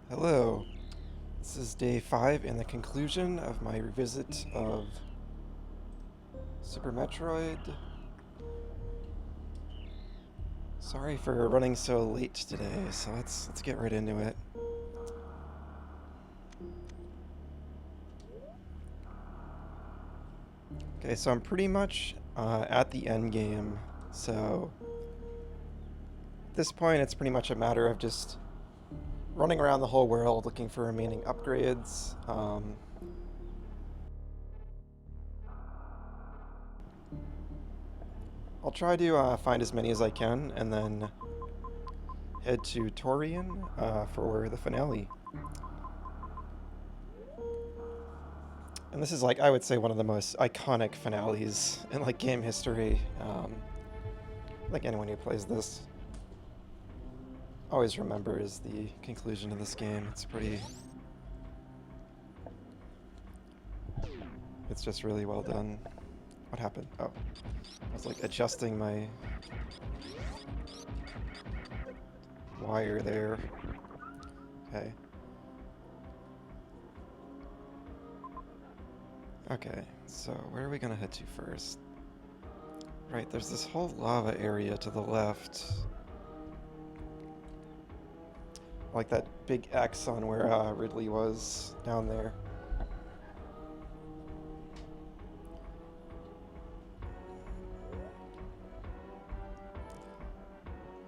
Hello, this is day 5 and the conclusion of my revisit of Super Metroid. Sorry for running so late today, so let's get right into it. Okay, so I'm pretty much at the end game, so at this point it's pretty much a matter of just running around the whole world looking for remaining upgrades. I'll try to find as many as I can and then head to Torian for the finale. And this is like, I would say, one of the most iconic finales in like game history. Like anyone who plays this always remembers the conclusion of this game. It's just really well done. What happened? Oh, I was like adjusting my wire there. Okay. Okay, so where are we gonna head to first? Right, there's this whole lava area to the left. Like that big X on where Ridley was down there.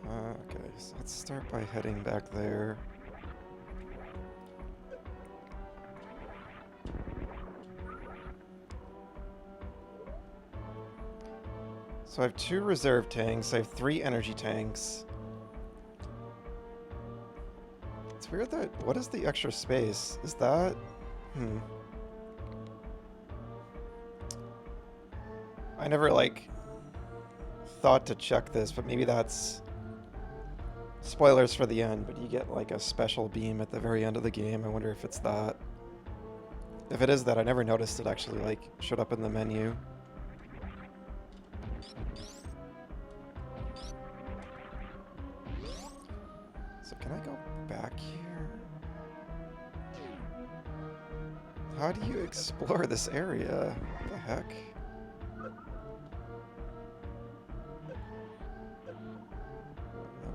Okay, so let's start by heading back there. So I have 2 reserve tanks, I have 3 energy tanks. It's weird that, what is the extra space? Is that, I never like thought to check this, but maybe that's spoilers for the end, but you get like a special beam at the very end of the game. I wonder if it's that. If it is that, I never noticed it actually like showed up in the menu. So can I go back here? How do you explore this area? What the heck? The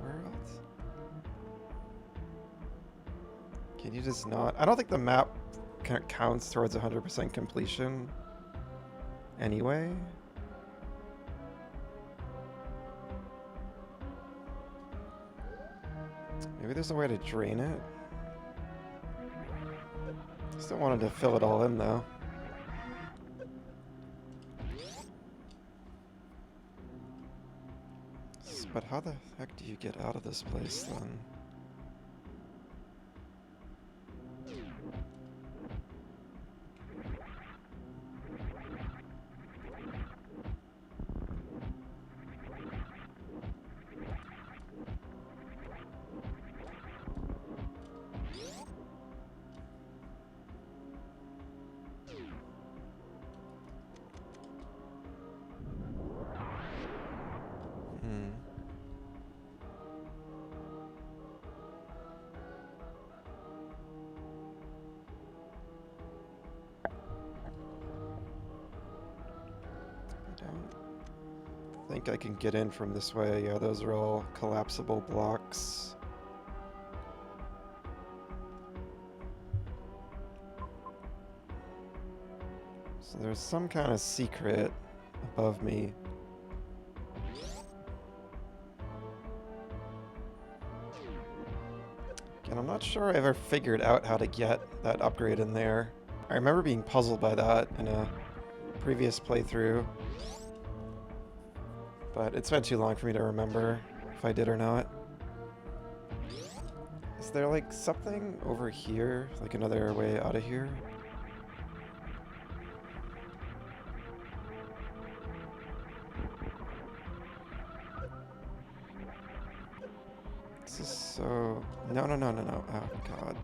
world? Can you just not? I don't think the map counts towards 100% completion anyway. Maybe there's a way to drain it. Still wanted to fill it all in though. But how the heck do you get out of this place then? I think I can get in from this way. Yeah, those are all collapsible blocks. So there's some kind of secret above me. And I'm not sure I ever figured out how to get that upgrade in there. I remember being puzzled by that in a previous playthrough. But it's been too long for me to remember if I did or not. Is there like something over here? Like another way out of here? This is so... No. Oh, God.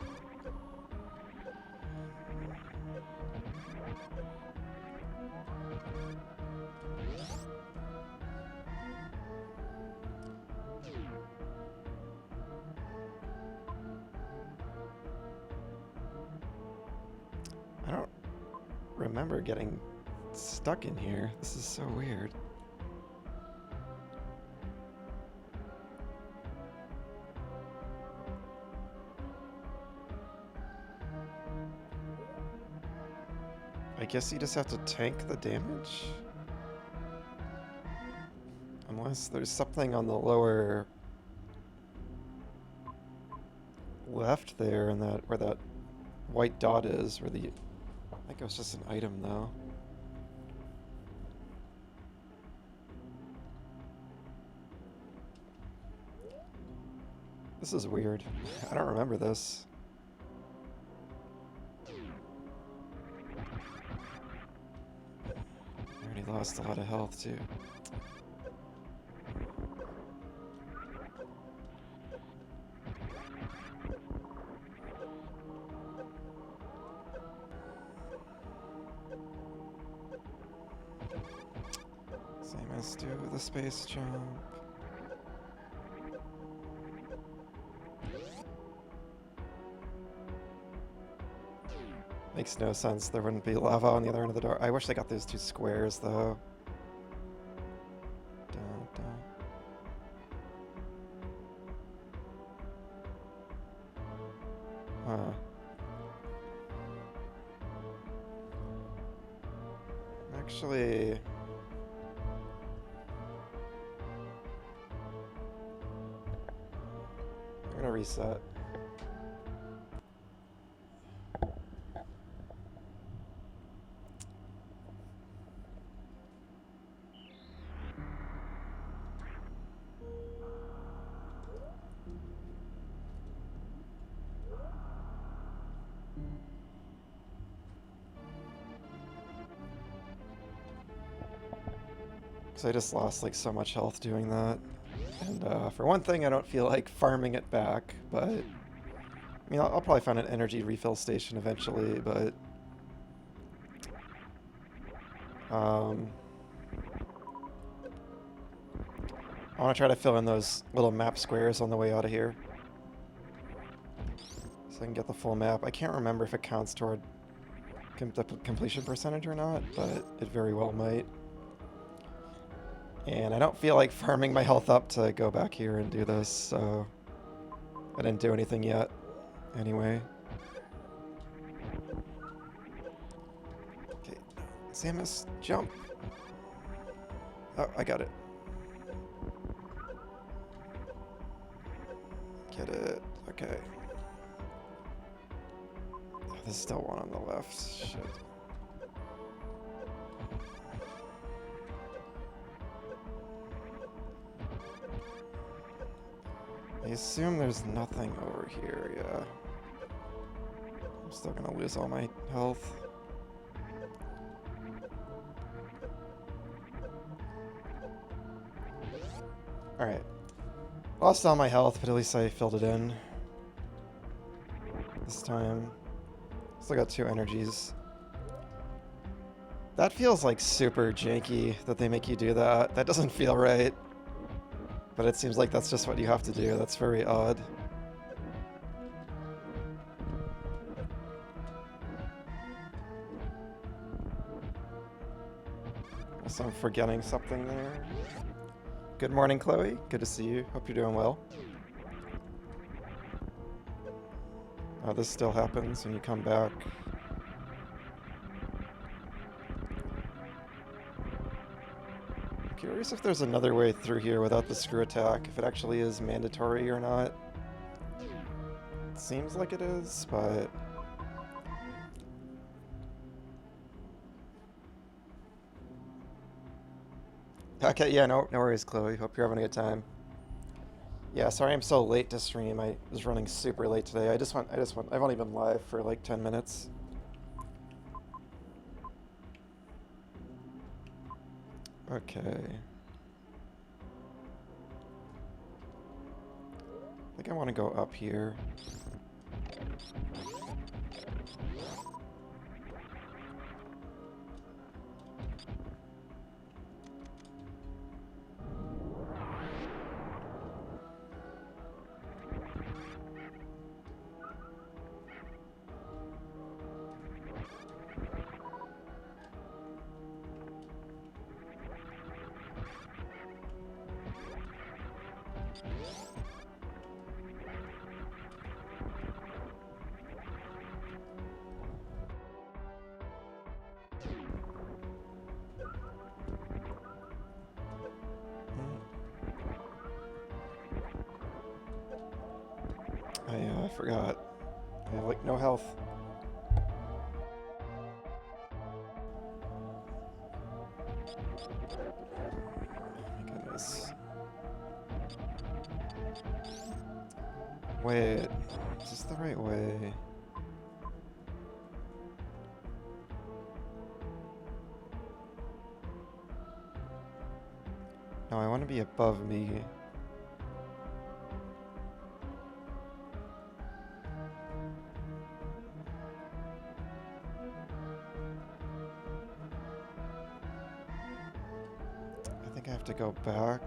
remember getting stuck in here. This is so weird. I guess you just have to tank the damage? Unless there's something on the lower left there, and that where that white dot is, where the... I think it was just an item, though. This is weird. I don't remember this. I already lost a lot of health, too. Same as do the space jump. Makes no sense. There wouldn't be lava on the other end of the door. I wish they got those two squares, though. Dun, dun. Huh. Actually... I'm gonna reset. So I just lost like so much health doing that. And for one thing, I don't feel like farming it back, but... I mean, I'll probably find an energy refill station eventually, but... I want to try to fill in those little map squares on the way out of here. So I can get the full map. I can't remember if it counts toward the completion percentage or not, but it very well might. And I don't feel like farming my health up to go back here and do this, so... I didn't do anything yet, anyway. Okay, Samus, jump! Oh, I got it. Get it, okay. Oh, there's still one on the left, shit. I assume there's nothing over here, yeah. I'm still gonna lose all my health. Alright. Lost all my health, but at least I filled it in. This time. Still got 2 energies. That feels like super janky that they make you do that. That doesn't feel right. But it seems like that's just what you have to do. That's very odd. Unless I'm forgetting something there. Good morning, Chloe. Good to see you. Hope you're doing well. Oh, this still happens when you come back. Curious if there's another way through here without the screw attack, if it actually is mandatory or not. It seems like it is, but... Okay, yeah, no worries, Chloe. Hope you're having a good time. Yeah, sorry I'm so late to stream. I was running super late today. I've only been live for like 10 minutes. Okay. I think I want to go up here. I forgot. I have like no health. Oh my goodness. Wait, is this the right way? No, I want to be above me. I think I have to go back.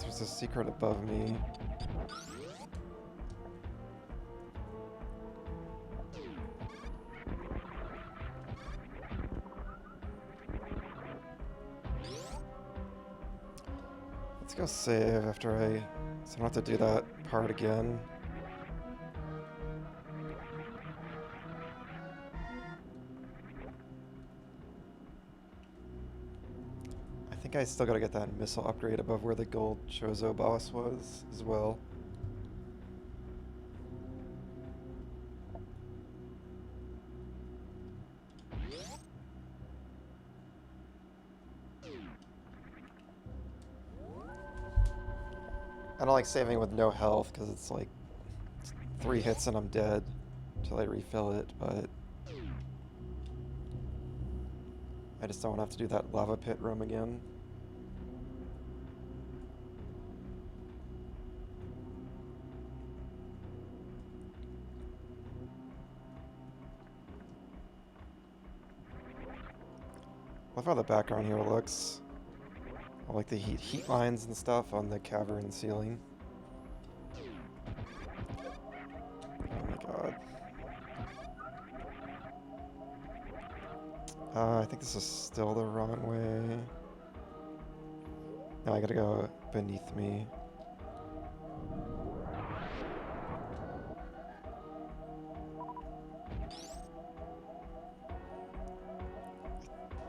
There's a secret above me. Let's go save after so I don't have to do that part again. I think I still gotta get that missile upgrade above where the gold Chozo boss was as well. I don't like saving with no health because it's like 3 hits and I'm dead until I refill it, but I just don't want to have to do that lava pit room again. I love how the background here looks. I like the heat lines and stuff on the cavern ceiling. Oh my god. I think this is still the wrong way. No, I gotta go beneath me.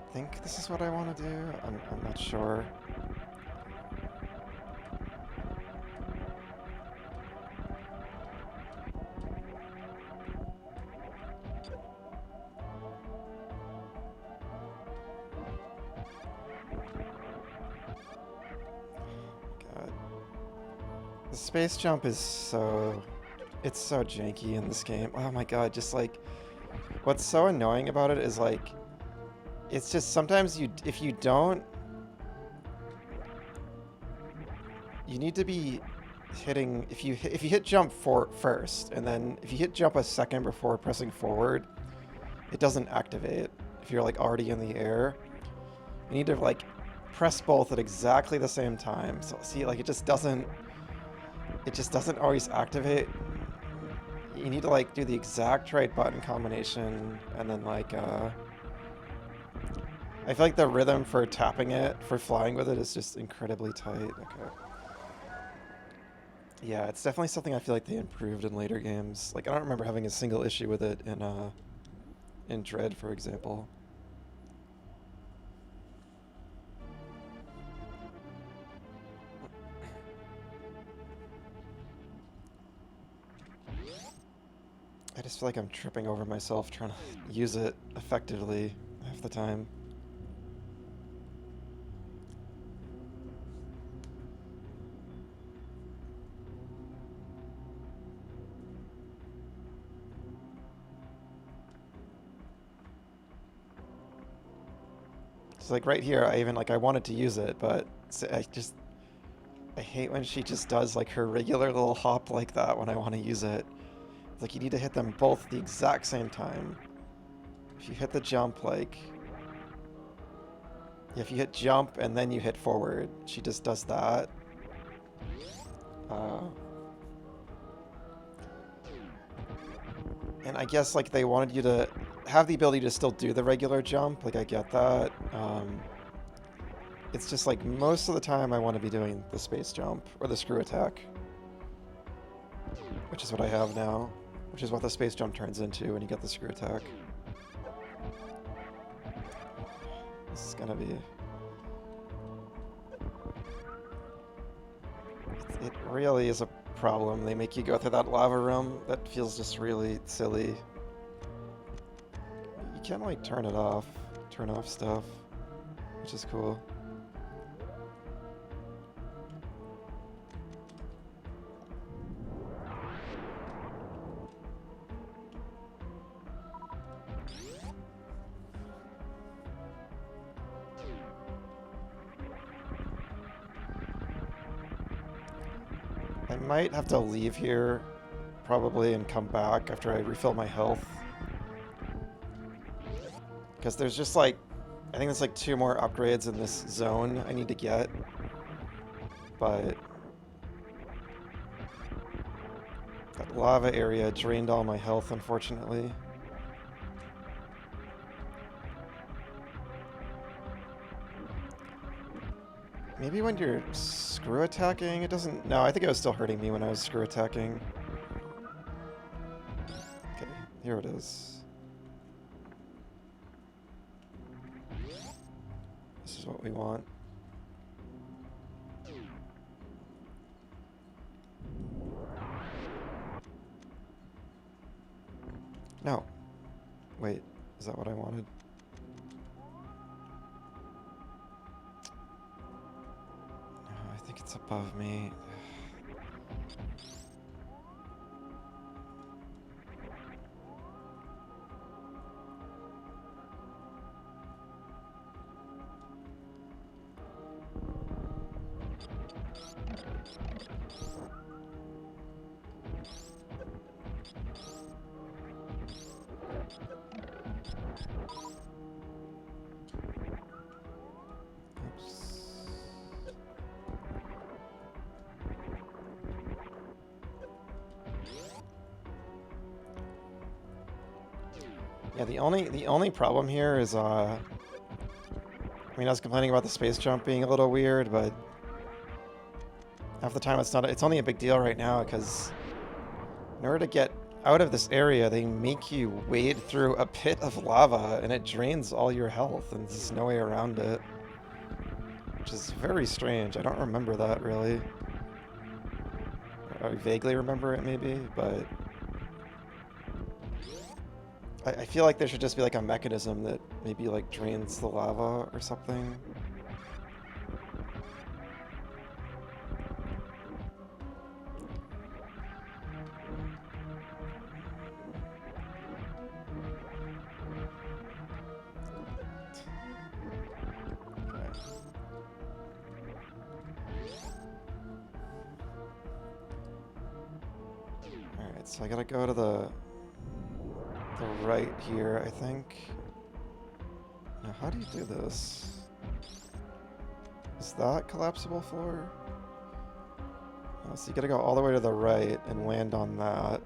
I think this is what I want to do. I'm not sure. God. The space jump is it's so janky in this game. Oh my god, just like, what's so annoying about it is like, it's just sometimes if you don't, you need to be hitting, if you hit jump first, and then if you hit jump a second before pressing forward, it doesn't activate if you're like already in the air. You need to like press both at exactly the same time. So see, like it just doesn't always activate. You need to like do the exact right button combination, and then like I feel like the rhythm for tapping it, for flying with it, is just incredibly tight. Okay. Yeah, it's definitely something I feel like they improved in later games. Like I don't remember having a single issue with it in Dread, for example. I just feel like I'm tripping over myself trying to use it effectively half the time. It's like right here, I wanted to use it, but I hate when she just does like her regular little hop like that when I want to use it. It's like you need to hit them both at the exact same time. If you hit the jump, like, if you hit jump and then you hit forward, she just does that. And I guess like they wanted you to have the ability to still do the regular jump, like I get that. It's just like most of the time I want to be doing the space jump or the screw attack, which is what I have now, which is what the space jump turns into when you get the screw attack. This is gonna be... It really is a problem. They make you go through that lava room. That feels just really silly. You can like turn off stuff, which is cool. I might have to leave here, probably, and come back after I refill my health. Because there's just like, I think there's like 2 more upgrades in this zone I need to get. But that lava area drained all my health, unfortunately. Maybe when you're screw attacking, it doesn't... No, I think it was still hurting me when I was screw attacking. Okay, here it is. This is what we want. No. Wait, is that what I wanted? No, I think it's above me. Yeah, the only problem here is I mean, I was complaining about the space jump being a little weird, but half the time it's only a big deal right now because in order to get out of this area, they make you wade through a pit of lava and it drains all your health and there's no way around it. Which is very strange. I don't remember that really. I vaguely remember it maybe, but I feel like there should just be like a mechanism that maybe like drains the lava or something. Alright, so I gotta go to the right here, I think. Now, how do you do this? Is that collapsible floor? Oh, so you gotta go all the way to the right and land on that.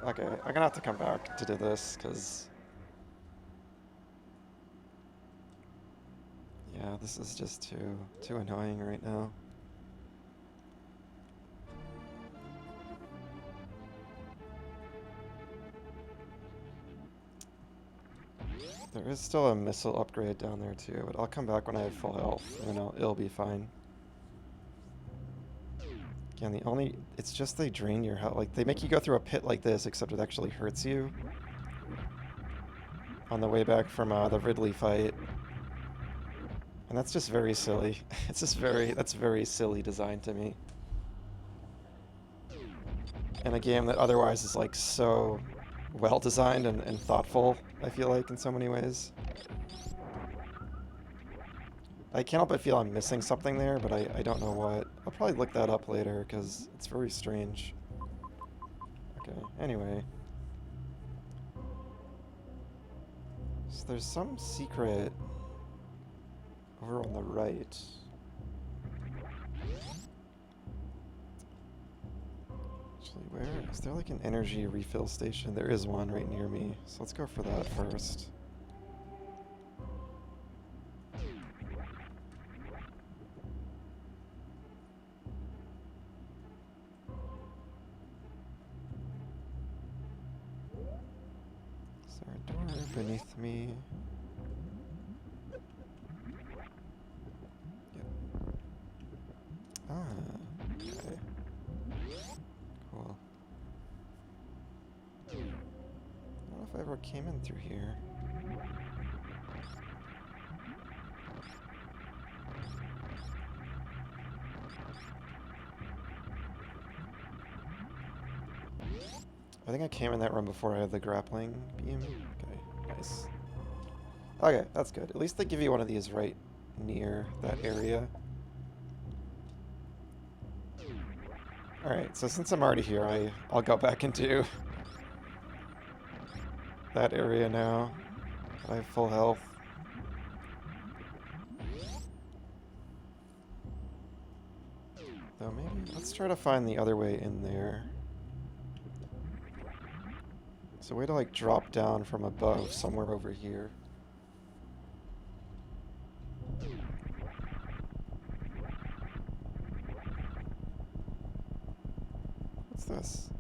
Okay, I'm gonna have to come back to do this, because... yeah, this is just too annoying right now. There is still a missile upgrade down there too, but I'll come back when I have full health, and then it'll be fine. Again, it's just they drain your health. Like, they make you go through a pit like this, except it actually hurts you. on the way back from the Ridley fight. And that's just very silly. It's just that's very silly design to me. In a game that otherwise is like so well designed and thoughtful, I feel like, in so many ways. I can't help but feel I'm missing something there, but I don't know what. I'll probably look that up later, because it's very strange. Okay, anyway. So there's some secret over on the right. Actually, where? Is there like an energy refill station? There is one right near me, so let's go for that first. Is there a door beneath me? Yep. Ah, okay. Cool. I don't know if I ever came in through here. I think I came in that room before I had the grappling beam. Okay, nice. Okay, that's good. At least they give you one of these right near that area. Alright, so since I'm already here, I'll go back into that area now. I have full health. Though maybe, let's try to find the other way in there. So a way to like drop down from above somewhere over here. What's this?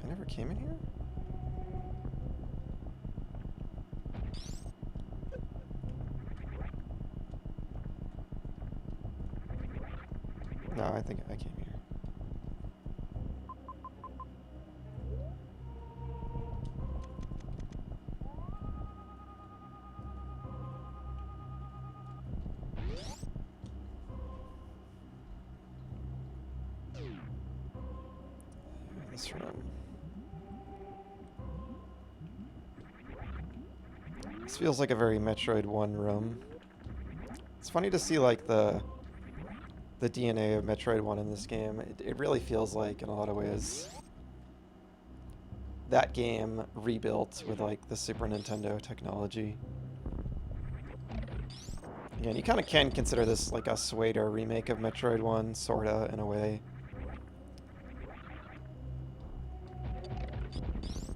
I never came in here? No, I think I came here. This room. This feels like a very Metroid 1 room. It's funny to see like the DNA of Metroid 1 in this game. It really feels like, in a lot of ways, that game rebuilt with like the Super Nintendo technology. Again, you kind of can consider this like a Sueda remake of Metroid 1, sorta, in a way.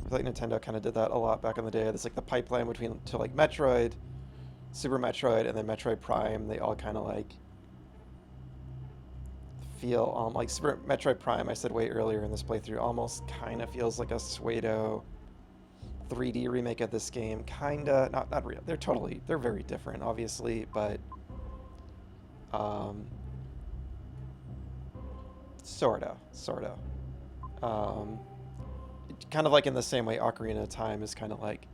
I feel like Nintendo kind of did that a lot back in the day. There's like the pipeline between to like Metroid, Super Metroid, and then Metroid Prime. They all kind of like feel like Super Metroid Prime, I said way earlier in this playthrough, almost kind of feels like a Sueda 3D remake of this game. Kinda, not real. They're very different, obviously, but sorta. Kind of like in the same way Ocarina of Time is kind of like,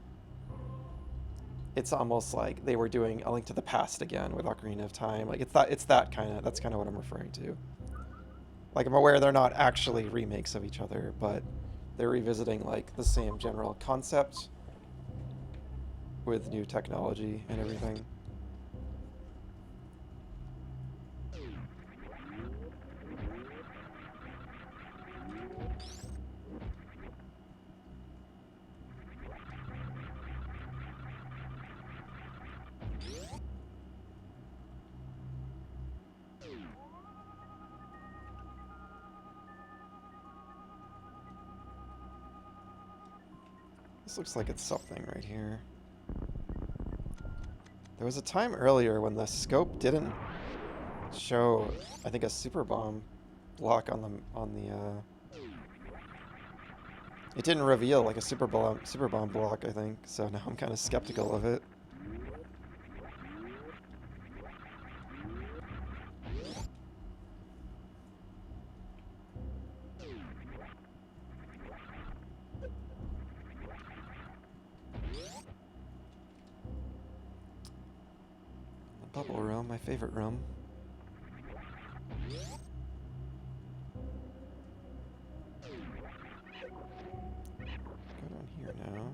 it's almost like they were doing A Link to the Past again with Ocarina of Time. Like that's kind of what I'm referring to. Like, I'm aware they're not actually remakes of each other, but they're revisiting like the same general concept with new technology and everything. This looks like it's something right here. There was a time earlier when the scope didn't show, I think, a super bomb block on the it didn't reveal like a super bomb block, I think. So now I'm kind of skeptical of it. bubble room, my favorite room. Go down here now.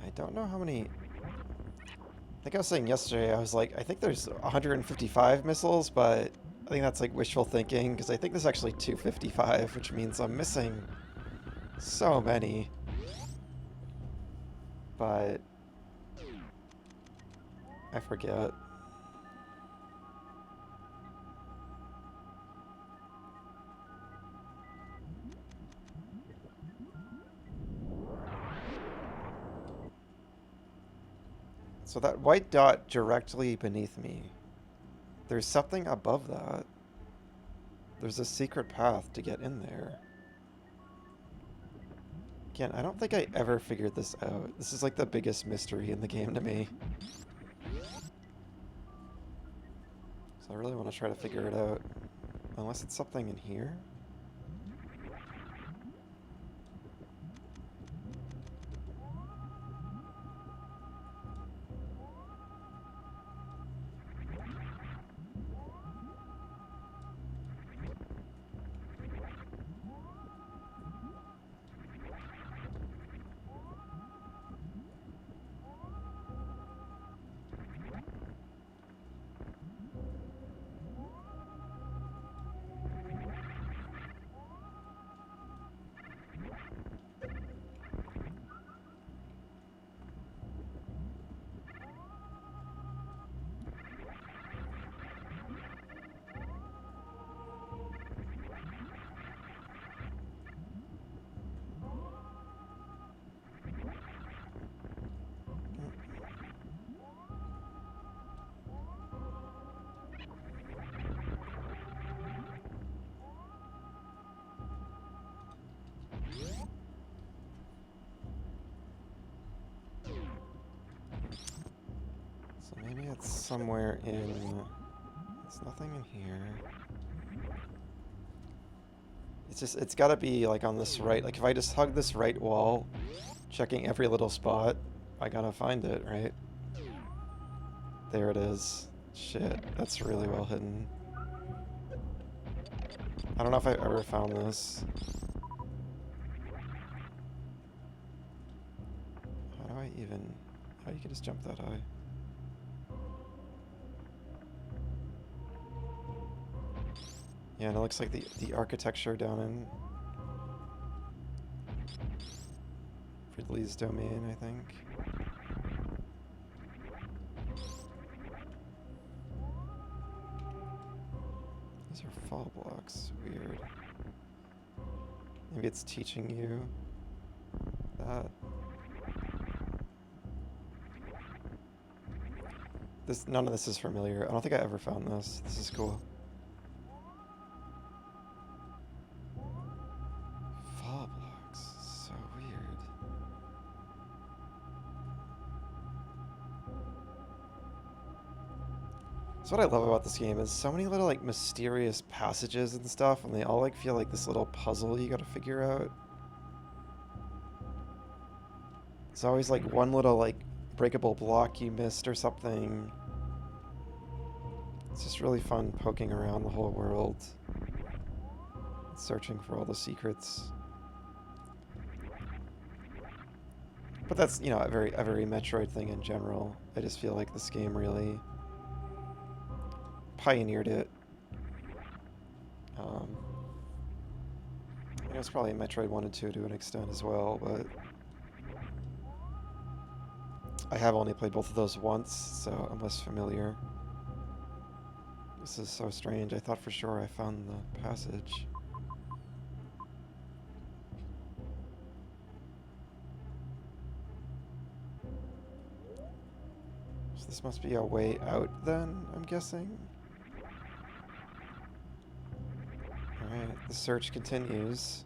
I don't know how many... I think I was saying yesterday, I was like, I think there's 155 missiles, but I think that's like wishful thinking, because I think there's actually 255, which means I'm missing so many. But I forget. So that white dot directly beneath me, there's something above that. There's a secret path to get in there. Again, I don't think I ever figured this out. This is like the biggest mystery in the game to me. So I really want to try to figure it out. Unless it's something in here? So maybe it's somewhere in... There's nothing in here. It's just, it's gotta be like on this right, like if I just hug this right wall, checking every little spot, I gotta find it, right? There it is. Shit, that's really well hidden. I don't know if I've ever found this. How do I even... Oh, you can just jump that high. Yeah, and it looks like the architecture down in Ridley's domain, I think. These are fall blocks. Weird. Maybe it's teaching you that. None of this is familiar. I don't think I ever found this. This is cool. Fall blocks. So weird. That's what I love about this game, is so many little like mysterious passages and stuff, and they all like feel like this little puzzle you gotta figure out. It's always like one little like breakable block you missed or something. It's just really fun poking around the whole world, searching for all the secrets. But that's, you know, a very Metroid thing in general. I just feel like this game really pioneered it. You know, it's probably Metroid 1 and 2 to an extent as well, but I have only played both of those once, so I'm less familiar. This is so strange. I thought for sure I found the passage. So this must be a way out then, I'm guessing? Alright, the search continues.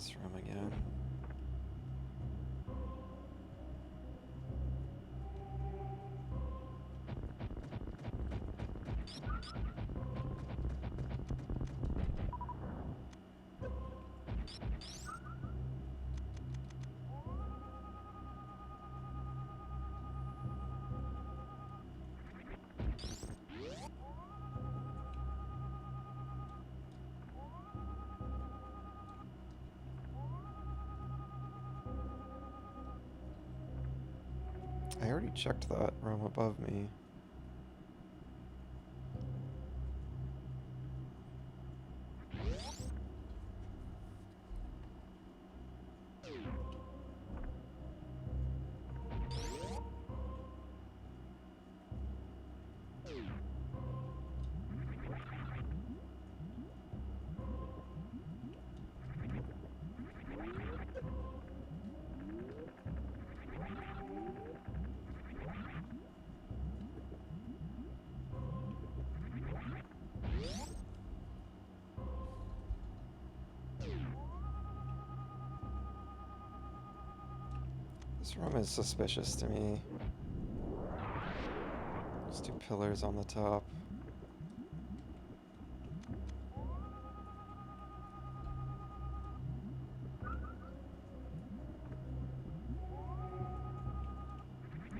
This room again. I already checked that room above me. This room is suspicious to me. There's two pillars on the top.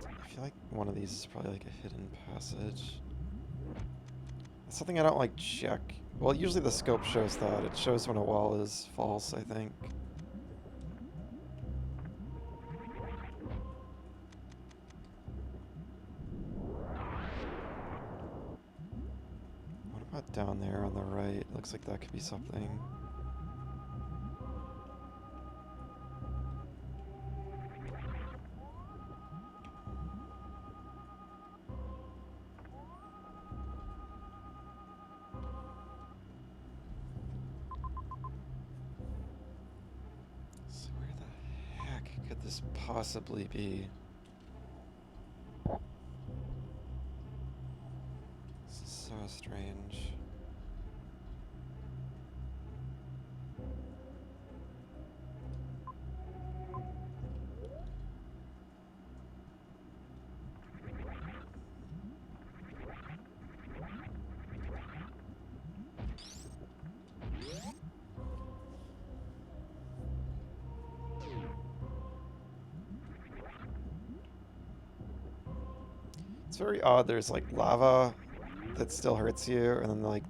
I feel like one of these is probably like a hidden passage. That's something I don't like check. Well, usually the scope shows that. It shows when a wall is false, I think. What about down there on the right? Looks like that could be something. So where the heck could this possibly be? This is so strange. It's very odd. There's like lava that still hurts you, and then like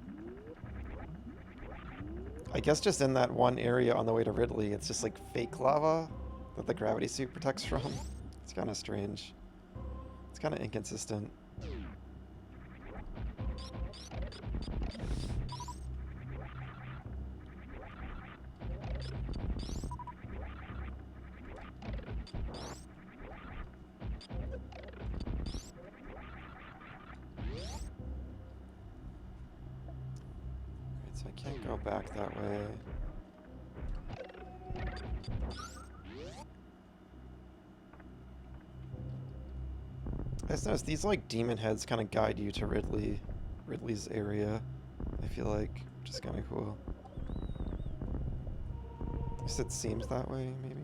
I guess just in that one area on the way to Ridley, it's just like fake lava that the gravity suit protects from. It's kind of strange. It's kind of inconsistent. So I can't go back that way. I just noticed these like demon heads kind of guide you to Ridley's area, I feel like, which is kind of cool. At least it seems that way, maybe.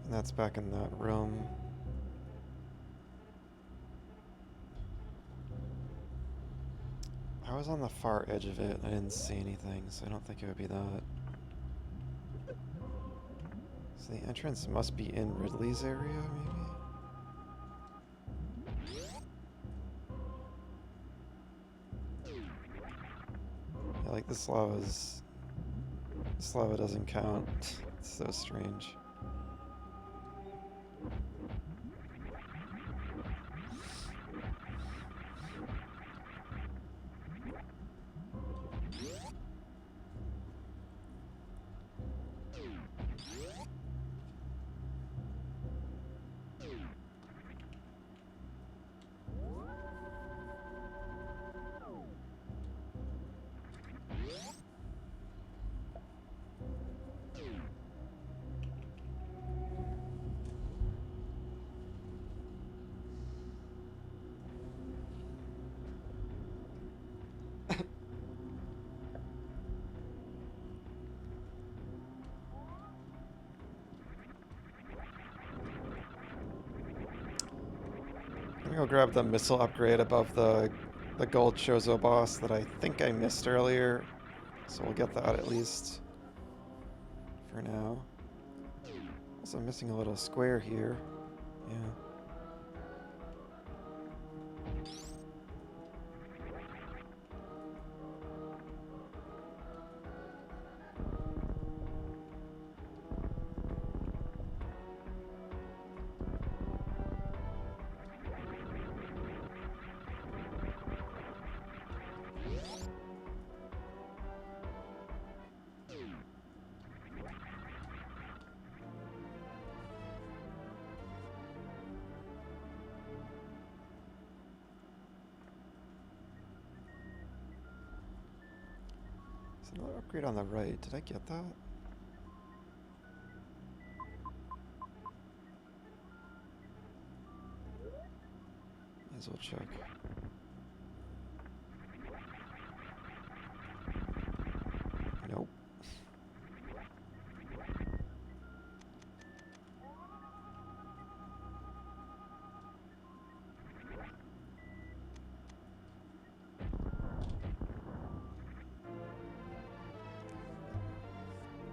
And that's back in that room. I was on the far edge of it. I didn't see anything, so I don't think it would be that. So the entrance must be in Ridley's area, maybe? Yeah, like this lava doesn't count. It's so strange. gonna go grab the missile upgrade above the gold Chozo boss that I think I missed earlier. So we'll get that at least for now. Also missing a little square here. Yeah. There's another upgrade on the right. Did I get that? May as well check. Nope.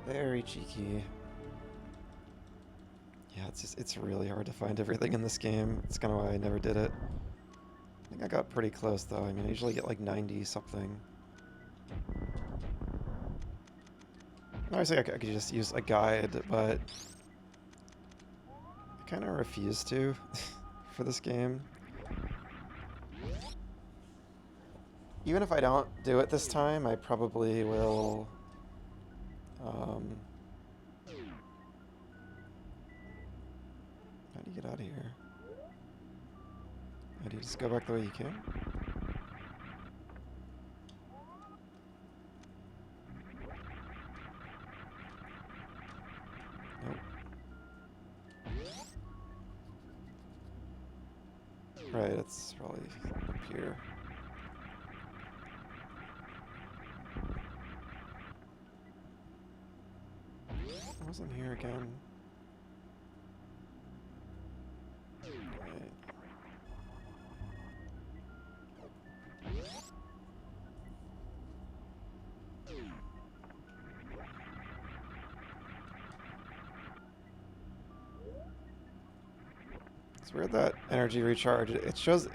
Very cheeky. Yeah, it's really hard to find everything in this game. It's kind of why I never did it. I think I got pretty close though. I mean, I usually get like 90 something. Obviously, I could just use a guide, but I kind of refuse to for this game. Even if I don't do it this time, I probably will. How do you get out of here? How do you just go back the way you came? Nope. Right, it's probably up here. I wasn't here again. Right. It's weird that energy recharge. It shows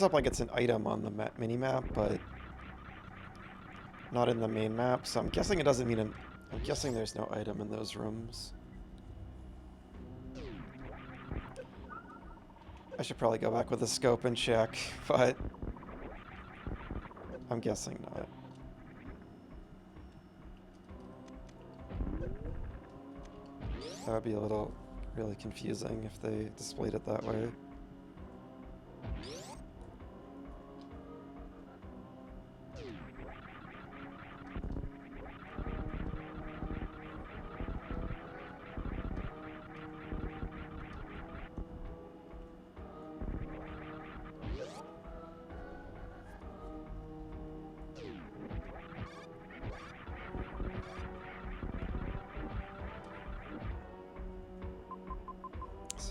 up like it's an item on the mini map, but not in the main map. So I'm guessing it doesn't mean I'm guessing there's no item in those rooms. I should probably go back with a scope and check, but I'm guessing not. That would be a little really confusing if they displayed it that way.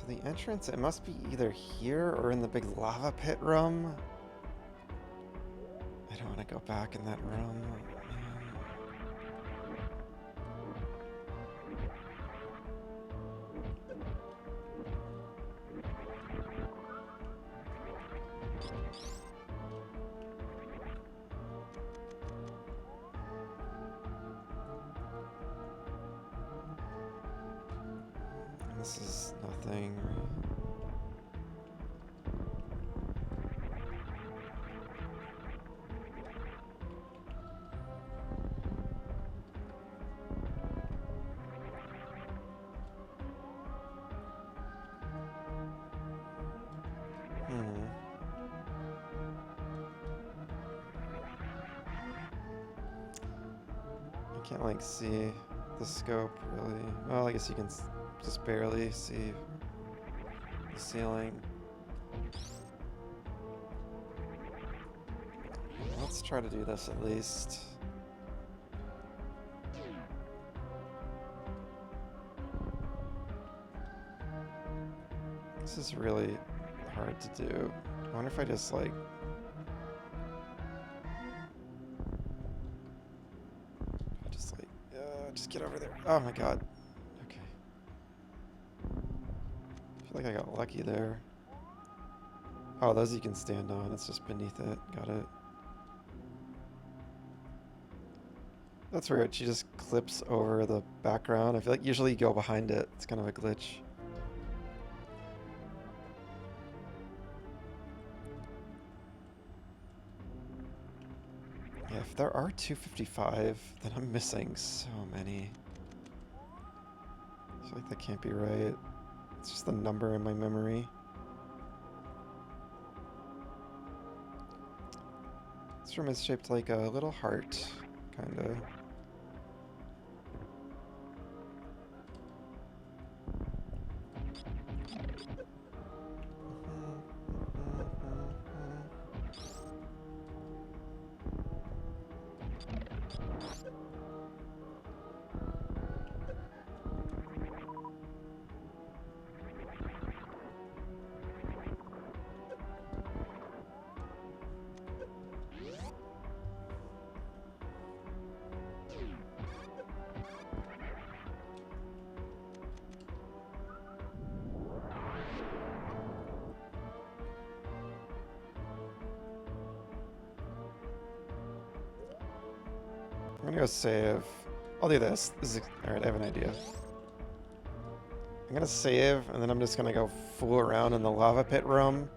The entrance, it must be either here or in the big lava pit room. I don't want to go back in that room. This is nothing. I can't like see the scope really. Well, I guess you can just barely see the ceiling. Let's try to do this at least. This is really hard to do. I wonder if I just like... just get over there. Oh my god. Okay. I feel like I got lucky there. Oh, those you can stand on. It's just beneath it. Got it. That's weird. She just clips over the background. I feel like usually you go behind it. It's kind of a glitch. Yeah, if there are 255, then I'm missing so many. I feel like that can't be right. It's just the number in my memory. This room is shaped like a little heart, kinda. I'm gonna go save. I'll do this. Alright, I have an idea. I'm gonna save, and then I'm just gonna go fool around in the lava pit room.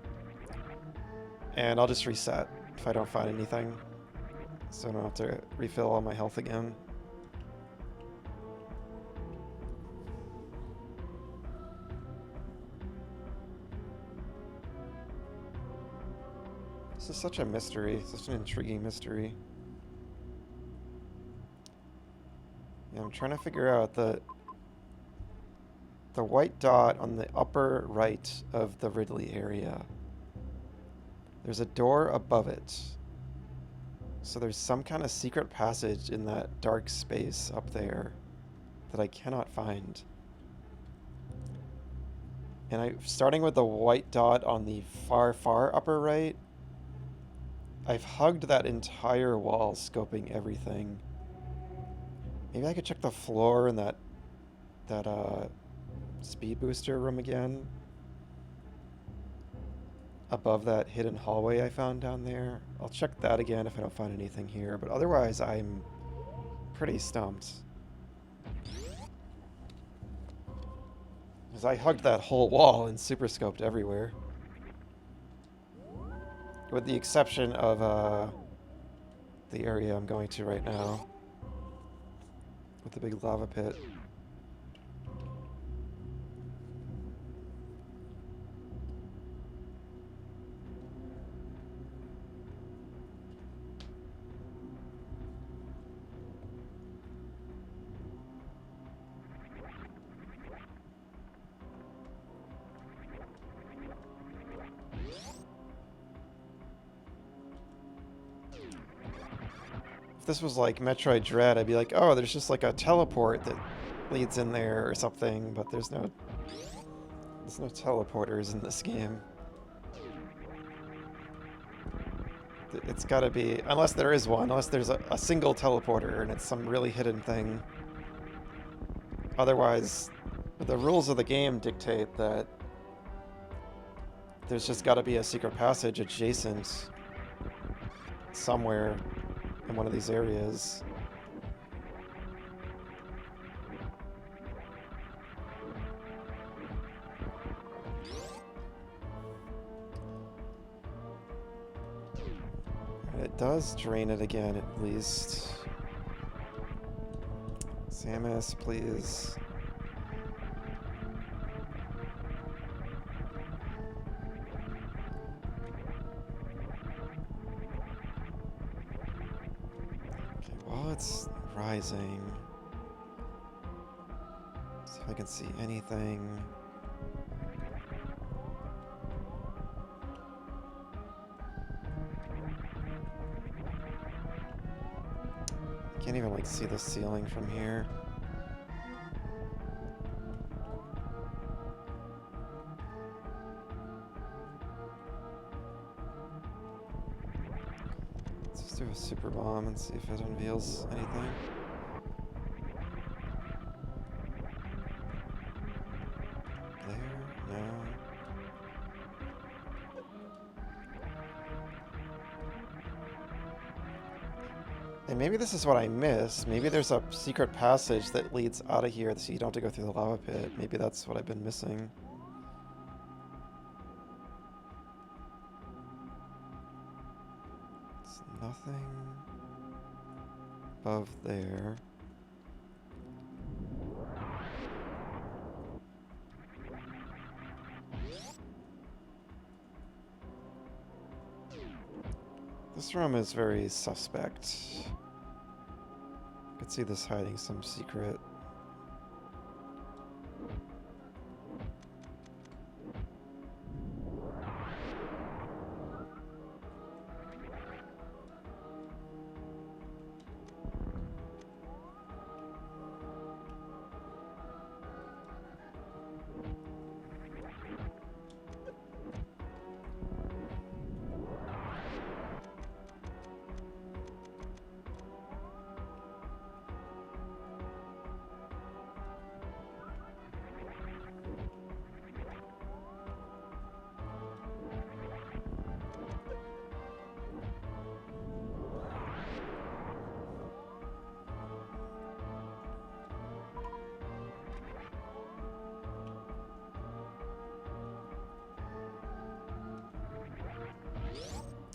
And I'll just reset if I don't find anything. So I don't have to refill all my health again. This is such a mystery, such an intriguing mystery. Yeah, I'm trying to figure out the white dot on the upper right of the Ridley area. There's a door above it. So there's some kind of secret passage in that dark space up there that I cannot find. And starting with the white dot on the far, far upper right, I've hugged that entire wall, scoping everything. Maybe I could check the floor in that speed booster room again. Above that hidden hallway I found down there. I'll check that again if I don't find anything here, but otherwise I'm pretty stumped. Because I hugged that whole wall and super scoped everywhere. With the exception of the area I'm going to right now. With the big lava pit. If this was like Metroid Dread, I'd be like, oh, there's just like a teleport that leads in there or something, but there's no teleporters in this game. It's gotta be, unless there is one, unless there's a single teleporter and it's some really hidden thing. Otherwise, the rules of the game dictate that there's just gotta be a secret passage adjacent somewhere in one of these areas. It does drain it again, at least. Zebes, please. Okay, while it's rising, see if I can see anything. Can't even like see the ceiling from here. do a super bomb and see if it unveils anything. There? No. And maybe this is what I missed. Maybe there's a secret passage that leads out of here so you don't have to go through the lava pit. Maybe that's what I've been missing. It's nothing above there. This room is very suspect. I could see this hiding some secret.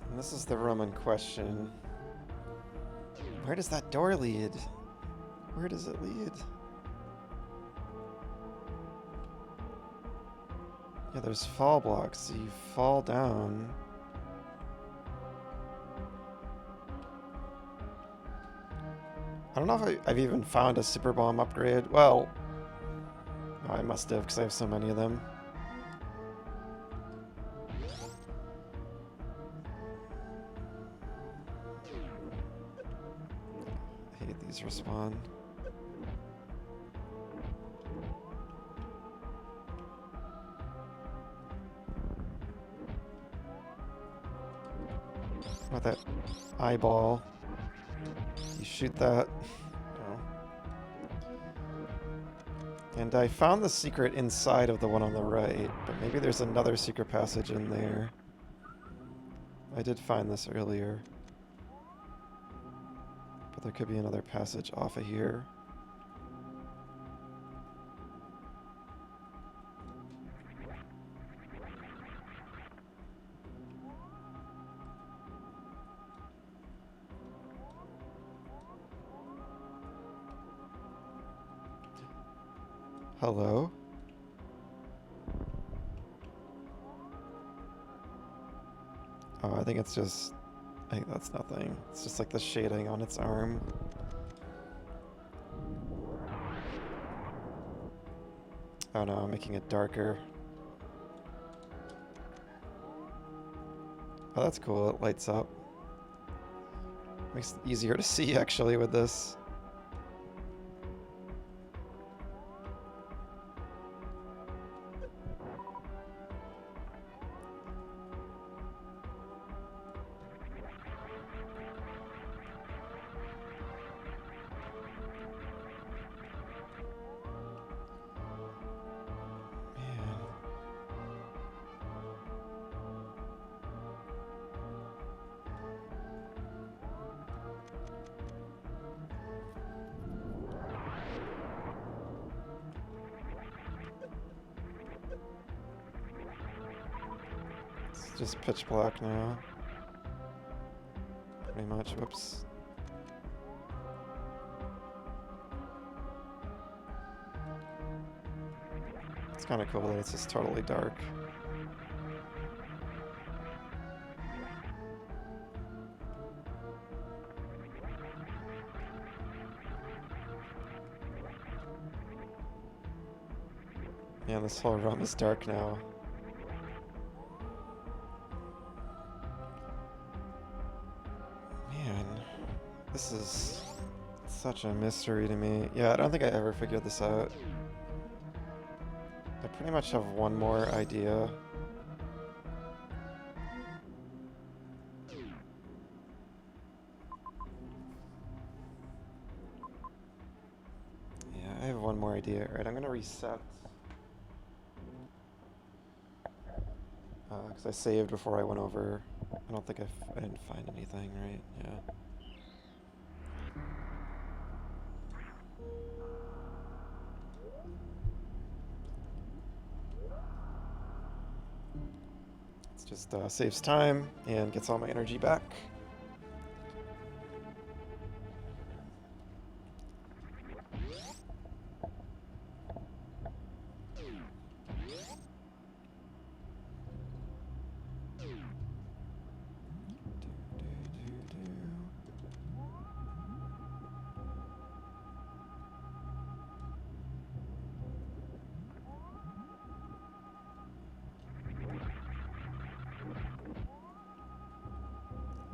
And this is the room in question. Where does that door lead? Where does it lead? Yeah, there's fall blocks, so you fall down. I don't know if I've even found a super bomb upgrade. Well, no, I must have, because I have so many of them. I hate these respawn. What that eyeball? You shoot that. No. And I found the secret inside of the one on the right, but maybe there's another secret passage in there. I did find this earlier. But there could be another passage off of here. Hello? Oh, I think that's nothing. It's just like the shading on its arm. Oh no, I'm making it darker. Oh, that's cool. It lights up. Makes it easier to see, actually, with this. Just pitch black now. Pretty much. Whoops. It's kind of cool that it's just totally dark. Yeah, this whole room is dark now. This is such a mystery to me. Yeah, I don't think I ever figured this out. I pretty much have one more idea. idea. Alright, I'm gonna reset. Because I saved before I went over. I don't think I didn't find anything, right? Yeah. It's just saves time and gets all my energy back.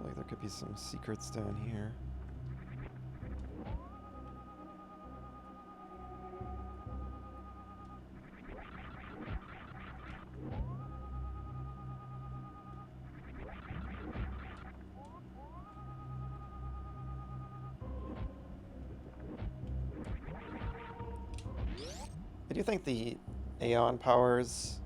Like there could be some secrets down here. I do think the Aeon powers,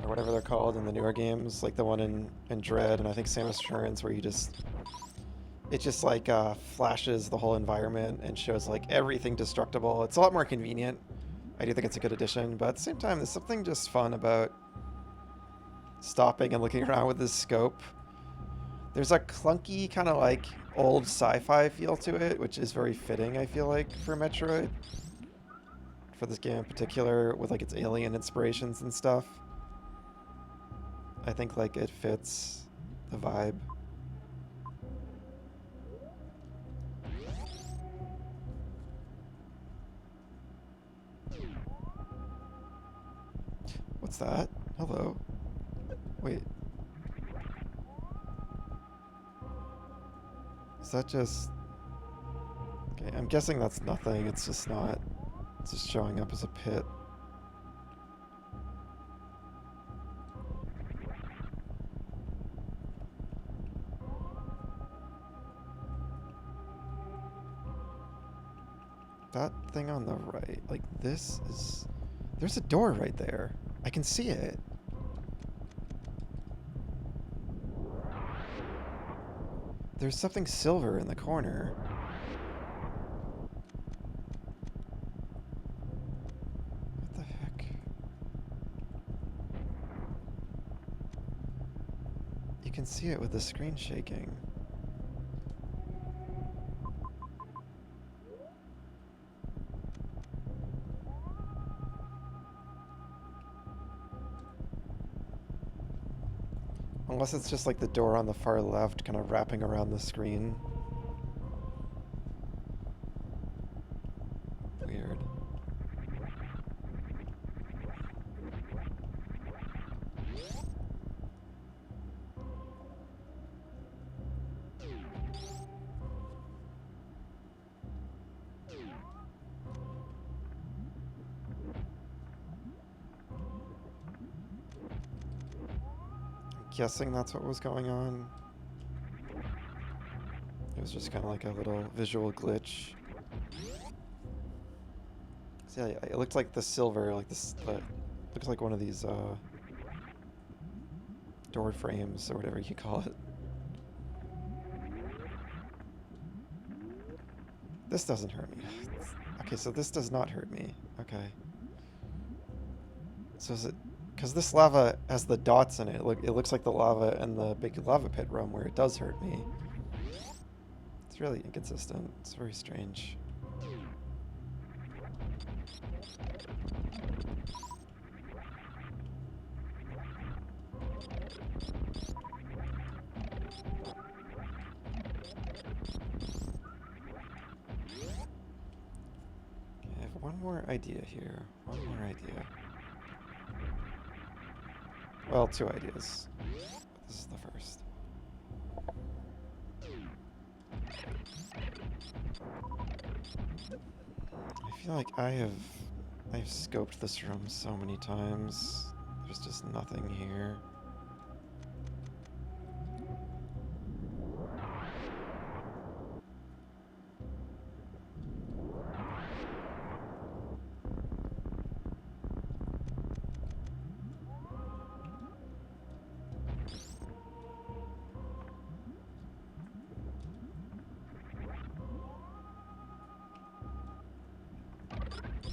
or whatever they're called in the newer games, like the one in Dread and I think Samus Returns, where it just like flashes the whole environment and shows like everything destructible. It's a lot more convenient. I do think it's a good addition, but at the same time, there's something just fun about stopping and looking around with this scope. There's a clunky kind of like old sci-fi feel to it, which is very fitting, I feel like, for Metroid. For this game in particular, with like its alien inspirations and stuff. I think like it fits the vibe. What's that? Hello? Wait. Is that just... Okay, I'm guessing that's nothing. It's just not... It's just showing up as a pit. That thing on the right, like this is... There's a door right there. I can see it. There's something silver in the corner. What the heck? You can see it with the screen shaking. Unless it's just like the door on the far left kind of wrapping around the screen. Weird. Guessing that's what was going on. It was just kind of like a little visual glitch. So yeah, it looked like the silver, like this, looks like one of these door frames or whatever you call it. This doesn't hurt me. Okay, so this does not hurt me. Okay. So is it... Because this lava has the dots in it. It looks like the lava in the big lava pit room where it does hurt me. It's really inconsistent. It's very strange. I have one more idea here. One more idea. Well, two ideas. This is the first. I feel like I've scoped this room so many times. There's just nothing here.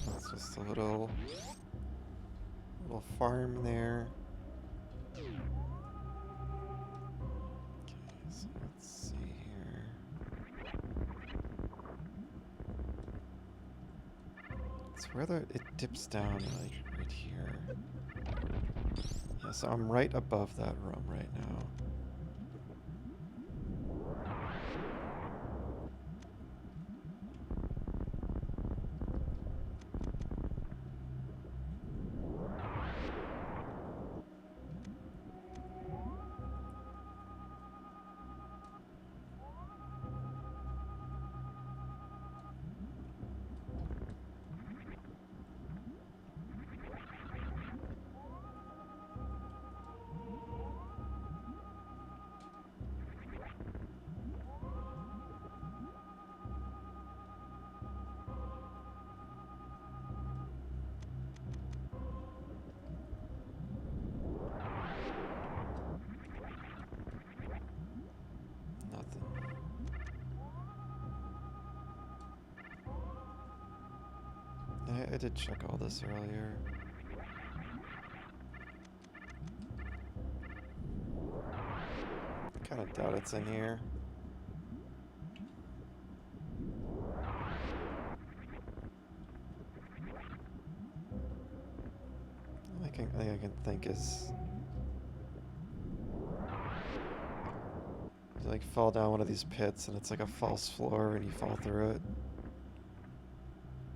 That's just a little farm there. Okay, so let's see here. It's where it dips down, like right here. Yeah, so I'm right above that room right now. I did check all this earlier. Kind of doubt it's in here. I think I can think is you like fall down one of these pits and it's like a false floor and you fall through it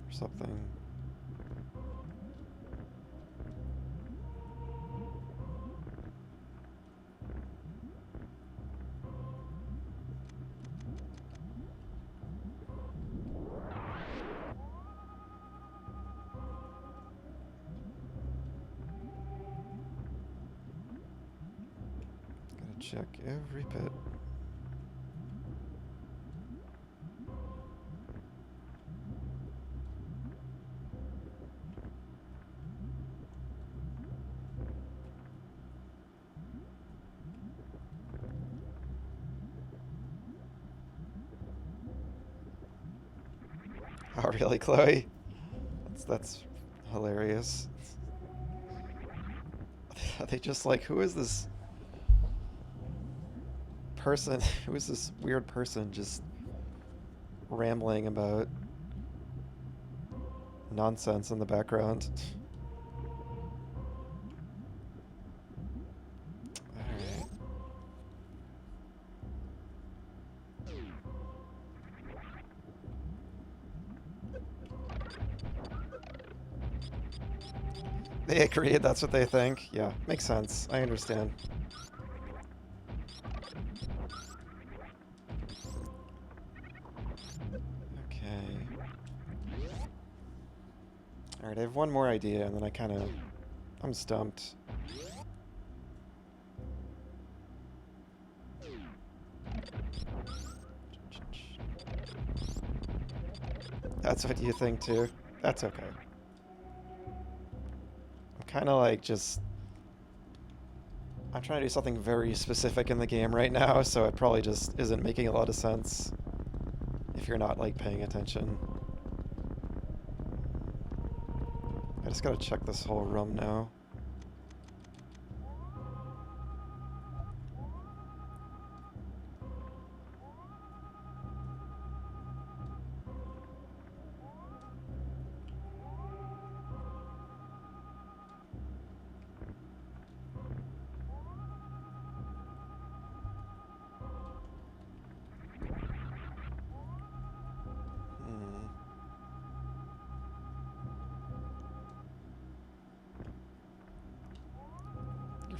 or something. Gotta check every pit. Oh, really, Chloe? That's hilarious. Are they just like, who is this person? Who is this weird person just rambling about nonsense in the background? Alright. They agreed, that's what they think. Yeah, makes sense. I understand. Okay. Alright, I have one more idea, and then I'm stumped. That's what you think, too? That's okay. I'm kind of like just... I'm trying to do something very specific in the game right now, so it probably just isn't making a lot of sense if you're not, like, paying attention. I just gotta check this whole room now.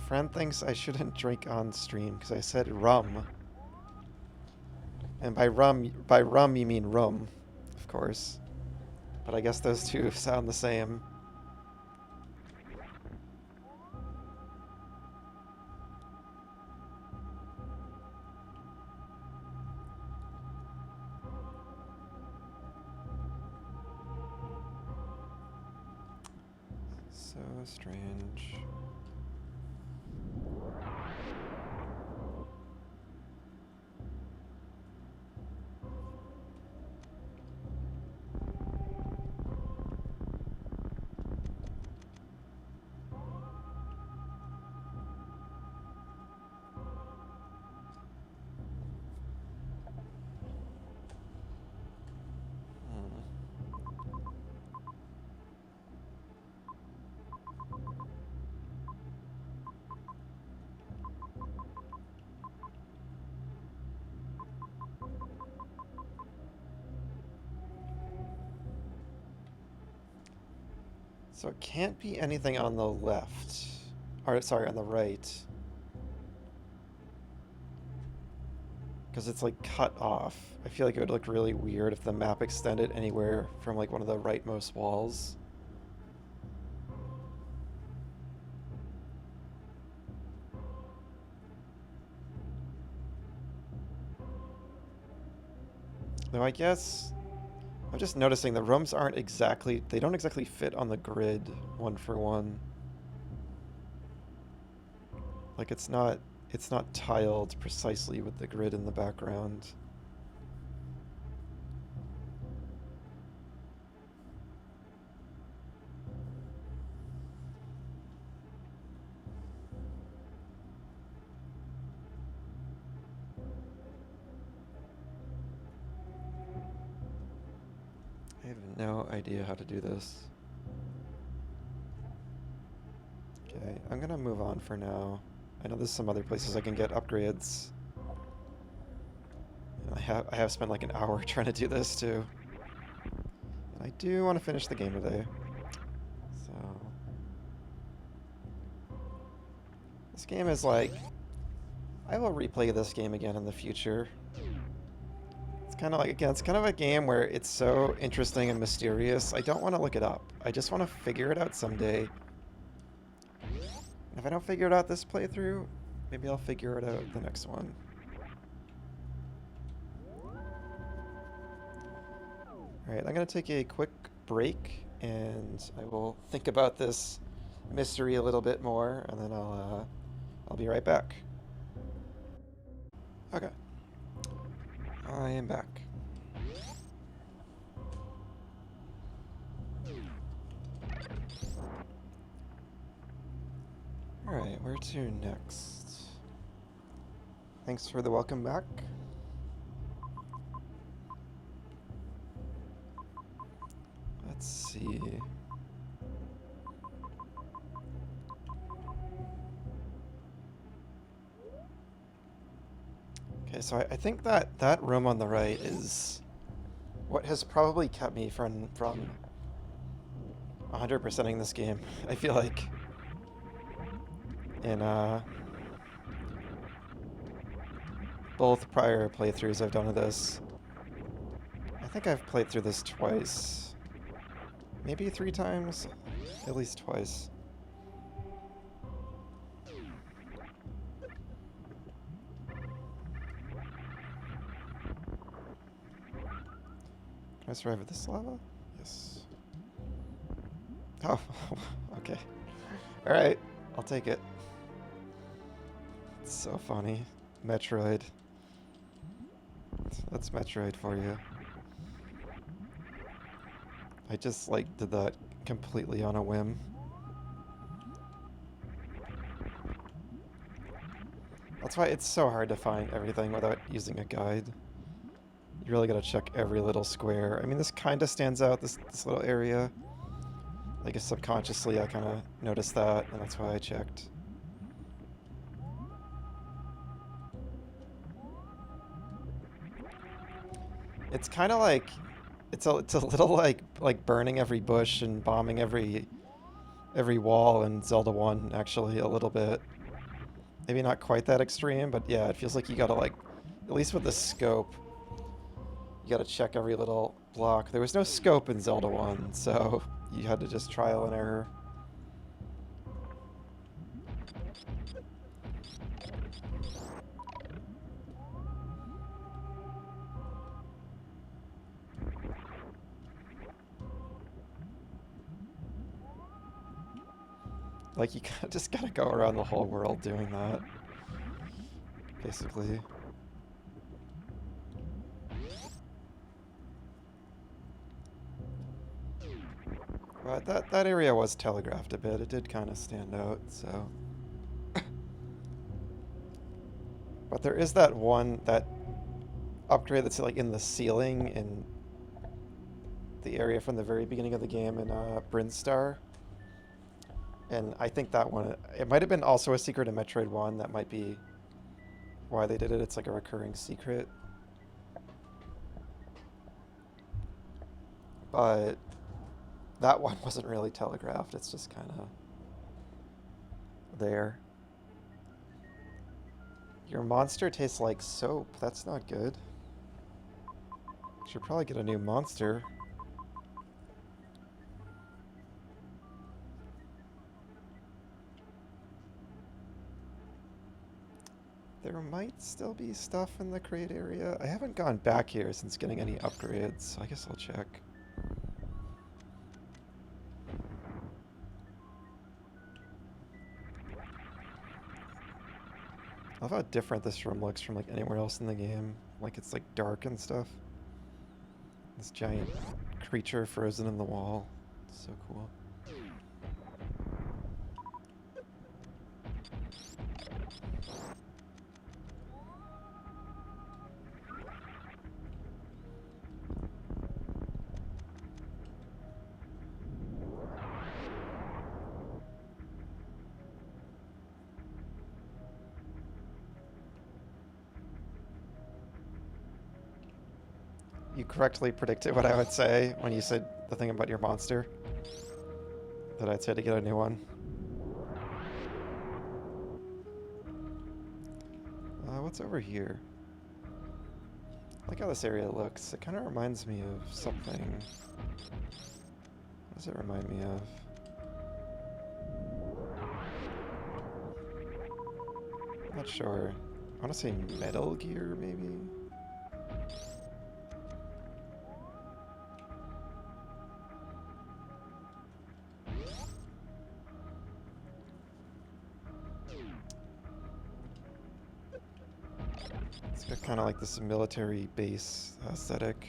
Friend thinks I shouldn't drink on stream because I said rum. And by rum you mean rum, of course. But I guess those two sound the same. So strange. So it can't be anything on the left. Or, sorry, on the right. Because it's like cut off. I feel like it would look really weird if the map extended anywhere from like one of the rightmost walls. Though I guess I'm just noticing the rooms aren't exactly, they don't exactly fit on the grid one for one. Like it's not tiled precisely with the grid in the background. I have no idea how to do this. Okay, I'm gonna move on for now. I know there's some other places I can get upgrades. And I have spent like an hour trying to do this too. And I do want to finish the game today. So this game is like, I will replay this game again in the future. It's kind of like, again, it's kind of a game where it's so interesting and mysterious. I don't want to look it up. I just want to figure it out someday. If I don't figure it out this playthrough, maybe I'll figure it out the next one. Alright, I'm going to take a quick break, and I will think about this mystery a little bit more, and then I'll be right back. Okay. I am back. Alright, where to next? Thanks for the welcome back. Let's see. Okay, so I think that room on the right is what has probably kept me from 100%ing this game. I feel like in both prior playthroughs I've done of this. I think I've played through this twice. Maybe 3 times? At least twice. Can I survive with this lava? Yes. Oh, okay. Alright, I'll take it. It's so funny. Metroid. That's Metroid for you. I just, like, did that completely on a whim. That's why it's so hard to find everything without using a guide. You really gotta check every little square. I mean, this kinda stands out, this little area. I guess subconsciously I kinda noticed that, and that's why I checked. It's kind of like, it's a little like burning every bush and bombing every wall in Zelda 1, actually, a little bit. Maybe not quite that extreme, but yeah, it feels like you gotta like, at least with the scope, you gotta check every little block. There was no scope in Zelda 1, so you had to just trial and error. Like, you just gotta go around the whole world doing that, basically. But that area was telegraphed a bit. It did kind of stand out, so... But there is that upgrade that's like in the ceiling in the area from the very beginning of the game in Brinstar. And I think that one, it might have been also a secret in Metroid 1. That might be why they did it. It's like a recurring secret. But That one wasn't really telegraphed, it's just kind of there. Your monster tastes like soap. That's not good. Should probably get a new monster. There might still be stuff in the crate area. I haven't gone back here since getting any upgrades, so I guess I'll check. I love how different this room looks from like anywhere else in the game. Like it's like dark and stuff. This giant creature frozen in the wall. It's so cool. You correctly predicted what I would say when you said the thing about your monster. That I'd say to get a new one. What's over here? I like how this area looks. It kind of reminds me of something. What does it remind me of? I'm not sure. I want to say Metal Gear, maybe? It's got kind of like this military base aesthetic.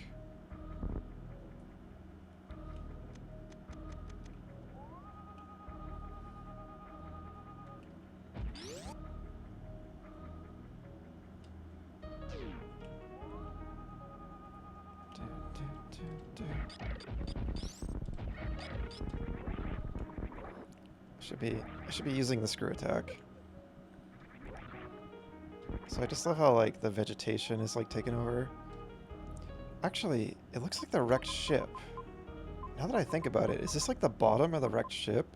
I should be using the screw attack. So I just love how like the vegetation is like taken over. Actually, it looks like the wrecked ship. Now that I think about it, is this like the bottom of the wrecked ship?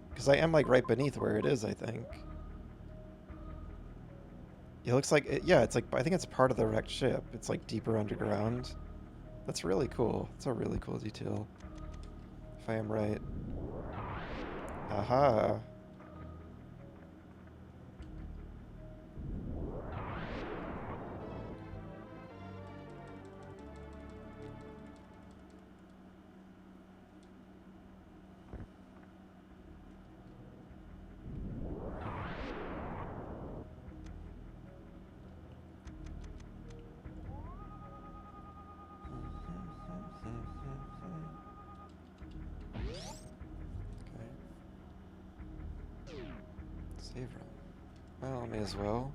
Because I am like right beneath where it is, I think. It looks like, yeah, it's like, I think it's part of the wrecked ship. It's like deeper underground. That's really cool. It's a really cool detail. If I am right. Aha. Save room. Well, may as well.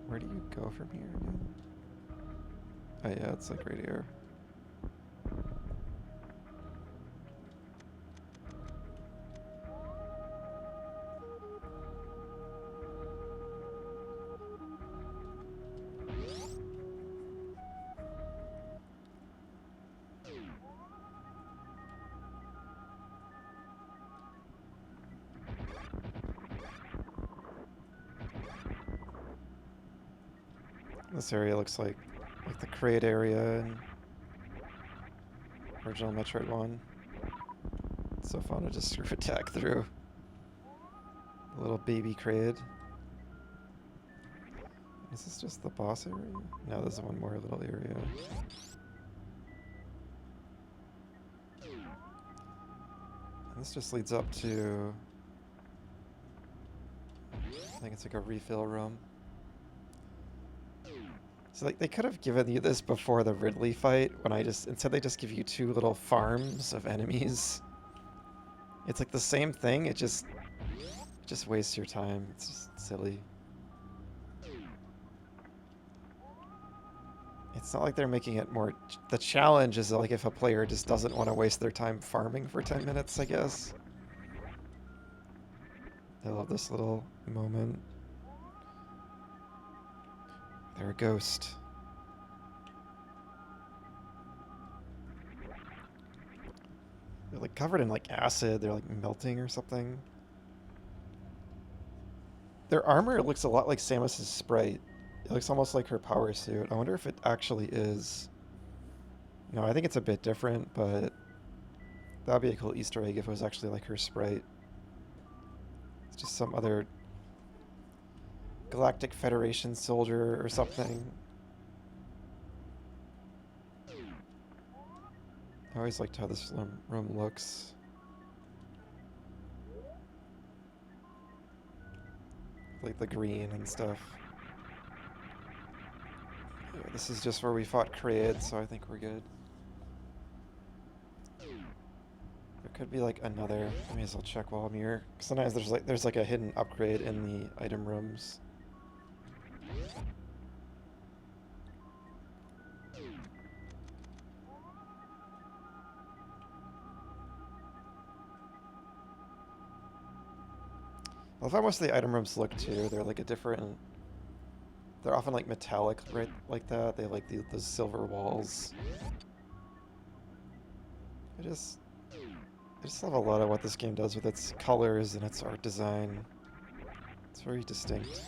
Where do you go from here again? Oh yeah, it's like right here. This area looks like the crate area in original Metroid 1. It's so fun to just screw attack through the little baby crate. Is this just the boss area? No, there's one more little area. And this just leads up to, I think it's like a refill room. So like they could have given you this before the Ridley fight, when instead they just give you two little farms of enemies. It's like the same thing, it just wastes your time. It's just silly. It's not like they're making it more... The challenge is like if a player just doesn't want to waste their time farming for 10 minutes, I guess. I love this little moment. They're a ghost. They're like covered in like acid. They're like melting or something. Their armor looks a lot like Samus's sprite. It looks almost like her power suit. I wonder if it actually is. No, I think it's a bit different, but that'd be a cool Easter egg if it was actually like her sprite. It's just some other Galactic Federation soldier or something. I always liked how this room looks. Like the green and stuff. Yeah, this is just where we fought Kraid, so I think we're good. There could be like another. I may as well check while I'm here. Sometimes there's like a hidden upgrade in the item rooms. I love how most of the item rooms look too. They're like a different. They're often like metallic, right? Like that. They have like those silver walls. I just love a lot of what this game does with its colors and its art design. It's very distinct.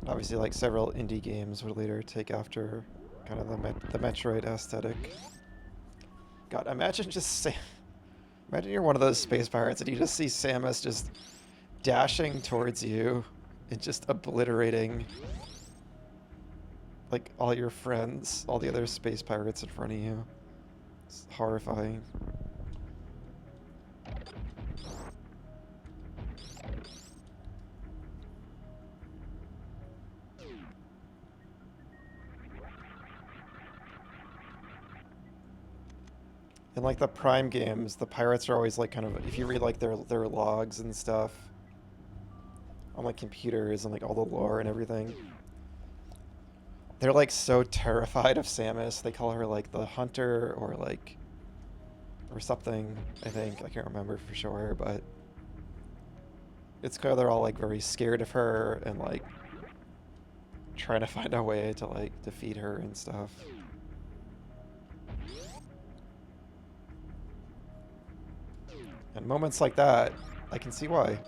And obviously, like several indie games would later take after kind of the Metroid aesthetic. God, imagine imagine you're one of those space pirates and you just see Samus just dashing towards you and just obliterating like all your friends, all the other space pirates in front of you. It's horrifying. In like the Prime games, the pirates are always like kind of, if you read like their logs and stuff on like computers and like all the lore and everything, they're like so terrified of Samus. They call her like the hunter or like or something, I think. I can't remember for sure, but it's clear they're all like very scared of her and like trying to find a way to like defeat her and stuff. And moments like that, I can see why.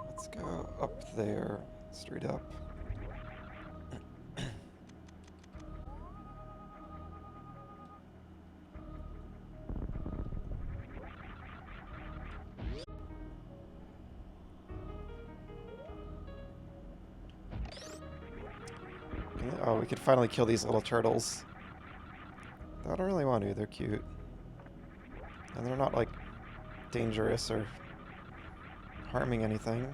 Let's go up there, straight up. Oh, we could finally kill these little turtles. I don't really want to, they're cute. And they're not like dangerous or harming anything.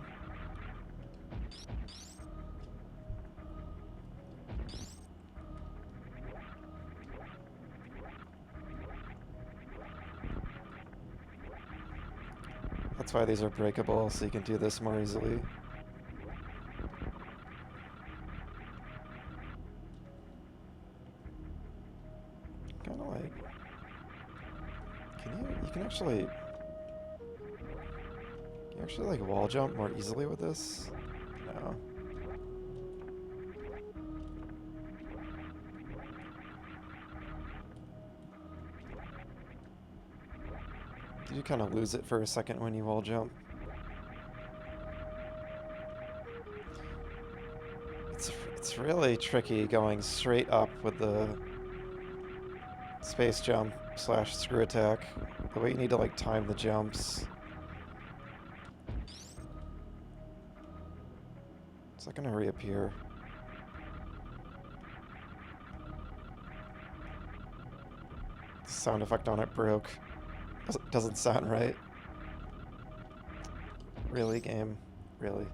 That's why these are breakable, so you can do this more easily. Kinda like... You can actually like wall jump more easily with this? No. You kind of lose it for a second when you wall jump. It's really tricky going straight up with the space jump / screw attack. The way you need to like time the jumps. Is that gonna reappear? The sound effect on it broke. Doesn't sound right. Really, game? Really?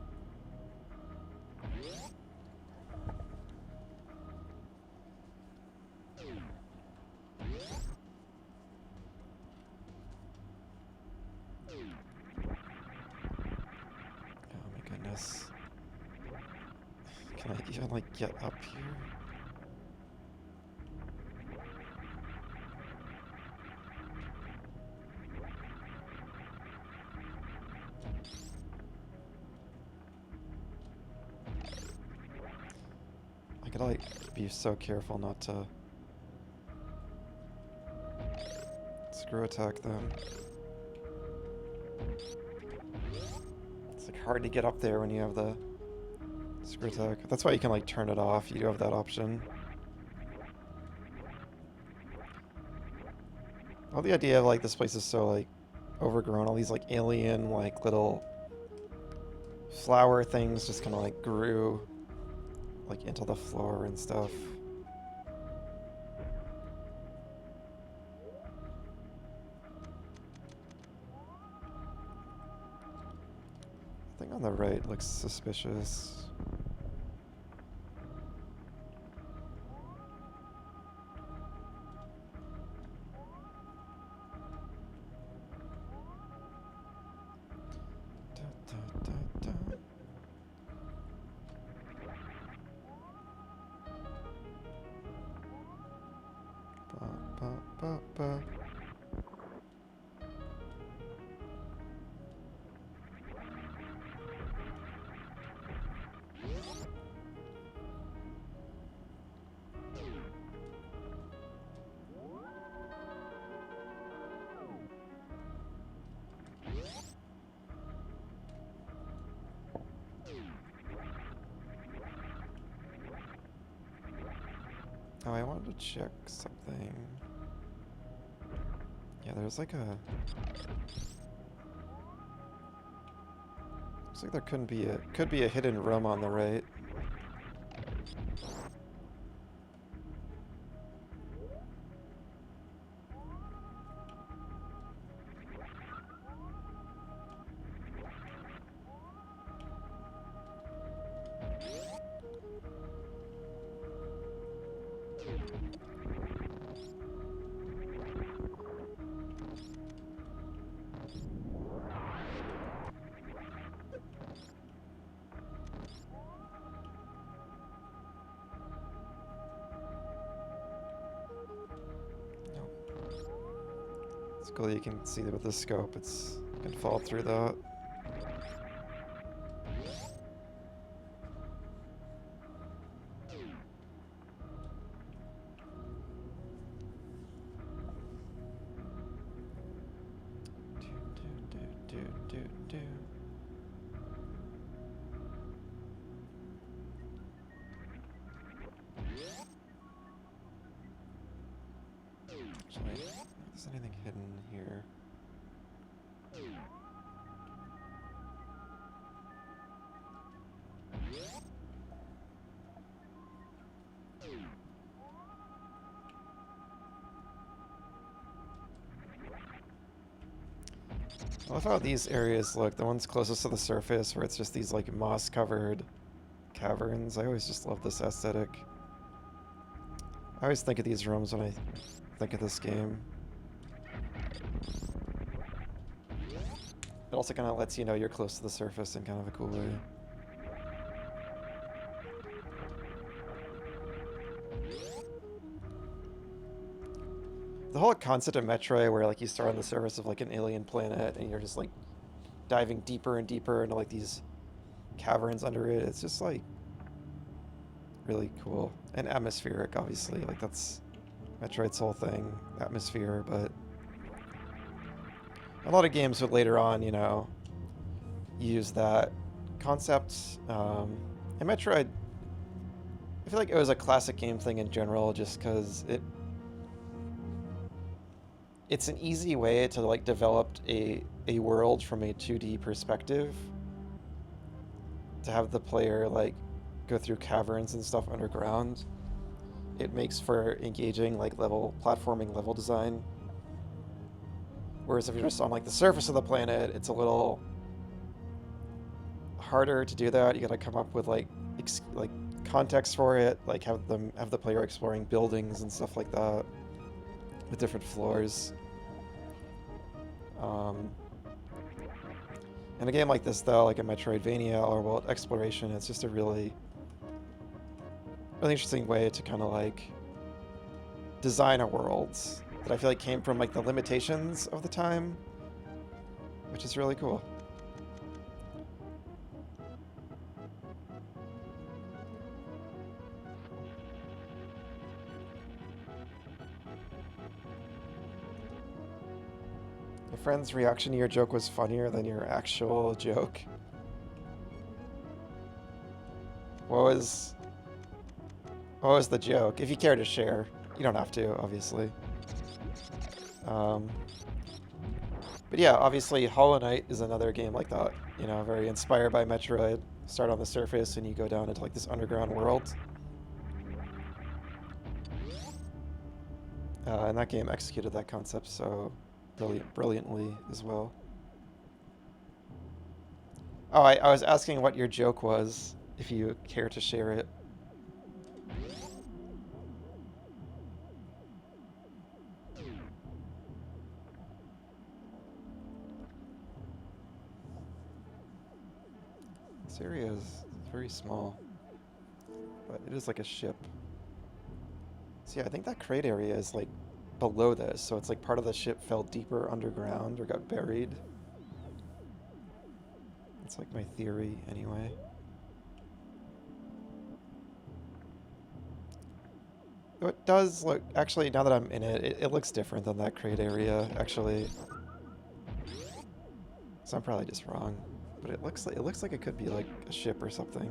Oh my goodness. Can I even, like, get up here? I gotta, like, be so careful not to screw attack them. It's, like, hard to get up there when you have the screw attack. That's why you can, like, turn it off. You do have that option. All the idea of, like, this place is so, like, overgrown. All these, like, alien, like, little flower things just kind of, like, grew, like, into the floor and stuff. The thing on the right looks suspicious. Oh, I wanted to check something. Yeah, there's like a... Looks like there could be a hidden room on the right. It's cool you can see that with the scope, you can fall through that. Actually, if there's anything hidden here. I love how these areas look. The ones closest to the surface, where it's just these like moss-covered caverns. I always just love this aesthetic. I always think of these rooms when I think of this game. It also kind of lets you know you're close to the surface in kind of a cool way. The whole concept of Metroid, where like you start on the surface of like an alien planet and you're just like diving deeper and deeper into like these caverns under it, it's just like really cool. And atmospheric, obviously. Like that's Metroid's whole thing, atmosphere, but a lot of games would later on, you know, use that concept. And Metroid, I feel like it was a classic game thing in general, just because it's an easy way to like develop a world from a 2D perspective. To have the player like go through caverns and stuff underground. It makes for engaging like platforming level design. Whereas if you're just on like the surface of the planet, it's a little harder to do that. You got to come up with like context for it, like have the player exploring buildings and stuff like that with different floors. In a game like this, though, like a Metroidvania or world exploration, it's just a really interesting way to kind of like design a world that I feel like came from like the limitations of the time, which is really cool. Your friend's reaction to your joke was funnier than your actual joke. What was the joke? If you care to share. You don't have to, obviously. But yeah, obviously Hollow Knight is another game like that. You know, very inspired by Metroid. Start on the surface and you go down into like this underground world. And that game executed that concept so brilliantly as well. Oh, I was asking what your joke was, if you care to share it. This area is very small, but it is like a ship. So yeah, I think that crate area is like below this, so it's like part of the ship fell deeper underground or got buried. That's like my theory, anyway. It does look, actually, now that I'm in it, it looks different than that crate area, actually. So I'm probably just wrong. But it looks like it could be like a ship or something.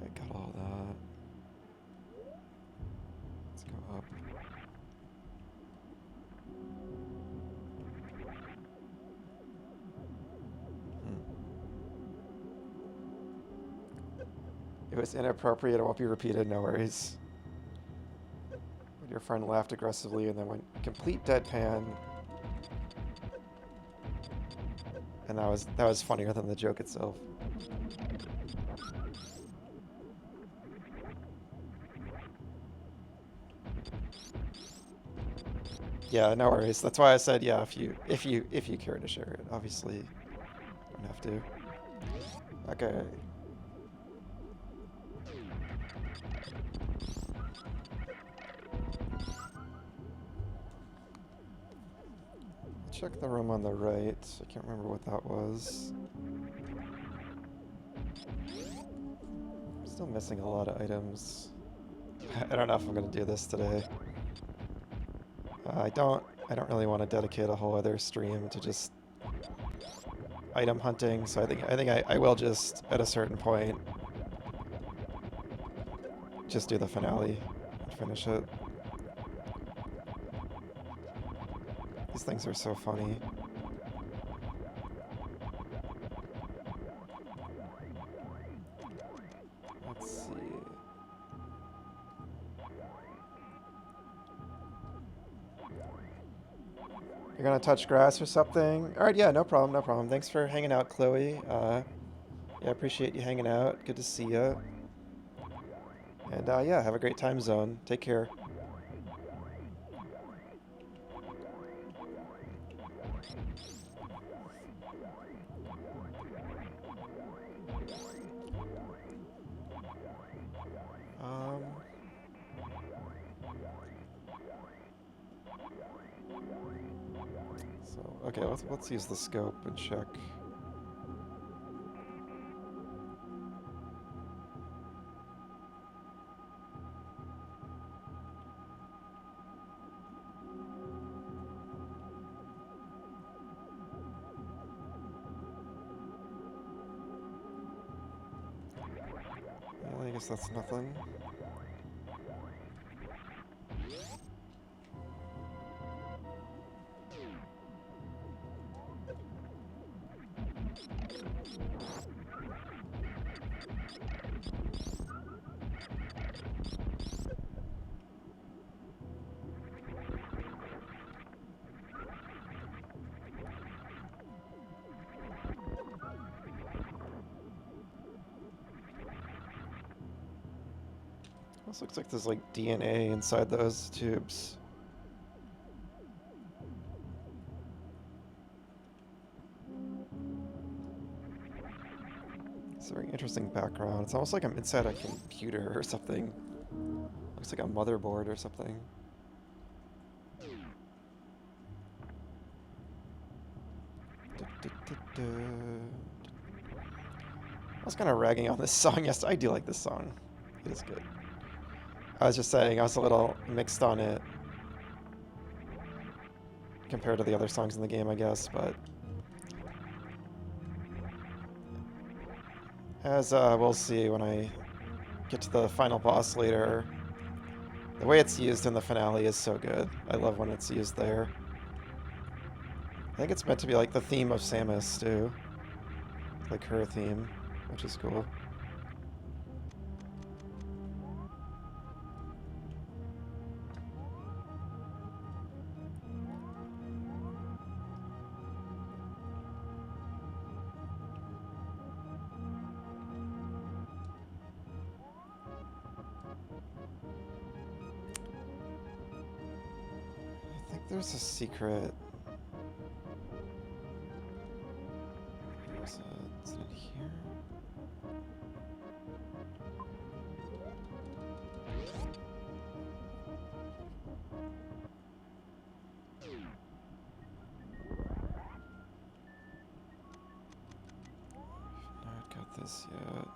I got all that. Let's go up. It was inappropriate, it won't be repeated, no worries. Your friend laughed aggressively and then went complete deadpan. And that was funnier than the joke itself. Yeah, no worries. That's why I said yeah, if you care to share it. Obviously, you don't have to. Okay. Check the room on the right. I can't remember what that was. I'm still missing a lot of items. I don't know if I'm gonna do this today. I don't really want to dedicate a whole other stream to just item hunting, so I think I will just at a certain point just do the finale and finish it. These things are so funny. Let's see. You're gonna touch grass or something? Alright, yeah, no problem, no problem. Thanks for hanging out, Chloe. Yeah, I appreciate you hanging out. Good to see you. And yeah, have a great time zone. Take care. So, okay, let's use the scope and check. Well, I guess that's nothing. This looks like there's like DNA inside those tubes. It's a very interesting background. It's almost like I'm inside a computer or something. Looks like a motherboard or something. I was kind of ragging on this song. Yes, I do like this song. It is good. I was just saying I was a little mixed on it compared to the other songs in the game, I guess, but as we'll see when I get to the final boss later, the way it's used in the finale is so good. I love when it's used there. I think it's meant to be like the theme of Samus, too. Like her theme, which is cool. I think there's a secret. Is it in here? Not got this yet.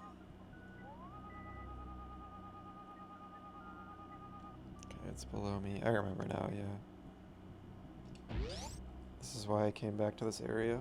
Okay, it's below me. I remember now, yeah. This is why I came back to this area.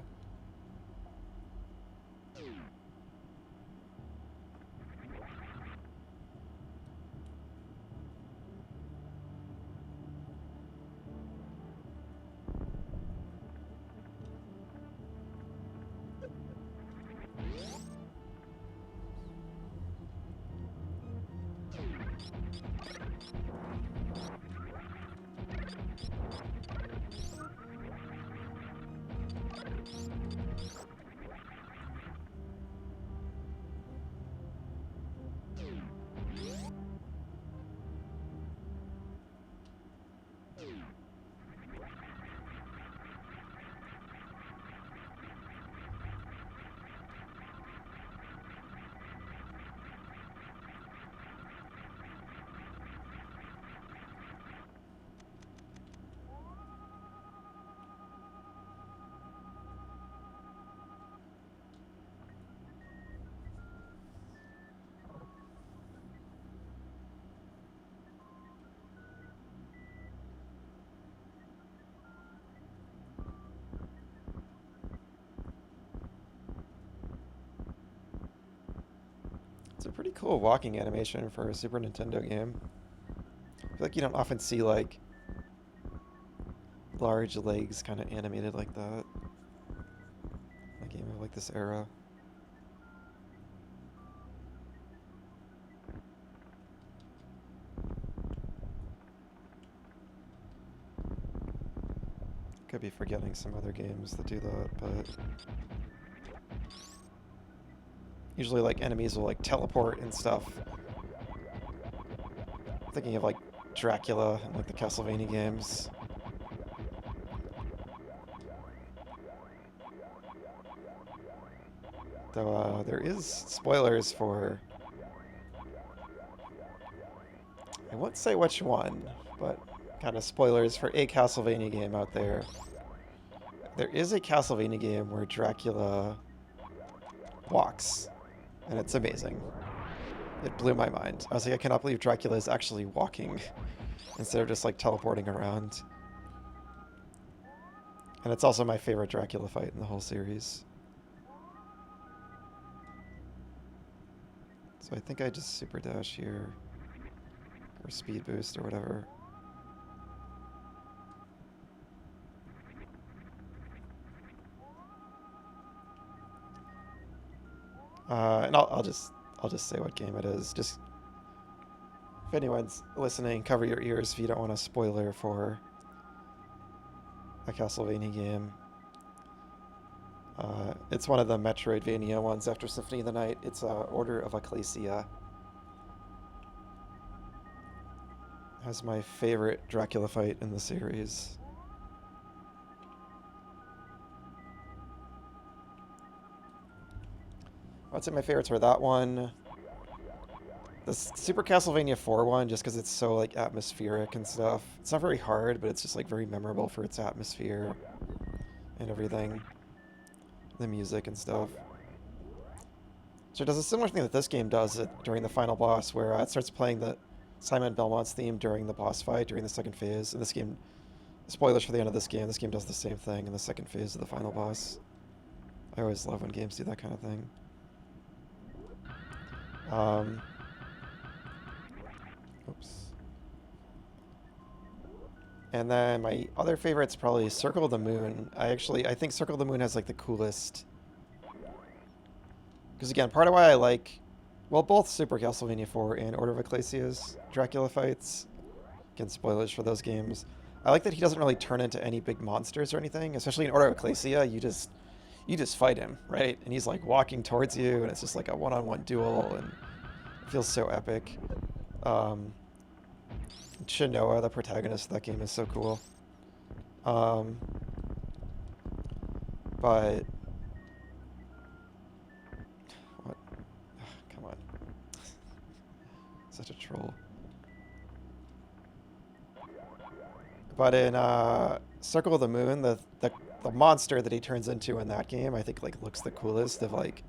It's a pretty cool walking animation for a Super Nintendo game. I feel like you don't often see like large legs kind of animated like that in a game of like this era. Could be forgetting some other games that do that, but usually like enemies will like teleport and stuff. I'm thinking of like Dracula and like the Castlevania games. Though there is spoilers for, I won't say which one, but kind of spoilers for a Castlevania game out there. There is a Castlevania game where Dracula walks, and it's amazing. It blew my mind. I was like, I cannot believe Dracula is actually walking instead of just like teleporting around. And it's also my favorite Dracula fight in the whole series. So I think I just super dash here, or speed boost or whatever. And I'll just say what game it is. Just if anyone's listening, cover your ears if you don't want a spoiler for a Castlevania game. It's one of the Metroidvania ones after Symphony of the Night. It's Order of Ecclesia. has my favorite Dracula fight in the series. I'd say my favorites were that one. The Super Castlevania 4 one, just because it's so like atmospheric and stuff. It's not very hard, but it's just like very memorable for its atmosphere and everything. The music and stuff. So it does a similar thing that this game does during the final boss, where it starts playing the Simon Belmont's theme during the boss fight, during the second phase. And this game, spoilers for the end of this game does the same thing in the second phase of the final boss. I always love when games do that kind of thing. Oops. And then my other favorite's probably Circle of the Moon. I think Circle of the Moon has like the coolest. Because again, part of why I like, well, both Super Castlevania 4 and Order of Ecclesia's Dracula fights. Again, spoilers for those games. I like that he doesn't really turn into any big monsters or anything. Especially in Order of Ecclesia, you just fight him, right? And he's like walking towards you, and it's just like a one-on-one duel, and it feels so epic. Shinoa, the protagonist of that game, is so cool. But what? Come on, such a troll. But in Circle of the Moon, the monster that he turns into in that game, I think like looks the coolest of like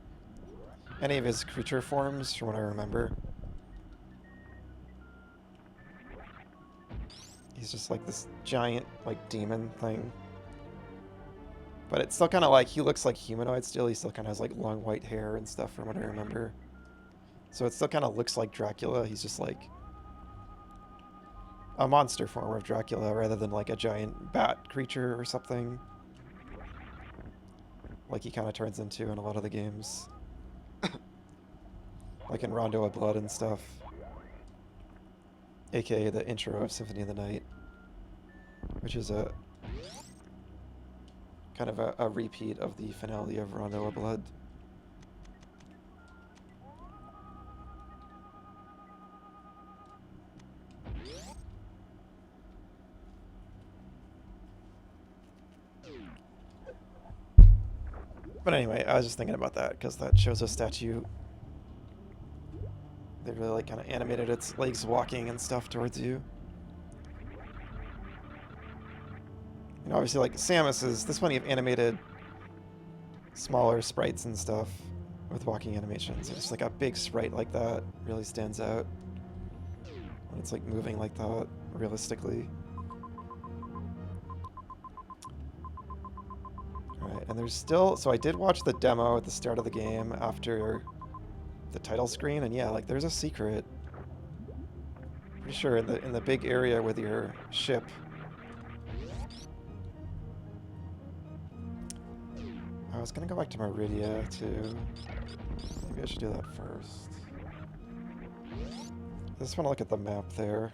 any of his creature forms from what I remember. He's just like this giant like demon thing. But it's still kind of like, he looks like humanoid still. He still kind of has like long white hair and stuff from what I remember. So it still kind of looks like Dracula. He's just like a monster form of Dracula rather than like a giant bat creature or something. Like he kind of turns into in a lot of the games. Like in Rondo of Blood and stuff. AKA the intro of Symphony of the Night. Which is a kind of a repeat of the finale of Rondo of Blood. But anyway, I was just thinking about that because that shows a statue. They really like kind of animated its legs walking and stuff towards you. And obviously, like Samus's, there's plenty of animated smaller sprites and stuff with walking animations. It's just like a big sprite like that really stands out when it's like moving like that realistically. Alright, and there's still, so I did watch the demo at the start of the game after the title screen, and yeah, like there's a secret. Pretty sure in the big area with your ship. I was gonna go back to Meridia too. Maybe I should do that first. I just want to look at the map there.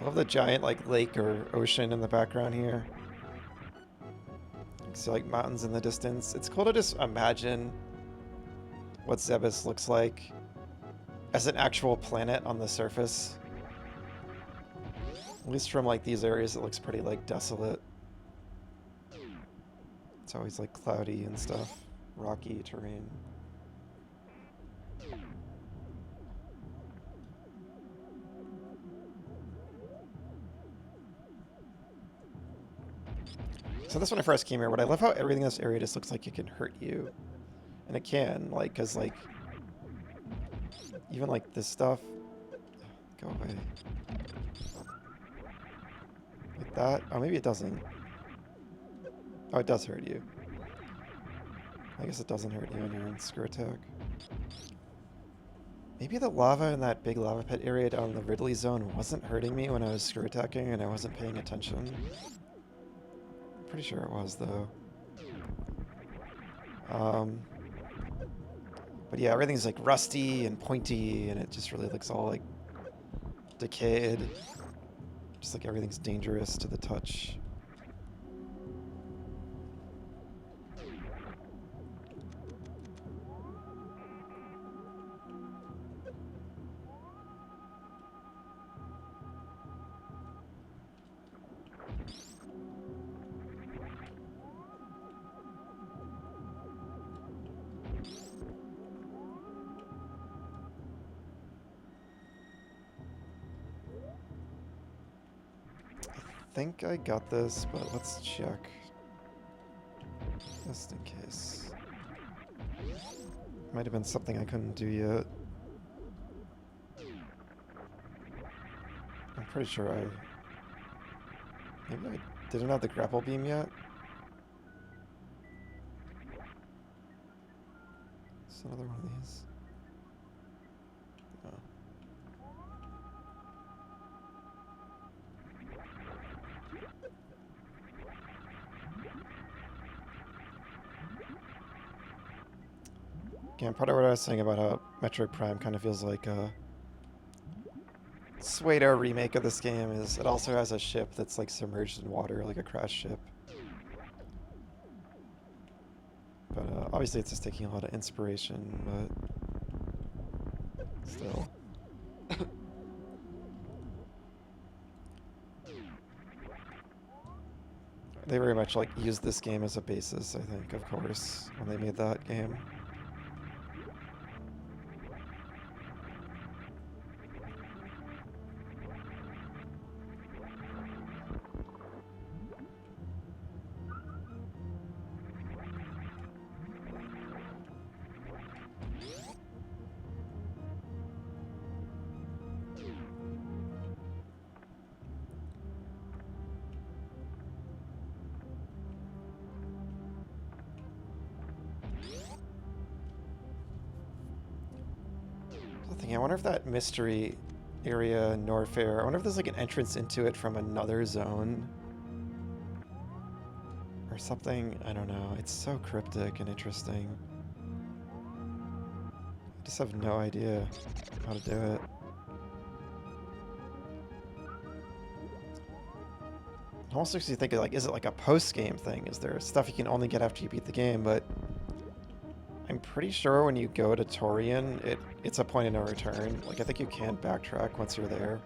I love the giant like lake or ocean in the background here. You can see like mountains in the distance. It's cool to just imagine what Zebes looks like as an actual planet on the surface. At least from like these areas, it looks pretty like desolate. It's always like cloudy and stuff, rocky terrain. So this when I first came here, but I love how everything in this area just looks like it can hurt you. And it can, like, cause like, even like this stuff, go away. Like that, oh maybe it doesn't. Oh, it does hurt you. I guess it doesn't hurt you when you're in screw attack. Maybe the lava in that big lava pit area down in the Ridley zone wasn't hurting me when I was screw attacking and I wasn't paying attention. I'm pretty sure it was, though. But yeah, everything's like rusty and pointy, and it just really looks all like decayed. Just like everything's dangerous to the touch. I think I got this, but let's check. Just in case. Might have been something I couldn't do yet. I'm pretty sure maybe I didn't have the grapple beam yet? It's another one of these. Oh. Again, part of what I was saying about how Metroid Prime kind of feels like a Suedo remake of this game is it also has a ship that's like submerged in water, like a crash ship. But obviously it's just taking a lot of inspiration, but still. They very much like used this game as a basis, I think, of course, when they made that game. I wonder if that mystery area in Norfair, I wonder if there's like an entrance into it from another zone. Or something, I don't know. It's so cryptic and interesting. I just have no idea how to do it. It almost makes you think, like, is it like a post-game thing? Is there stuff you can only get after you beat the game? But I'm pretty sure when you go to Torian, it's a point of no return. Like, I think you can backtrack once you're there.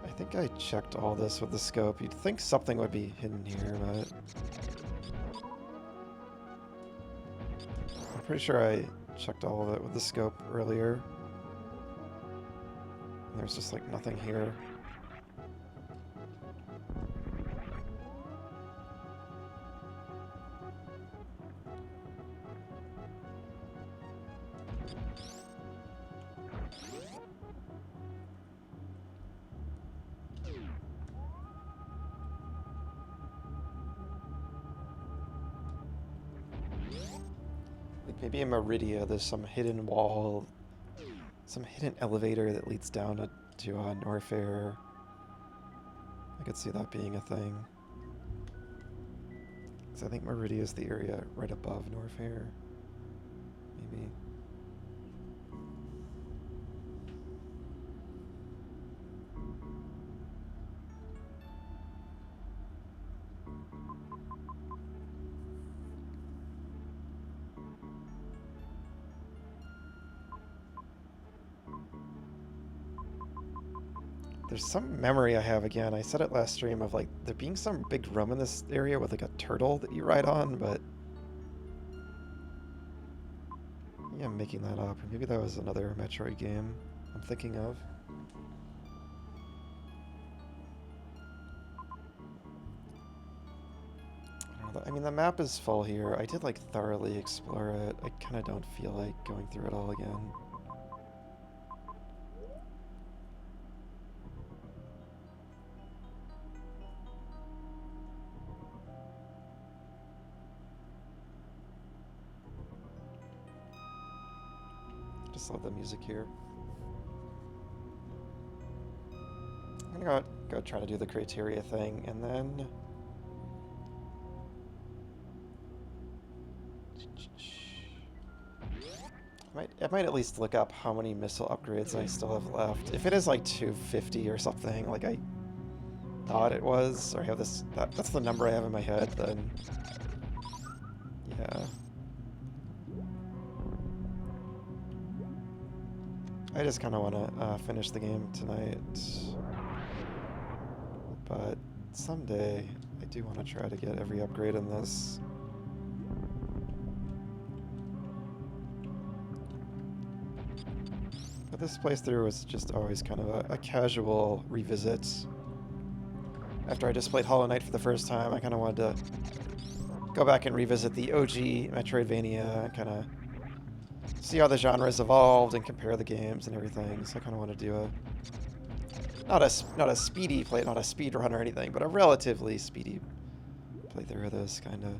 I think I checked all this with the scope. You'd think something would be hidden here, but I'm pretty sure I checked all of it with the scope earlier. And there's just like nothing here. Maybe in Meridia there's some hidden wall, some hidden elevator that leads down to Norfair. I could see that being a thing. Because I think Meridia is the area right above Norfair. Maybe. There's some memory I have again. I said it last stream of like there being some big room in this area with like a turtle that you ride on, but maybe I'm making that up. Or maybe that was another Metroid game I'm thinking of. I mean, the map is full here. I did like thoroughly explore it. I kind of don't feel like going through it all again. Just love the music here. I'm gonna go try to do the criteria thing, and then I might at least look up how many missile upgrades I still have left. If it is like 250 or something, like I thought it was, or I have this, that's the number I have in my head, then yeah. I just kind of want to finish the game tonight, but someday I do want to try to get every upgrade in this. But this playthrough was just always kind of a casual revisit. After I just played Hollow Knight for the first time, I kind of wanted to go back and revisit the OG Metroidvania and kind of see how the genre's evolved and compare the games and everything. So I kind of want to do a not a speedy play, not a speed run or anything, but a relatively speedy playthrough of this kind of.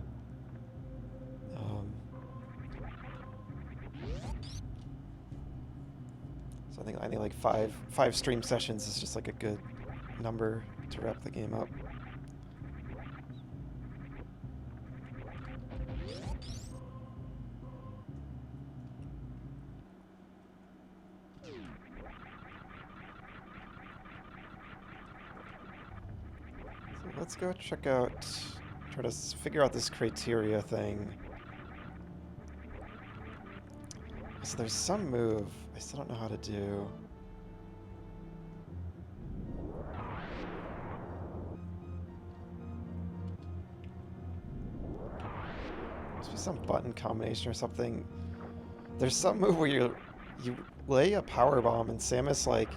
So I think like five stream sessions is just like a good number to wrap the game up. Let's go check out, try to figure out this criteria thing. So there's some move I still don't know how to do. Must be some button combination or something. There's some move where you lay a power bomb and Samus like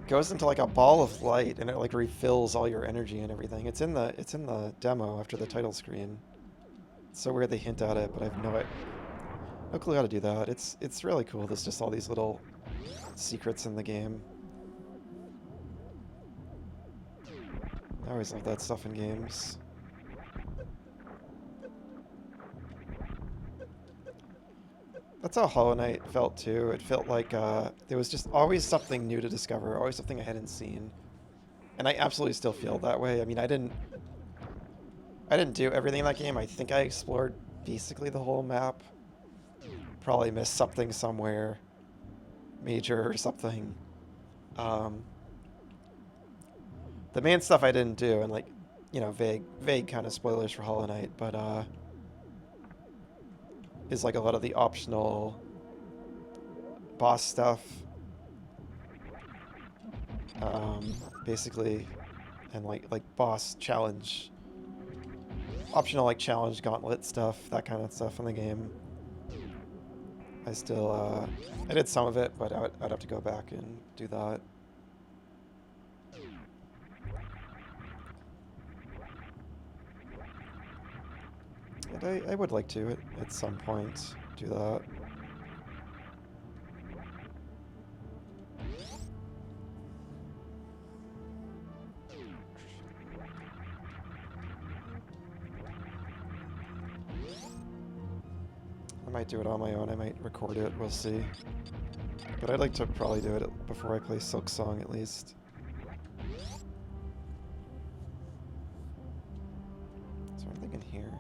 goes into like a ball of light and it like refills all your energy and everything. It's in the demo after the title screen. It's so weird they hint at it, but I have no clue how to do that. It's really cool. There's just all these little secrets in the game. I always love that stuff in games. That's how Hollow Knight felt too. It felt like there was just always something new to discover, always something I hadn't seen. And I absolutely still feel that way. I mean, I didn't do everything in that game. I think I explored basically the whole map. Probably missed something somewhere major or something. The main stuff I didn't do, and like, you know, vague kind of spoilers for Hollow Knight, but is like a lot of the optional boss stuff, basically, and like boss challenge, optional like challenge gauntlet stuff, that kind of stuff in the game. I still, I did some of it, but I'd have to go back and do that. And I would like to, at some point, do that. I might do it on my own, I might record it, we'll see. But I'd like to probably do it before I play Silk Song, at least. So I'm thinking here.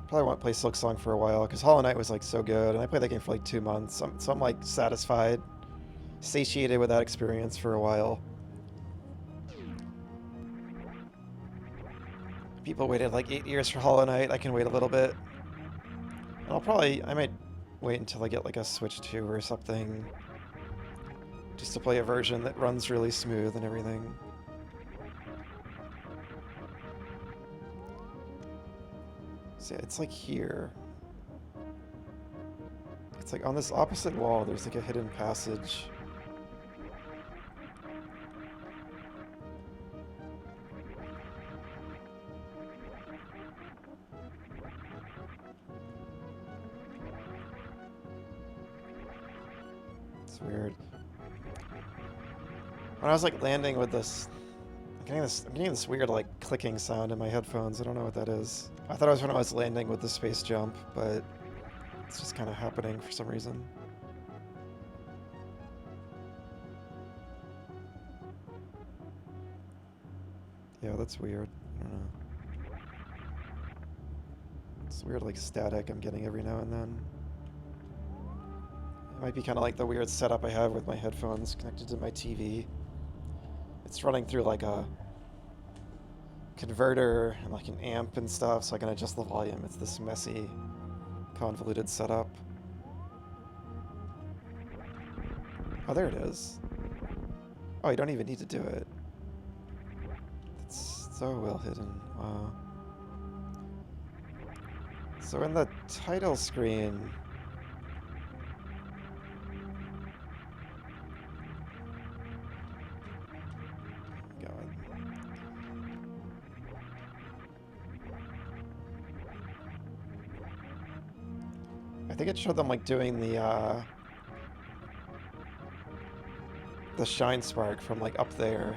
Probably won't play Silk Song for a while, because Hollow Knight was like so good, and I played that game for like 2 months, so I'm like satisfied, satiated with that experience for a while. People waited like 8 years for Hollow Knight, I can wait a little bit. And I might wait until I get like a Switch 2 or something, just to play a version that runs really smooth and everything. So yeah, it's like here. It's like on this opposite wall, there's like a hidden passage. It's weird. When I was like landing with this, I'm getting this weird like clicking sound in my headphones. I don't know what that is. I thought it was when I was landing with the space jump, but It's just kind of happening for some reason. Yeah, that's weird. I don't know. It's weird, like, static I'm getting every now and then. It might be kind of like the weird setup I have with my headphones connected to my TV. It's running through, like, a converter and, like, an amp and stuff, so I can adjust the volume. It's this messy, convoluted setup. Oh, there it is. Oh, you don't even need to do it. It's so well hidden. Wow. So in the title screen... God. I think it showed them, like, doing the shine spark from, like, up there.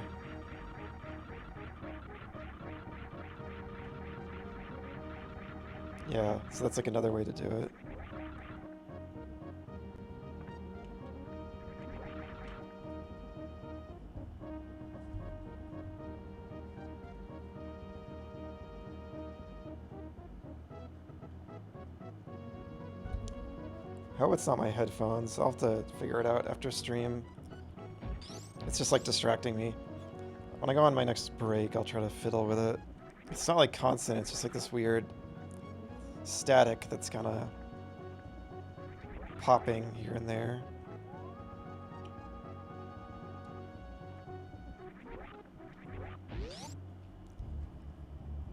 Yeah, so that's, like, another way to do it. I hope it's not my headphones. I'll have to figure it out after stream. It's just, like, distracting me. When I go on my next break, I'll try to fiddle with it. It's not, like, constant. It's just, like, this weird static that's kind of popping here and there.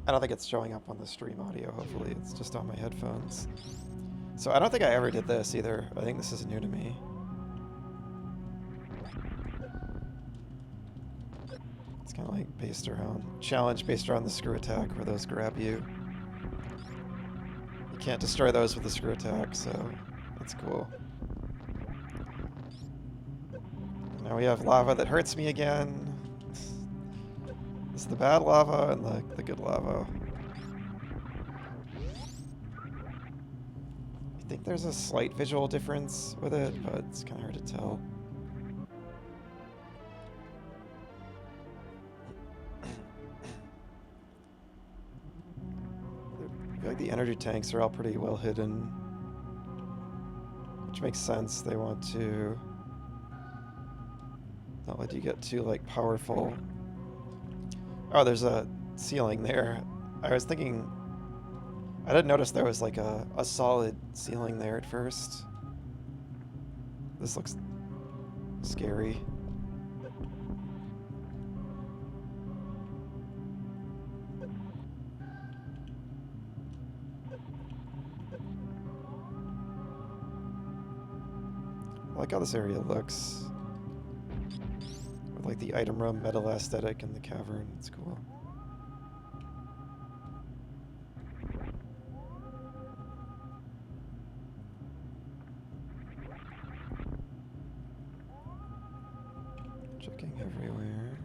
I don't think it's showing up on the stream audio, hopefully. It's just on my headphones. So I don't think I ever did this either. I think this is new to me. It's kind of like based around... challenge based around the screw attack, where those grab you. You can't destroy those with the screw attack, so that's cool. Now we have lava that hurts me again. This is the bad lava and the good lava. I think there's a slight visual difference with it, but it's kind of hard to tell. I feel like the energy tanks are all pretty well hidden, which makes sense. They want to not let you get too, like, powerful. Oh, there's a ceiling there. I was thinking... I didn't notice there was, like, a solid ceiling there at first. This looks scary. I like how this area looks. With, like, the item room metal aesthetic in the cavern. It's cool. Checking everywhere.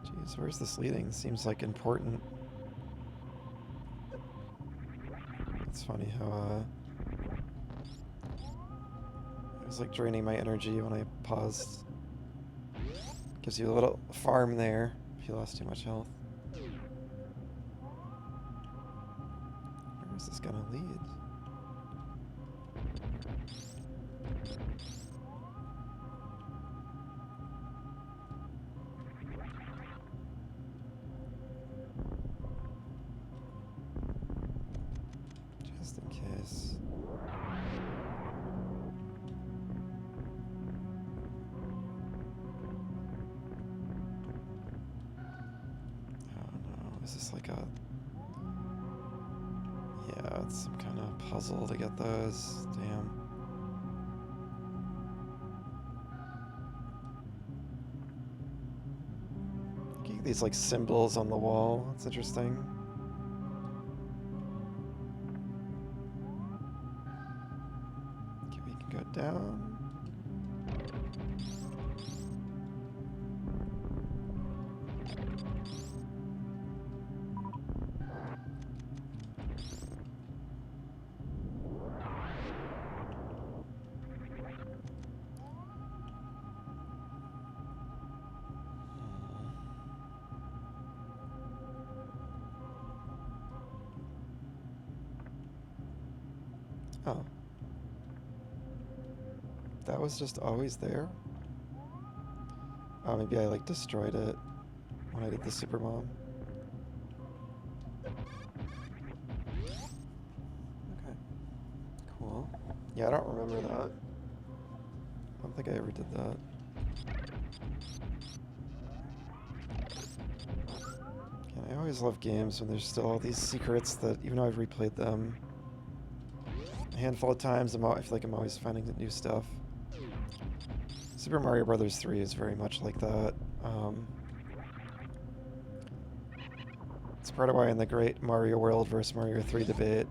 Jeez, where's this leading? Seems like important. It's funny how it was like draining my energy when I paused. Gives you a little farm there if you lost too much health. Where is this gonna lead? Just in case. Oh no, is this like a... Yeah, it's some kind of puzzle to get those. Damn. You get these like symbols on the wall. That's interesting. Okay, we can go down. Oh. That was just always there? Oh, maybe I like destroyed it when I did the super bomb. Okay. Cool. Yeah, I don't remember that. I don't think I ever did that. Yeah, I always love games when there's still all these secrets that, even though I've replayed them a handful of times, I feel like I'm always finding new stuff. Super Mario Bros. 3 is very much like that. It's part of why in the great Mario World versus Mario 3 debate,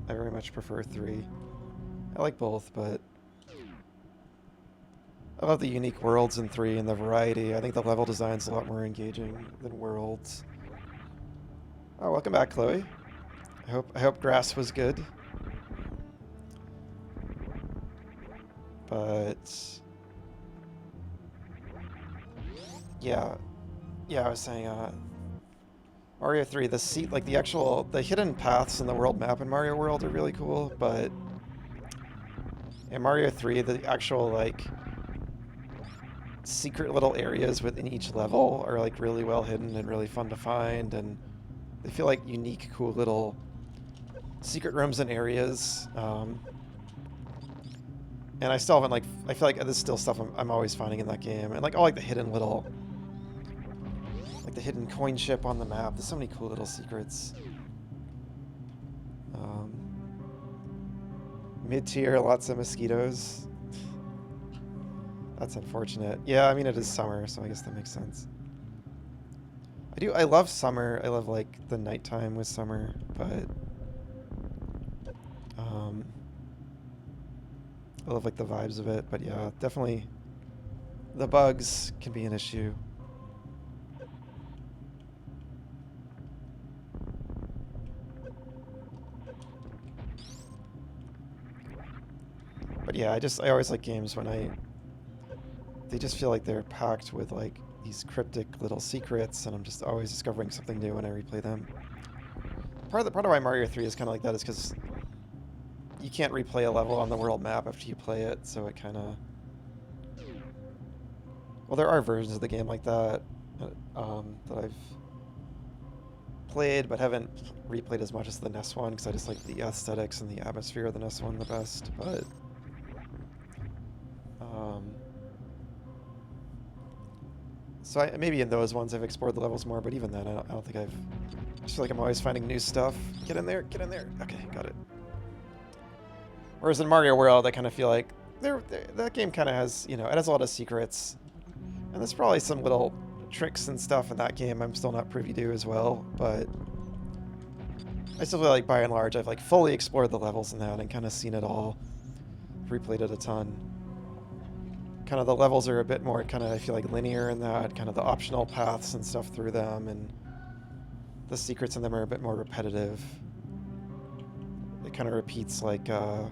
I very much prefer 3. I like both, but I love the unique worlds in 3 and the variety. I think the level design's a lot more engaging than Worlds. Oh, welcome back, Chloe. I hope grass was good. But yeah, I was saying, Mario 3, the hidden paths in the world map in Mario World are really cool, but in Mario 3, the actual, like, secret little areas within each level are, like, really well hidden and really fun to find, and they feel like unique, cool little secret rooms and areas. And I still haven't, like, I feel like there's still stuff I'm always finding in that game, and, like, all, like, the hidden little, like the hidden coin ship on the map. There's so many cool little secrets. Mid-tier, lots of mosquitoes. That's unfortunate. Yeah, I mean, it is summer, so I guess that makes sense. I love summer. I love, like, the nighttime with summer, but I love, like, the vibes of it. But yeah, definitely the bugs can be an issue. But yeah, I always like games when they just feel like they're packed with, like, these cryptic little secrets, and I'm just always discovering something new when I replay them. Part of why Mario 3 is kind of like that is because you can't replay a level on the world map after you play it, so it kind of... Well, there are versions of the game like that that I've played, but haven't replayed as much as the NES one, because I just like the aesthetics and the atmosphere of the NES one the best, but... So maybe in those ones I've explored the levels more, but even then, I don't think I just feel like I'm always finding new stuff. Get in there, get in there. Okay, got it. Whereas in Mario World, I kind of feel like that game kind of has, it has a lot of secrets. And there's probably some little tricks and stuff in that game I'm still not privy to as well, but I still feel like by and large I've, like, fully explored the levels in that and kind of seen it all. Replayed it a ton. Kind of the levels are a bit more kind of, I feel like, linear in that, kind of the optional paths and stuff through them, and the secrets in them are a bit more repetitive. It kind of repeats, like, there's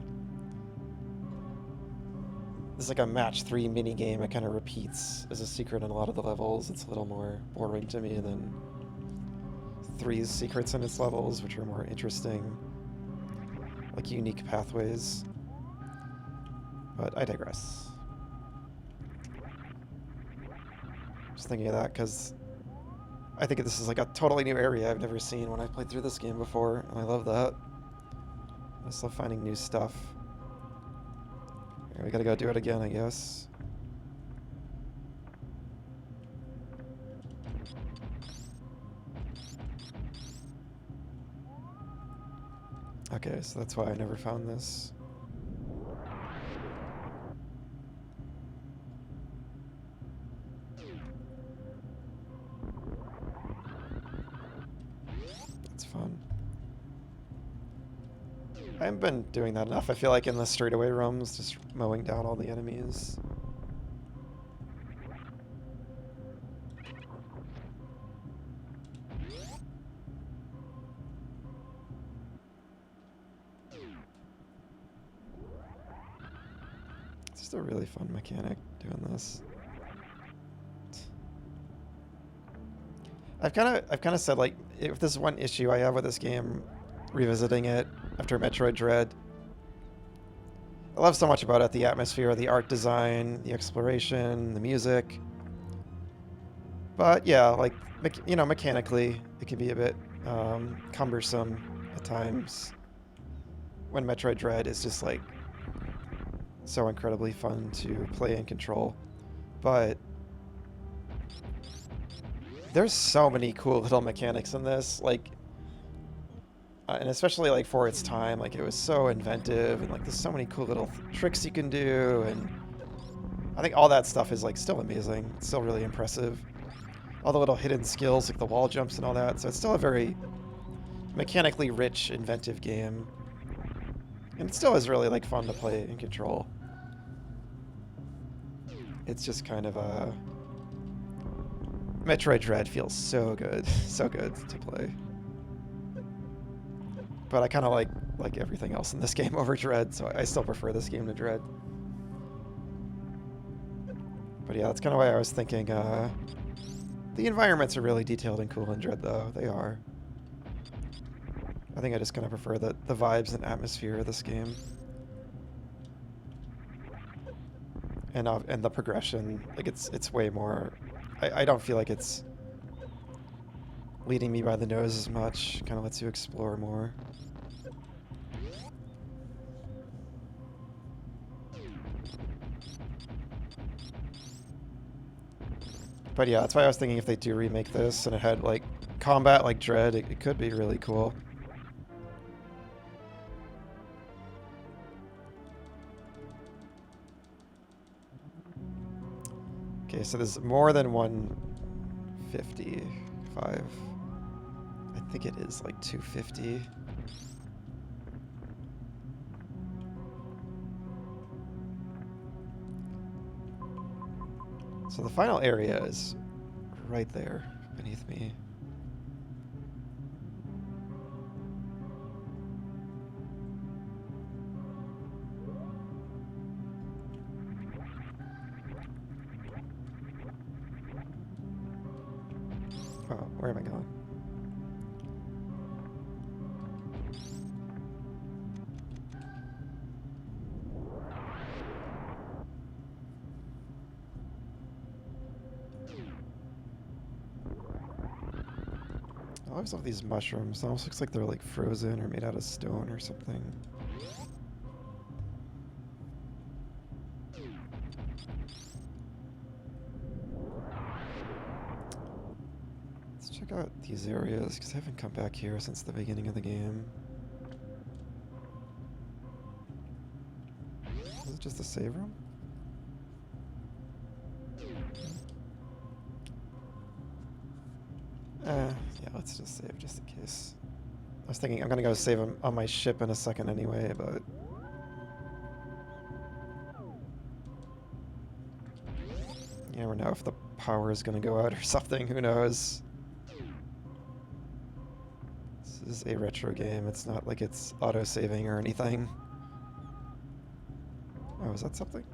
like a match 3 mini game. It kind of repeats as a secret in a lot of the levels. It's a little more boring to me than 3's secrets in its levels, which are more interesting, like unique pathways. But I digress. Just thinking of that because I think this is like a totally new area I've never seen when I played through this game before, and I love that. I just love finding new stuff. Here, we gotta go do it again, I guess. Okay, so that's why I never found this. That's fun. I haven't been doing that enough. I feel like in the straightaway rooms, just mowing down all the enemies. It's just a really fun mechanic doing this. I've kind of said, like, if there's one issue I have with this game, revisiting it after Metroid Dread, I love so much about it: the atmosphere, the art design, the exploration, the music. But yeah, like mechanically, it can be a bit cumbersome at times. When Metroid Dread is just like so incredibly fun to play and control. But there's so many cool little mechanics in this, like, and especially like for its time, like it was so inventive, and like there's so many cool little tricks you can do, and I think all that stuff is like still amazing. It's still really impressive. All the little hidden skills, like the wall jumps and all that. So it's still a very mechanically rich, inventive game, and it still is really like fun to play and control. It's just kind of a Metroid Dread feels so good, so good to play. But I kind of like everything else in this game over Dread, so I still prefer this game to Dread. But yeah, that's kind of why I was thinking. The environments are really detailed and cool in Dread, though. They are. I think I just kind of prefer the vibes and atmosphere of this game. And the progression, like it's way more. I don't feel like it's leading me by the nose as much. Kind of lets you explore more. But yeah, that's why I was thinking if they do remake this and it had like combat like Dread, it could be really cool. Okay, so there's more than 155. I think it is like 250. So the final area is right there beneath me. Oh, where am I going? I always love these mushrooms. It almost looks like they're like frozen or made out of stone or something. Let's check out these areas because I haven't come back here since the beginning of the game. Is it just a save room? Yeah, let's just save just in case. I was thinking I'm gonna go save him on my ship in a second anyway, but you never know if the power is gonna go out or something. Who knows? This is a retro game. It's not like it's auto-saving or anything. Oh, is that something?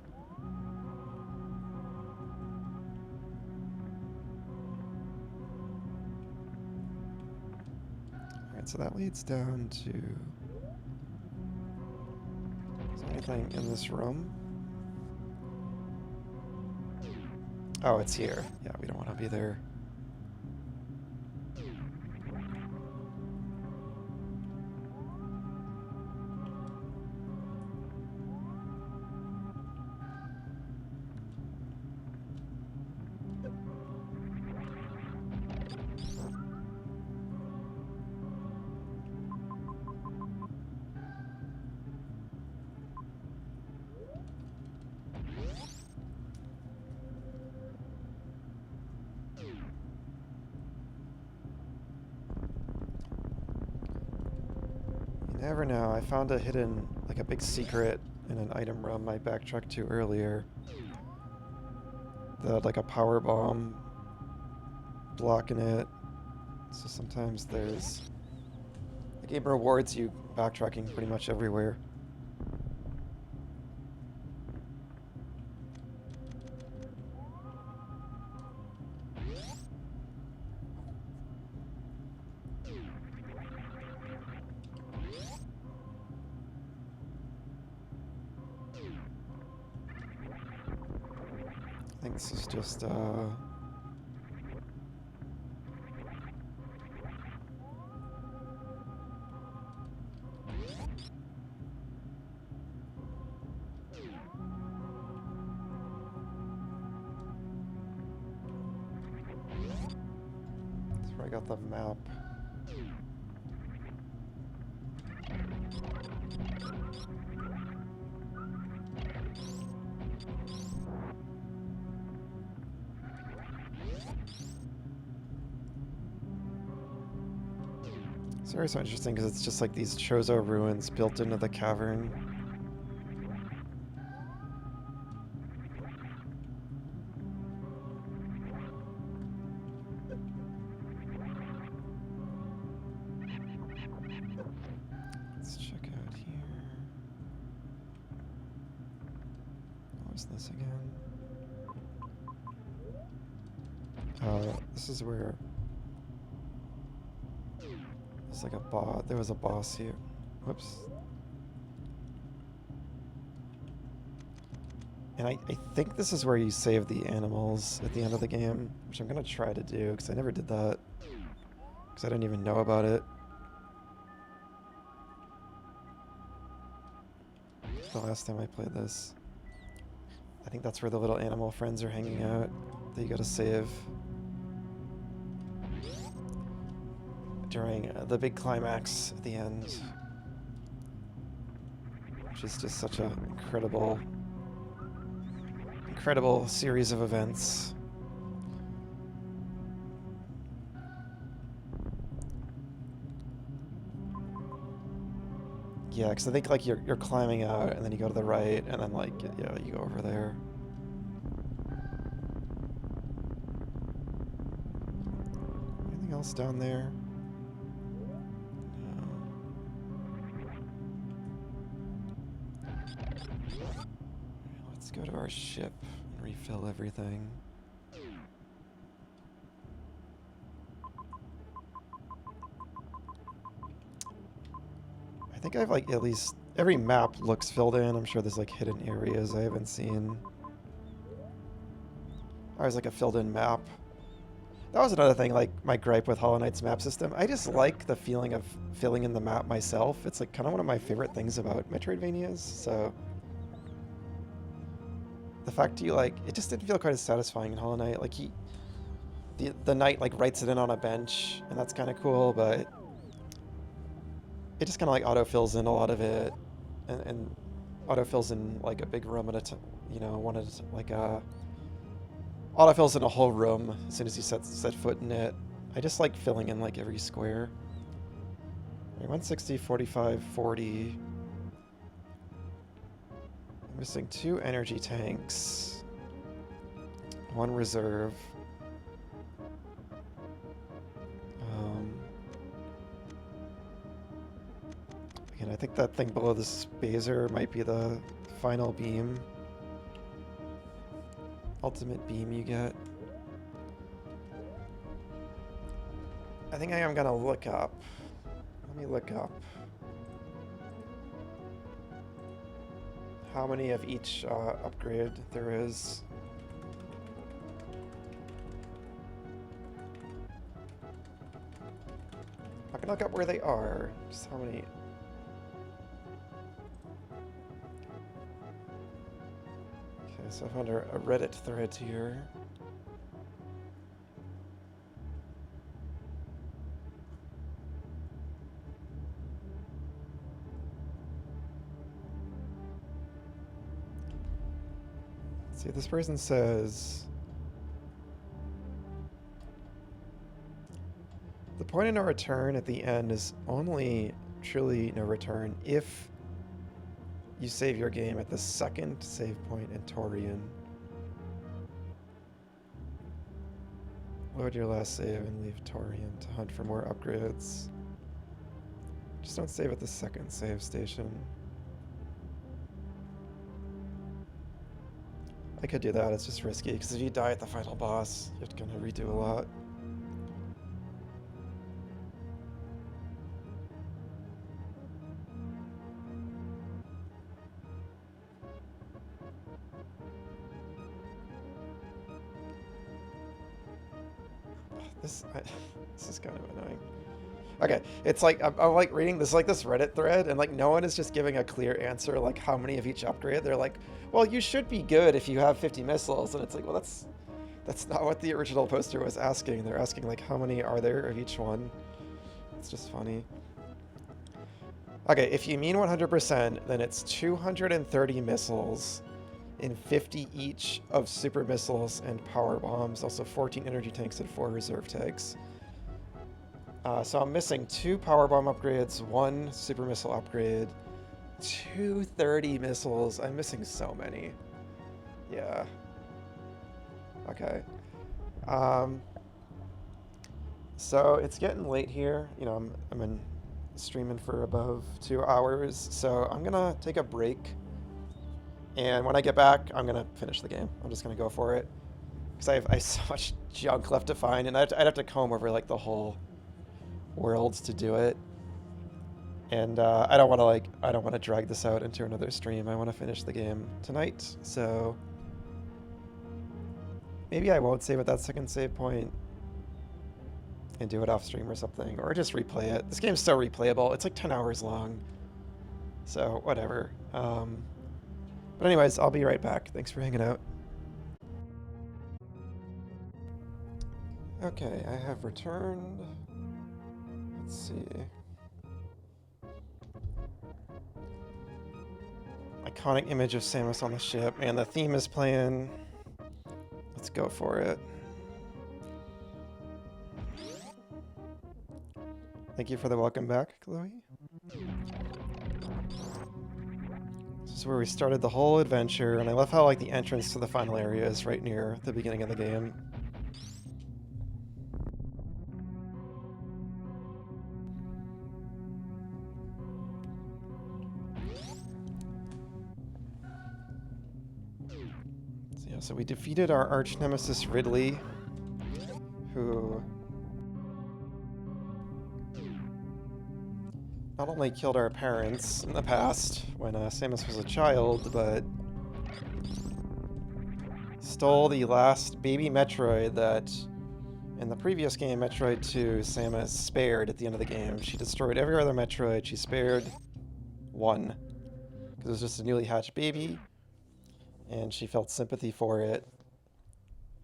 Alright, so that leads down to... Is there anything in this room? Oh, it's here. Yeah, we don't want to be there. You never know. I found a hidden, like a big secret in an item room I backtracked to earlier. That had like a power bomb blocking it. So sometimes there's... The game rewards you backtracking pretty much everywhere. This is just, that's where I got the map. It's very so interesting because it's just like these Chozo ruins built into the cavern. Let's check out here. What was this again? This is where there's like a boss. There was a boss here. Whoops. And I think this is where you save the animals at the end of the game, which I'm gonna try to do because I never did that because I didn't even know about it. The last time I played this. I think that's where the little animal friends are hanging out that you gotta save during the big climax at the end, which is just such an incredible series of events. Yeah, because I think like you're climbing out and then you go to the right and then like yeah you go over there. Anything else down there? No. Let's go to our ship and refill everything. I think I've like at least every map looks filled in. I'm sure there's like hidden areas I haven't seen. There's like a filled in map. That was another thing, like my gripe with Hollow Knight's map system. I just like the feeling of filling in the map myself. It's like kind of one of my favorite things about Metroidvanias. So the fact you like, it just didn't feel quite as satisfying in Hollow Knight. Like the knight like writes it in on a bench, and that's kind of cool, but it just kind of like auto-fills in a lot of it, and auto-fills in like a big room at a time, you know, one at a like auto-fills in a whole room as soon as you set foot in it. I just like filling in like every square. Right, 160, 45, 40. I'm missing 2 energy tanks, 1 reserve. Again, I think that thing below the spazer might be the final beam. Ultimate beam you get. I think I am gonna look up. Let me look up how many of each upgrade there is. I can look up where they are. Just how many. Okay, so I found a Reddit thread here. Let's see, this person says the point of no return at the end is only truly no return if you save your game at the second save point in Torian. Load your last save and leave Torian to hunt for more upgrades. Just don't save at the second save station. I could do that, it's just risky, because if you die at the final boss, you have to kind of redo a lot. This is kind of annoying. Okay, it's like I'm like reading this this Reddit thread, and like no one is just giving a clear answer like how many of each upgrade. They're like, well, you should be good if you have 50 missiles, and it's like, well, that's not what the original poster was asking. They're asking like how many are there of each one. It's just funny. Okay, if you mean 100%, then it's 230 missiles and 50 each of super missiles and power bombs, also 14 energy tanks and 4 reserve tanks. So I'm missing 2 power bomb upgrades, 1 super missile upgrade, 230 missiles. I'm missing so many. Yeah. Okay. So it's getting late here. You know, I'm in streaming for above 2 hours, so I'm gonna take a break. And when I get back, I'm gonna finish the game. I'm just gonna go for it because I have so much junk left to find, and I'd have to comb over like the whole worlds to do it. And I don't want to drag this out into another stream. I want to finish the game tonight. So maybe I won't save at that second save point and do it off stream or something, or just replay it. This game's so replayable. It's like 10 hours long. So whatever. But anyways, I'll be right back. Thanks for hanging out. Okay, I have returned. Let's see. Iconic image of Samus on the ship, and the theme is playing. Let's go for it. Thank you for the welcome back, Chloe. This is where we started the whole adventure, and I love how like the entrance to the final area is right near the beginning of the game. So we defeated our arch nemesis Ridley, who not only killed our parents in the past when Samus was a child, but stole the last baby Metroid that in the previous game, Metroid 2, Samus spared at the end of the game. She destroyed every other Metroid. She spared one because it was just a newly hatched baby. And she felt sympathy for it.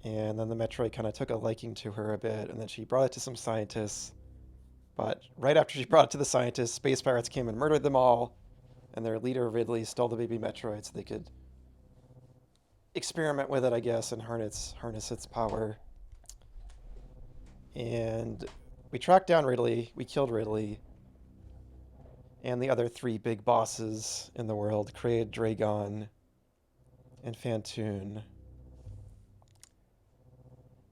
And then the Metroid kind of took a liking to her a bit, and then she brought it to some scientists. But right after she brought it to the scientists, space pirates came and murdered them all, and their leader, Ridley, stole the baby Metroid so they could experiment with it, I guess, and harness its power. And we tracked down Ridley, we killed Ridley, and the other 3 big bosses in the world, Kraid, Dragon, and Phantoon.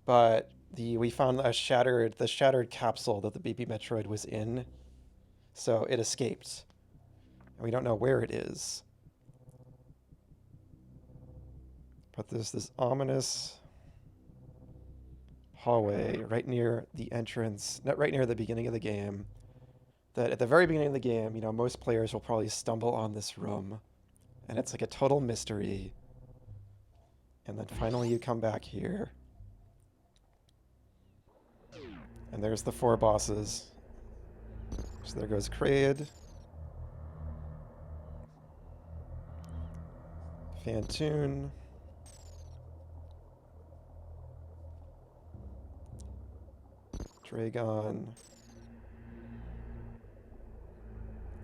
But we found the shattered capsule that the baby Metroid was in, so it escaped, and we don't know where it is. But there's this ominous hallway right near the entrance, right near the beginning of the game, that at the very beginning of the game, you know, most players will probably stumble on this room, and it's like a total mystery. And then finally you come back here. And there's the 4 bosses. So there goes Kraid, Phantoon, Dragon,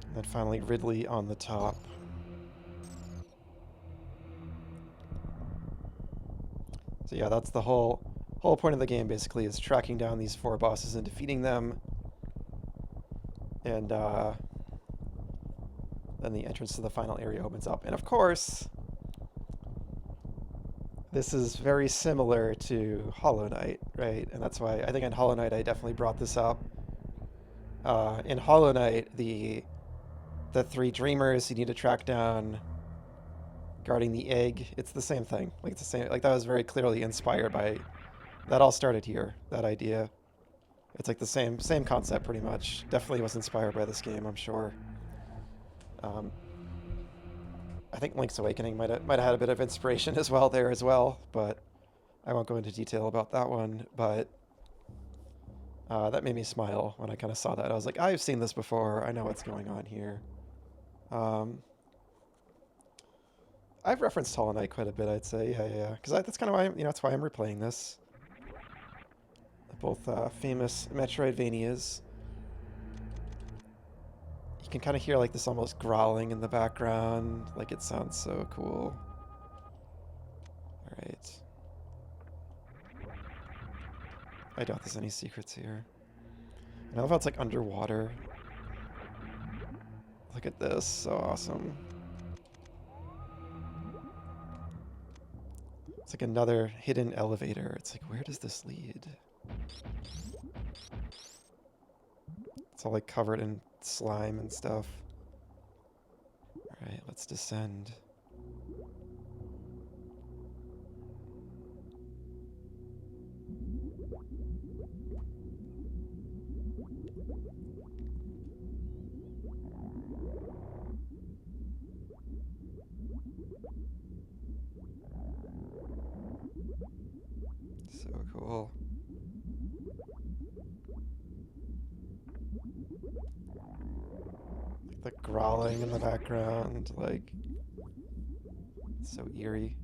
and then finally Ridley on the top. So yeah, that's the whole point of the game, basically, is tracking down these 4 bosses and defeating them. And then the entrance to the final area opens up. And of course, this is very similar to Hollow Knight, right? And that's why I think in Hollow Knight I definitely brought this up. In Hollow Knight, the 3 dreamers you need to track down guarding the egg, it's the same thing. Like it's the same. Like that was very clearly inspired by. That all started here. That idea. It's like the same concept pretty much. Definitely was inspired by this game, I'm sure. I think Link's Awakening might have had a bit of inspiration as well there as well, but I won't go into detail about that one. But That made me smile when I kind of saw that. I was like, I've seen this before. I know what's going on here. Um, I've referenced Hollow Knight quite a bit, I'd say. Yeah. Because that's kind of why, that's why I'm replaying this. Both famous Metroidvanias. You can kind of hear like this almost growling in the background. Like it sounds so cool. Alright. I doubt there's any secrets here. And I love how it's like underwater. Look at this, so awesome. It's like another hidden elevator. It's like, where does this lead? It's all like covered in slime and stuff. Alright, let's descend. So cool. Like the growling in the background, like, it's so eerie.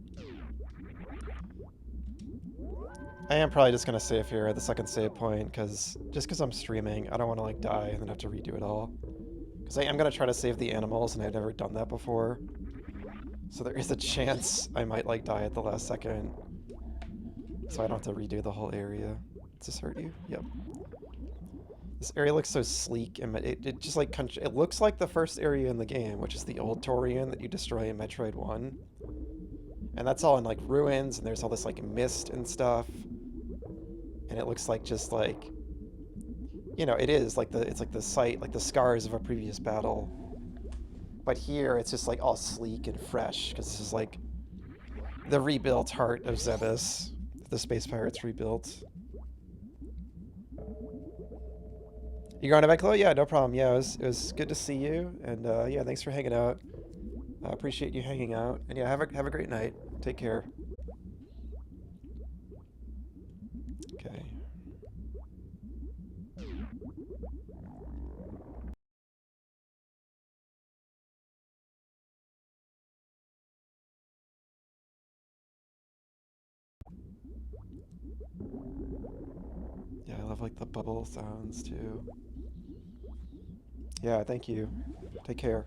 I am probably just gonna save here at the second save point, just because I'm streaming, I don't want to like die and then have to redo it all. Because I am gonna try to save the animals, and I've never done that before. So there is a chance I might like die at the last second. So I don't have to redo the whole area. Does this hurt you? Yep. This area looks so sleek, and it just like, it looks like the first area in the game, which is the old Torian that you destroy in Metroid 1. And that's all in like ruins, and there's all this like mist and stuff. And it looks like just like, it is like it's like the site, like the scars of a previous battle. But here it's just like all sleek and fresh, because this is like the rebuilt heart of Zebes. The Space Pirates rebuilt. You going to bed, Chloe? Yeah, no problem. Yeah, it was good to see you, and yeah, thanks for hanging out. I appreciate you hanging out, and yeah, have a great night. Take care. Okay. Yeah, I love like the bubble sounds too. Yeah, thank you. Take care.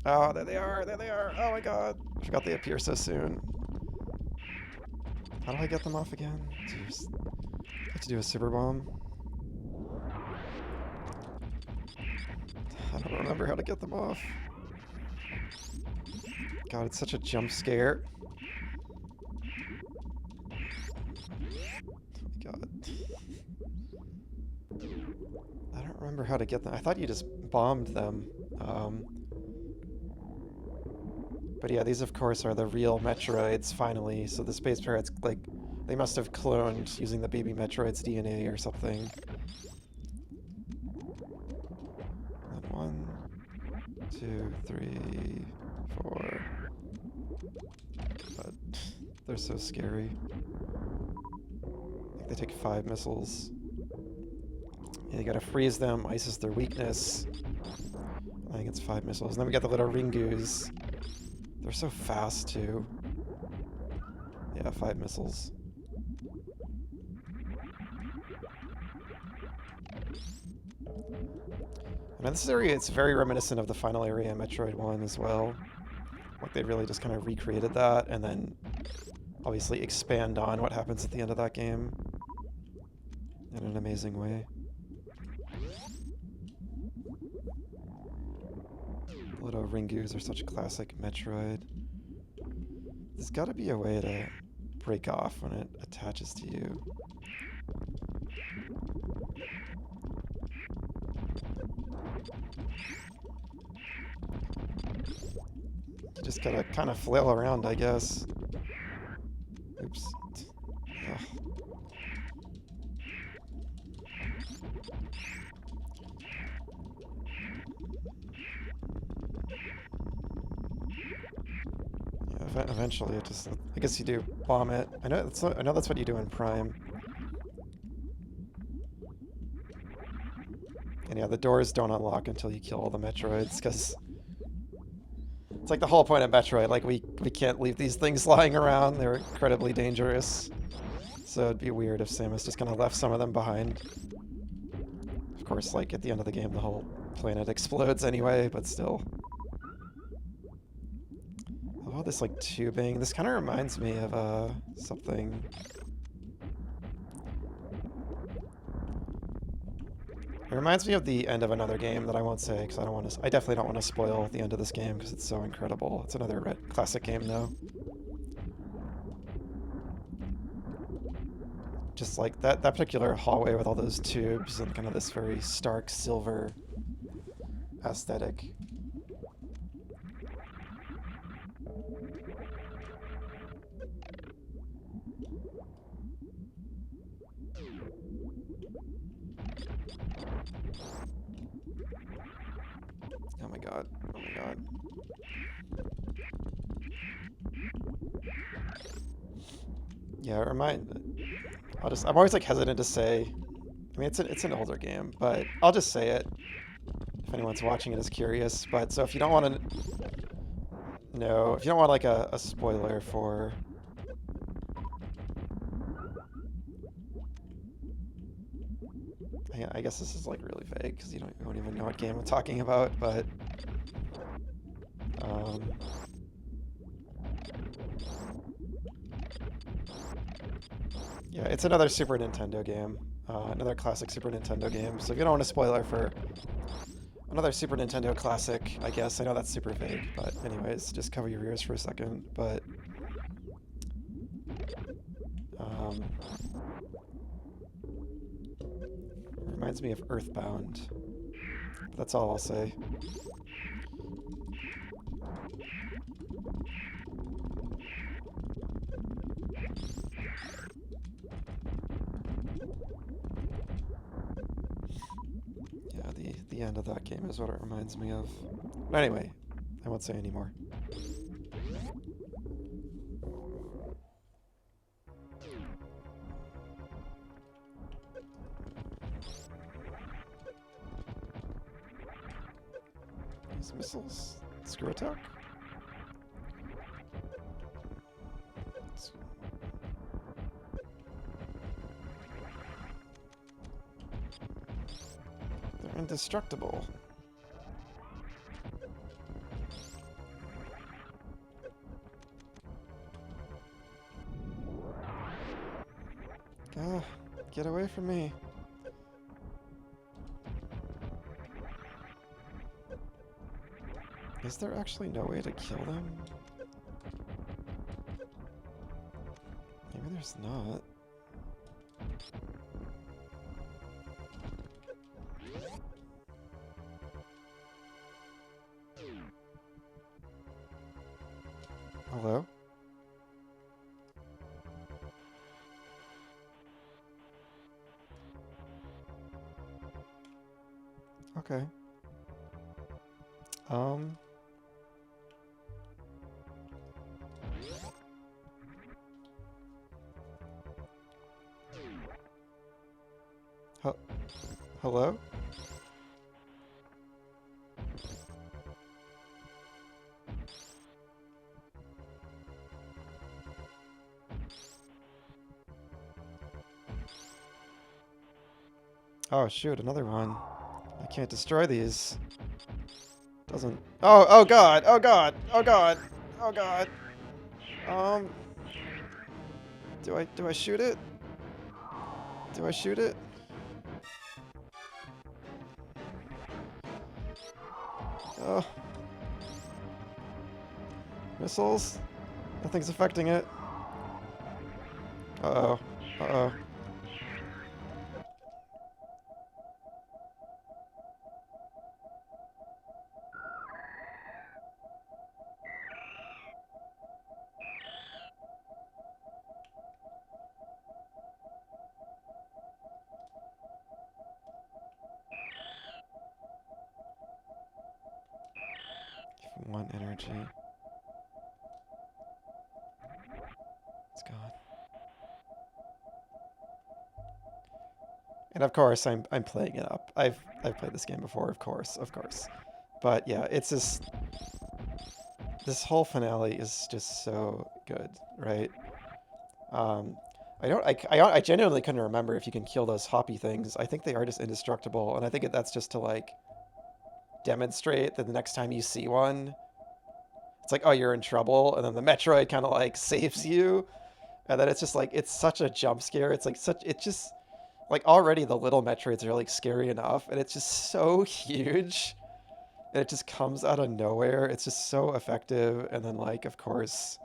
Oh, there they are! There they are! Oh my god! I forgot they appear so soon. How do I get them off again? Jeez. I have to do a super bomb. I don't remember how to get them off. God, it's such a jump scare. Oh my god. I don't remember how to get them. I thought you just bombed them. But yeah, these of course are the real Metroids, finally. So the Space Pirates, like, they must have cloned using the baby Metroid's DNA or something. And 1, 2, 3, 4. God, they're so scary. I think they take 5 missiles. Yeah, you gotta freeze them, ice is their weakness. I think it's 5 missiles. And then we got the little Ringus. They're so fast, too. Yeah, 5 missiles. And in this area, it's very reminiscent of the final area in Metroid 1 as well. Like, they really just kind of recreated that, and then obviously expand on what happens at the end of that game in an amazing way. Little Ringus are such a classic Metroid. There's gotta be a way to break off when it attaches to you. You just gotta kind of flail around, I guess. Oops. Ugh. Yeah, Eventually, it just. I guess you do bomb it. I know that's what you do in Prime. And yeah, the doors don't unlock until you kill all the Metroids, because it's like the whole point of Metroid. Like we can't leave these things lying around. They're incredibly dangerous. So it'd be weird if Samus just kind of left some of them behind. Of course, like at the end of the game, the whole planet explodes anyway, but still. Oh, this like tubing. This kind of reminds me of something. It reminds me of the end of another game that I won't say because I don't want to. I definitely don't want to spoil the end of this game because it's so incredible. It's another classic game though. Just like that particular hallway with all those tubes and kind of this very stark silver aesthetic. Oh my god. Oh my god. Yeah, I'm always like hesitant to say. I mean, it's an older game, but I'll just say it if anyone's watching it is curious. But so if you don't want to know, if you don't want like a spoiler for. I guess this is like really vague because you don't even know what game I'm talking about, but yeah, it's another Super Nintendo game, another classic Super Nintendo game. So if you don't want a spoiler for another Super Nintendo classic, I guess I know that's super vague, but anyways, just cover your ears for a second. But reminds me of Earthbound. But that's all I'll say. Yeah, the end of that game is what it reminds me of. But anyway, I won't say anymore. These missiles? Screw attack? They're indestructible. Ah, get away from me. Is there actually no way to kill them? Maybe there's not. Hello? Okay. Um... Hello? Oh shoot, another one. I can't destroy these. Doesn't... Oh god! Oh god! Oh god! Oh god! Um... Do I shoot it? Do I shoot it? Oh. Missiles? Nothing's affecting it. Uh-oh. Uh-oh. One energy. And of course, I'm playing it up. I've played this game before, of course, of course. But yeah, it's just this whole finale is just so good, right? Um, I genuinely couldn't remember if you can kill those hoppy things. I think they are just indestructible, and I think that's just to like demonstrate that the next time you see one, it's like, oh, you're in trouble, and then the Metroid kind of like saves you, and then it's just like it's such a jump scare. It's like such it's just like already the little Metroids are like scary enough, and it's just so huge, and it just comes out of nowhere. It's just so effective, and then like of course,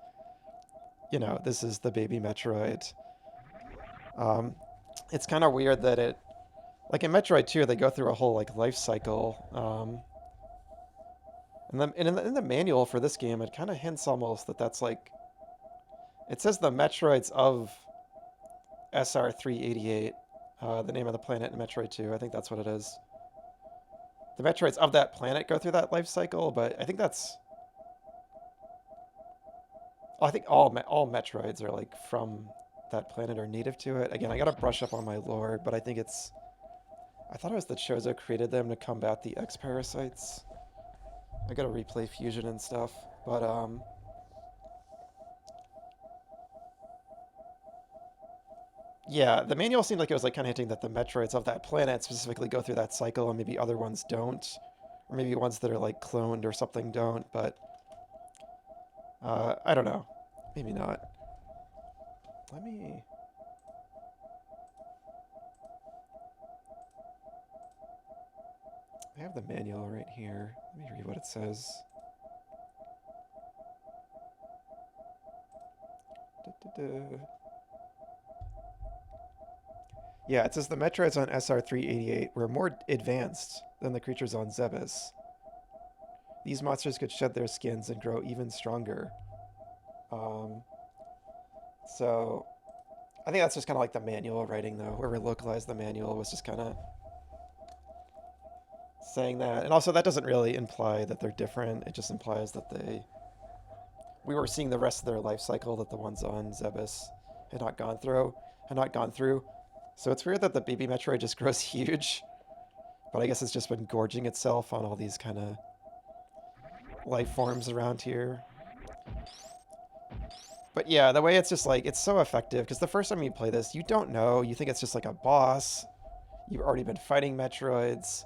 this is the baby Metroid. Um, it's kind of weird that it like in Metroid 2 they go through a whole like life cycle. And in the manual for this game, it kind of hints almost that that's like it says the Metroids of SR388, the name of the planet in Metroid 2. I think that's what it is. The Metroids of that planet go through that life cycle, but I think that's. Well, I think all Metroids are like from that planet or native to it. Again, I gotta brush up on my lore, but I think it's. I thought it was that Chozo created them to combat the X parasites. I gotta replay Fusion and stuff, but yeah, the manual seemed like it was like kind of hinting that the Metroids of that planet specifically go through that cycle, and maybe other ones don't, or maybe ones that are like cloned or something don't. But I don't know, maybe not. Let me. I have the manual right here. Let me read what it says. Da-da-da. Yeah, it says the Metroids on SR388 were more advanced than the creatures on Zebes. These monsters could shed their skins and grow even stronger. Um, so I think that's just kind of like the manual writing, though. Whoever localized the manual was just kind of saying that. And also, that doesn't really imply that they're different. It just implies that we were seeing the rest of their life cycle that the ones on Zebes had not gone through. So it's weird that the baby Metroid just grows huge, but I guess it's just been gorging itself on all these kind of life forms around here. But yeah, the way it's just like, it's so effective, because the first time you play this, you don't know, you think it's just like a boss, you've already been fighting Metroids,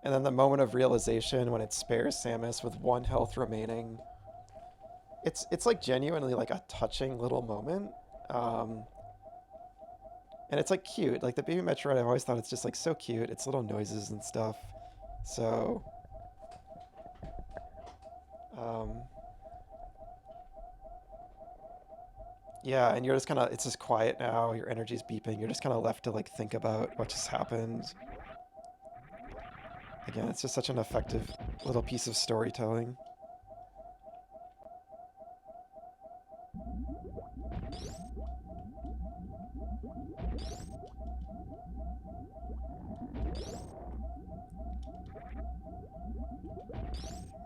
and then the moment of realization when it spares Samus with 1 health remaining, it's like genuinely like a touching little moment. And it's like cute. Like the baby Metroid, I've always thought it's just like so cute. It's little noises and stuff. So, um, yeah, and you're just kind of, it's just quiet now. Your energy's beeping. You're just kind of left to like think about what just happened. Again, it's just such an effective little piece of storytelling.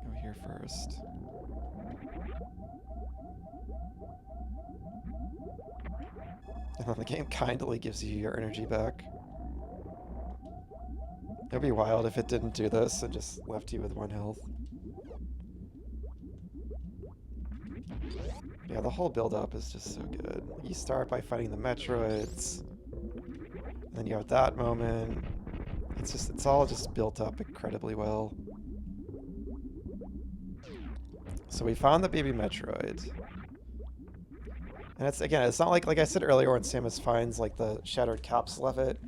Go here first. And then the game kindly gives you your energy back. It would be wild if it didn't do this and just left you with 1 health. Yeah, the whole build-up is just so good. You start by fighting the Metroids, and then you have that moment. It's all just built up incredibly well. So we found the baby Metroid. And it's not like I said earlier when Samus finds like the shattered capsule of it.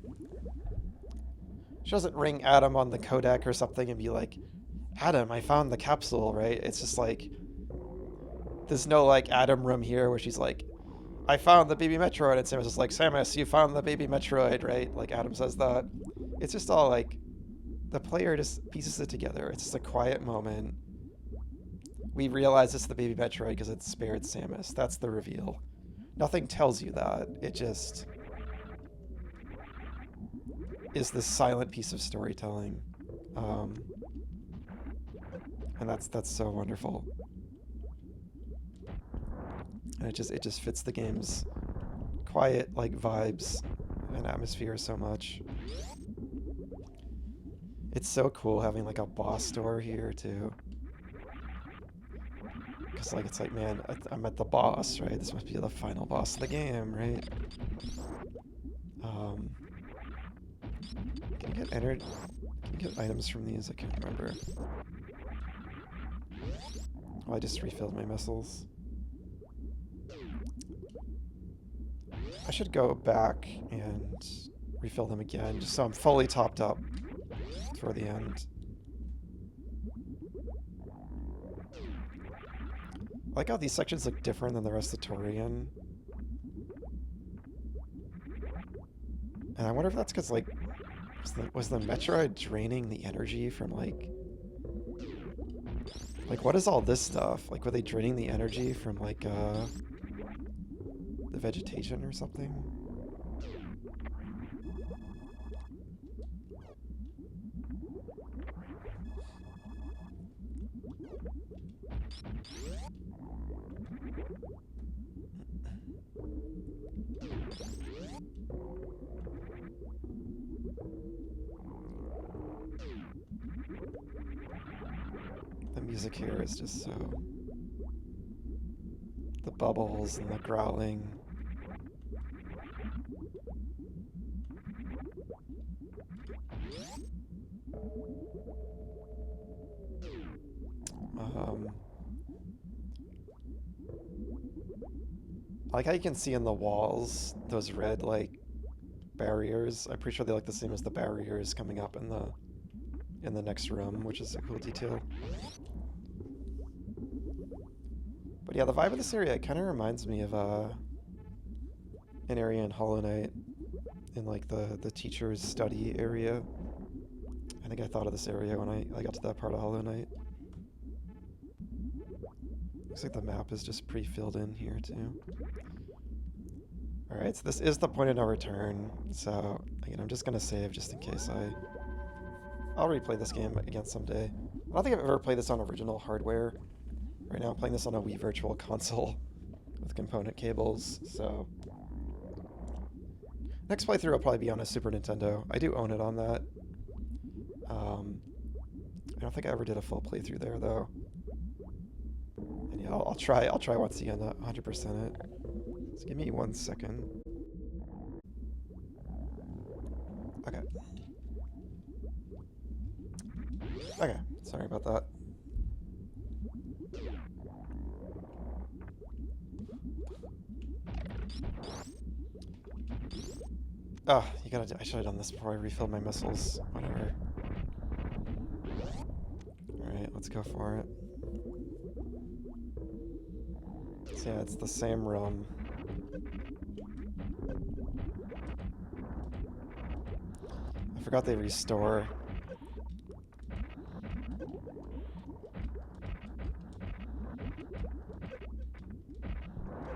She doesn't ring Adam on the codec or something and be like, Adam, I found the capsule, right? It's just like, there's no like Adam room here where she's like, I found the baby Metroid, and Samus is like, Samus, you found the baby Metroid, right? Like Adam says that. It's just all like, the player just pieces it together. It's just a quiet moment. We realize it's the baby Metroid because it spared Samus. That's the reveal. Nothing tells you that. It just is this silent piece of storytelling. And that's so wonderful. And it just fits the game's quiet like vibes, and and atmosphere so much. It's so cool having like a boss door here too. Because like it's like, man, I'm at the boss, right? This must be the final boss of the game, right? Can you get entered? Can you get items from these? I can't remember. Oh, I just refilled my missiles. I should go back and refill them again, just so I'm fully topped up for the end. I like how these sections look different than the rest of Torian. And I wonder if that's because, like, was the Metroid draining the energy from, like, what is all this stuff? Like, were they draining the energy from, like, the vegetation or something? The music here is just so... The bubbles and the growling. I like how you can see in the walls those red, like, barriers. I'm pretty sure they look the same as the barriers coming up in the next room, which is a cool detail. But yeah, the vibe of this area kind of reminds me of an area in Hollow Knight, in like the teacher's study area. I think I thought of this area when I got to that part of Hollow Knight. Looks like the map is just pre-filled in here too. Alright, so this is the point of no return, so again, I'm just gonna save just in case I'll replay this game again someday. I don't think I've ever played this on original hardware. Right now I'm playing this on a Wii Virtual Console with component cables, so... Next playthrough will probably be on a Super Nintendo. I do own it on that. I don't think I ever did a full playthrough there, though. And yeah, I'll try once again to 100% it. Just give me 1 second. Okay. Okay, sorry about that. Oh, I should have done this before I refilled my missiles. Whatever. Alright, let's go for it. So yeah, it's the same room. I forgot they restore.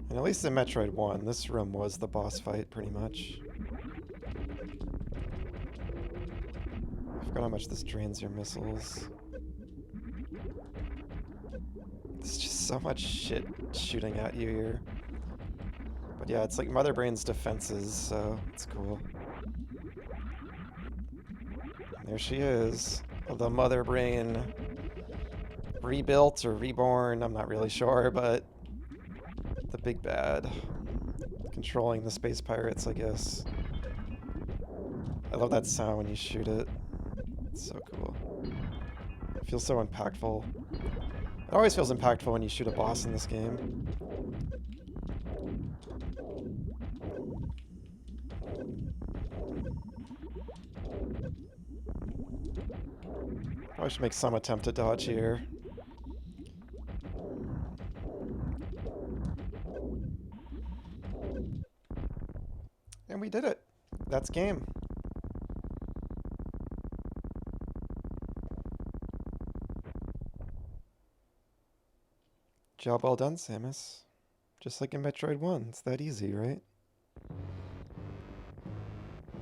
And at least in Metroid 1, this room was the boss fight, pretty much. I forgot how much this drains your missiles. There's just so much shit shooting at you here. But yeah, it's like Mother Brain's defenses, so it's cool. And there she is. The Mother Brain rebuilt or reborn, I'm not really sure, but the big bad. Controlling the space pirates, I guess. I love that sound when you shoot it. It's so cool. It feels so impactful. It always feels impactful when you shoot a boss in this game. Probably should make some attempt to dodge here. And we did it. That's game. Job well done, Samus. Just like in Metroid 1, it's that easy, right?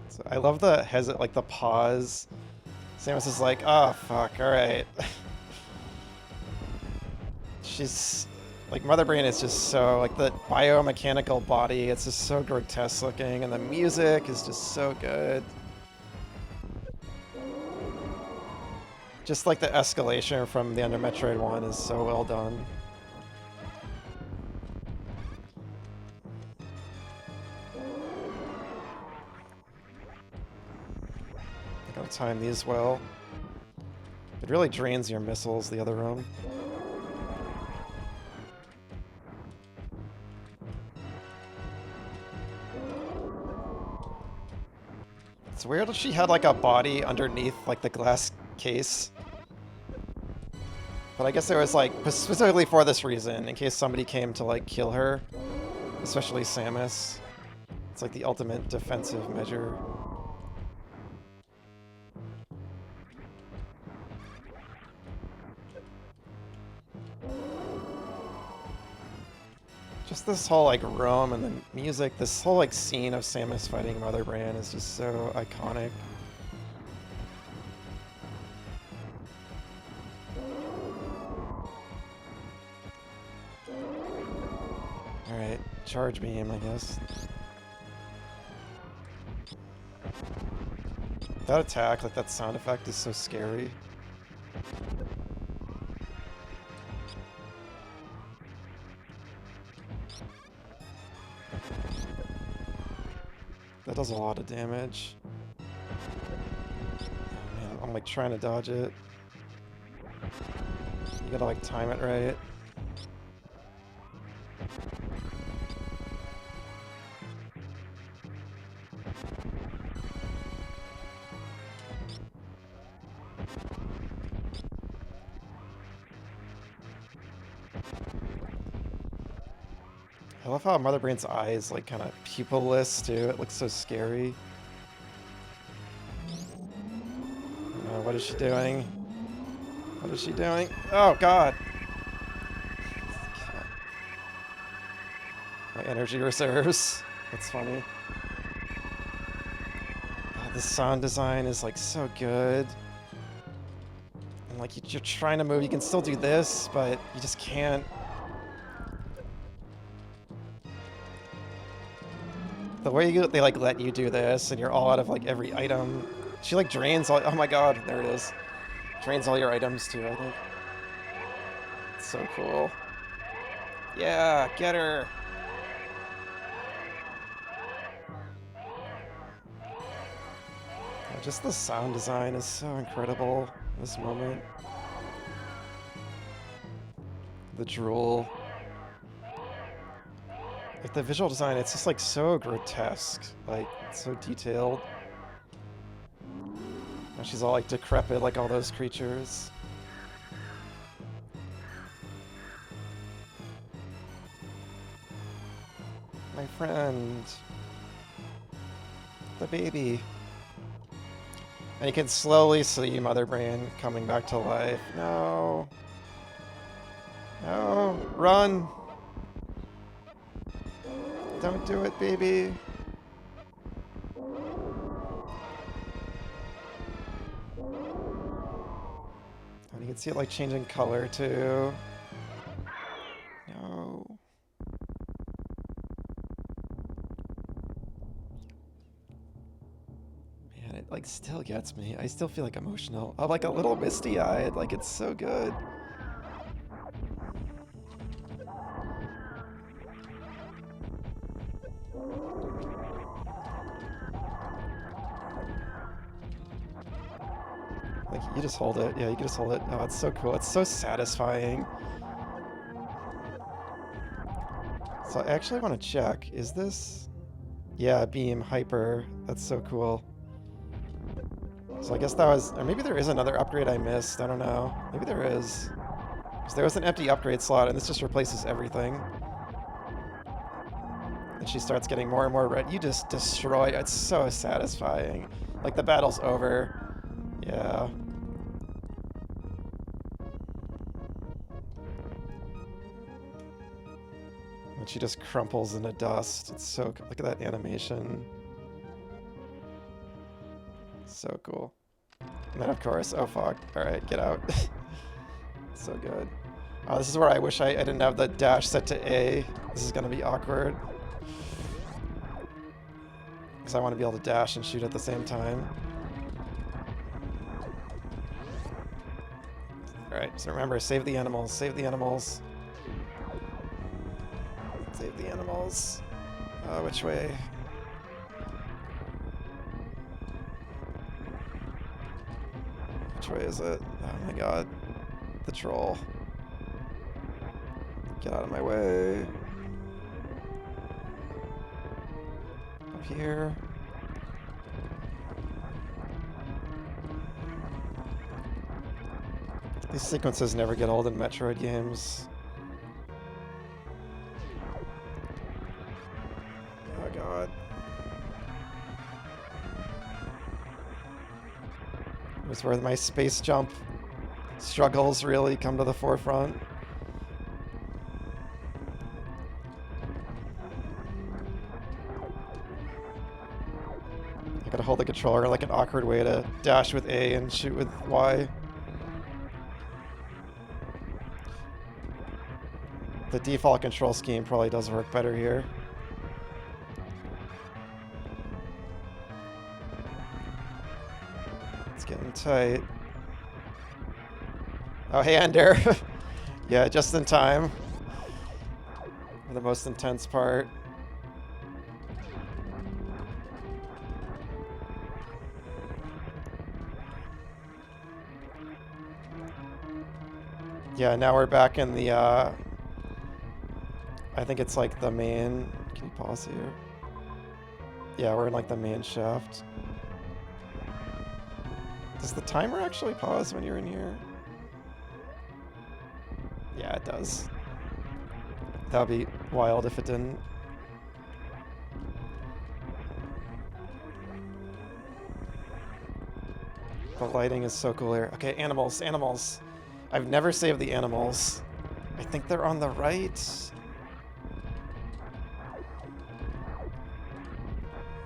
So I love the the pause. Samus is like, oh fuck, alright. She's Like, Mother Brain is just so, like, the biomechanical body, it's just so grotesque looking, and the music is just so good. Just like the escalation from the end of Metroid 1 is so well done. I gotta time these well. It really drains your missiles, the other room. It's weird that she had like a body underneath like the glass case. But I guess it was like specifically for this reason, in case somebody came to like kill her, especially Samus. It's like the ultimate defensive measure. Just this whole like room and the music, this whole like scene of Samus fighting Mother Brain is just so iconic. Alright, charge beam, I guess. That attack, like that sound effect is so scary. That does a lot of damage. Man, I'm like trying to dodge it. You gotta like time it right. I love how Mother Brain's eyes like kind of pupilless too. It looks so scary. What is she doing? What is she doing? Oh god! My energy reserves. That's funny. Oh, the sound design is like so good. And like you're trying to move, you can still do this, but you just can't. The way they like let you do this, and you're all out of like every item. She like drains all. Oh my god, there it is. Drains all your items too, I think. It's so cool. Yeah, get her. Just the sound design is so incredible in this moment. The drool. Like the visual design, it's just like so grotesque, like so detailed. Now she's all like decrepit, like all those creatures. My friend. The baby. And you can slowly see Mother Brain coming back to life. No. No. Run. Don't do it, baby. And you can see it like changing color too. No. Man, it like still gets me. I still feel like emotional. I'm like a little misty-eyed. Like it's so good. Like, you just hold it. Yeah, you can just hold it. Oh, it's so cool. It's so satisfying. So I actually want to check. Is this... Yeah, beam, hyper. That's so cool. So I guess that was... Or maybe there is another upgrade I missed. I don't know. Maybe there is. Because there was an empty upgrade slot, and this just replaces everything. And she starts getting more and more red. You just destroy... It's so satisfying. Like, the battle's over. Yeah. And she just crumples into dust. It's so... Look at that animation. So cool. And then, of course... Oh, fuck. Alright, get out. So good. Oh, this is where I wish I didn't have the dash set to A. This is gonna be awkward. Because I want to be able to dash and shoot at the same time. Alright, so remember, save the animals, save the animals. Save the animals. Which way? Which way is it? Oh my god. The troll. Get out of my way. Up here. These sequences never get old in Metroid games. Oh god. It was where my space jump struggles really come to the forefront. I gotta hold the controller like an awkward way to dash with A and shoot with Y. The default control scheme probably does work better here. It's getting tight. Oh, hey, Ender. Yeah, just in time. For the most intense part. Yeah, now we're back in the, I think it's like the main... Can you pause here? Yeah, we're in like the main shaft. Does the timer actually pause when you're in here? Yeah, it does. That would be wild if it didn't. The lighting is so cool here. Okay, animals, animals. I've never saved the animals. I think they're on the right.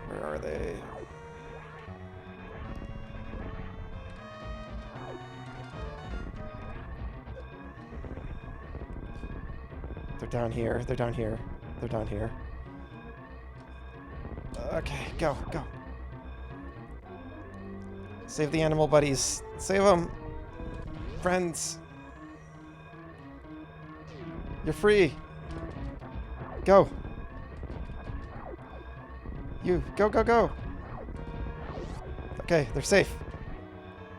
Where are they? They're down here. They're down here. They're down here. Okay, go, go. Save the animal buddies. Save them. Friends. You're free. Go. You, go, go, go. Okay, they're safe.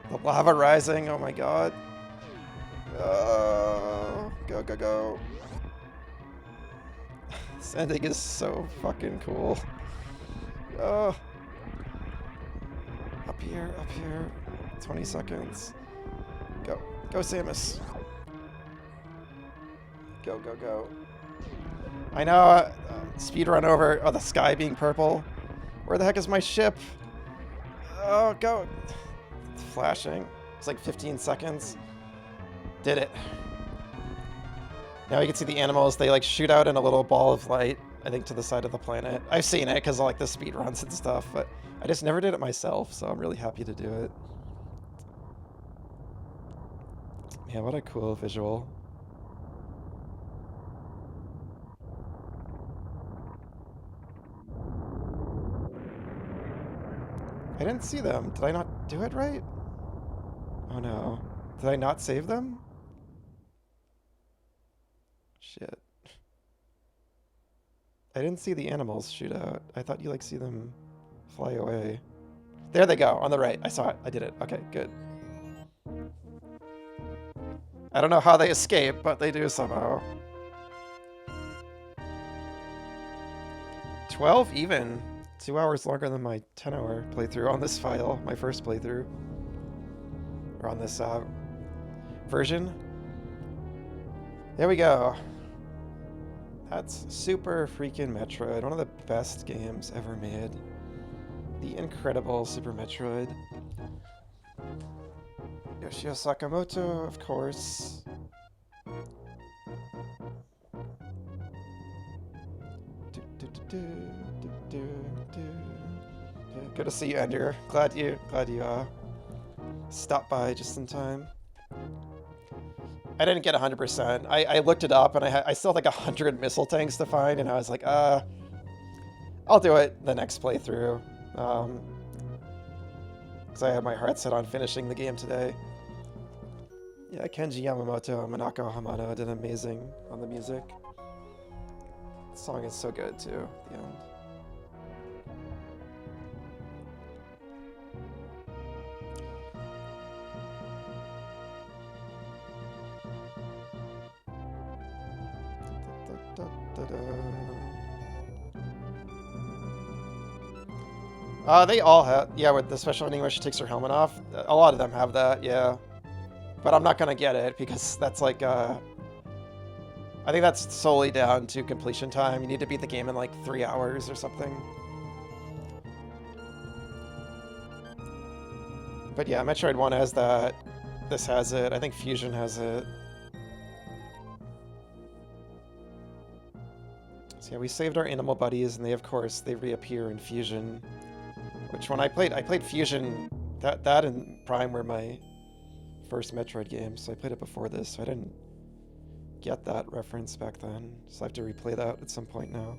The lava rising, oh my god. Oh, go, go, go. This ending is so fucking cool. Oh. Up here, up here. 20 seconds. Go. Go, Samus. Go, go, go. I know, speed run over. Oh, the sky being purple. Where the heck is my ship? Oh, go. It's flashing. It's like 15 seconds. Did it. Now you can see the animals. They like shoot out in a little ball of light, I think, to the side of the planet. I've seen it because of like the speed runs and stuff, but I just never did it myself, so I'm really happy to do it. Yeah, what a cool visual. I didn't see them. Did I not do it right? Oh no. Did I not save them? Shit. I didn't see the animals shoot out. I thought you like see them fly away. There they go, on the right. I saw it. I did it. Okay, good. I don't know how they escape, but they do somehow. 12 even. 2 hours longer than my 10-hour playthrough on this file, my first playthrough. Or on this version. There we go. That's Super freaking Metroid, one of the best games ever made. The incredible Super Metroid. Yoshio Sakamoto, of course. Good to see you, Ender. Glad you stopped by just in time. I didn't get 100%. I looked it up and I still had like 100 missile tanks to find, and I was like, I'll do it the next playthrough. Because I had my heart set on finishing the game today. Yeah, Kenji Yamamoto and Manako Hamada did amazing on the music. The song is so good too at the end. They all have, yeah, with the special ending where she takes her helmet off. A lot of them have that, yeah. But I'm not gonna get it because that's like, I think that's solely down to completion time. You need to beat the game in like 3 hours or something. But yeah, Metroid 1 has that. This has it. I think Fusion has it. So yeah, we saved our animal buddies, and they, of course, they reappear in Fusion. Which when I played Fusion, that and Prime were my first Metroid games, so I played it before this, so I didn't get that reference back then. So I have to replay that at some point now.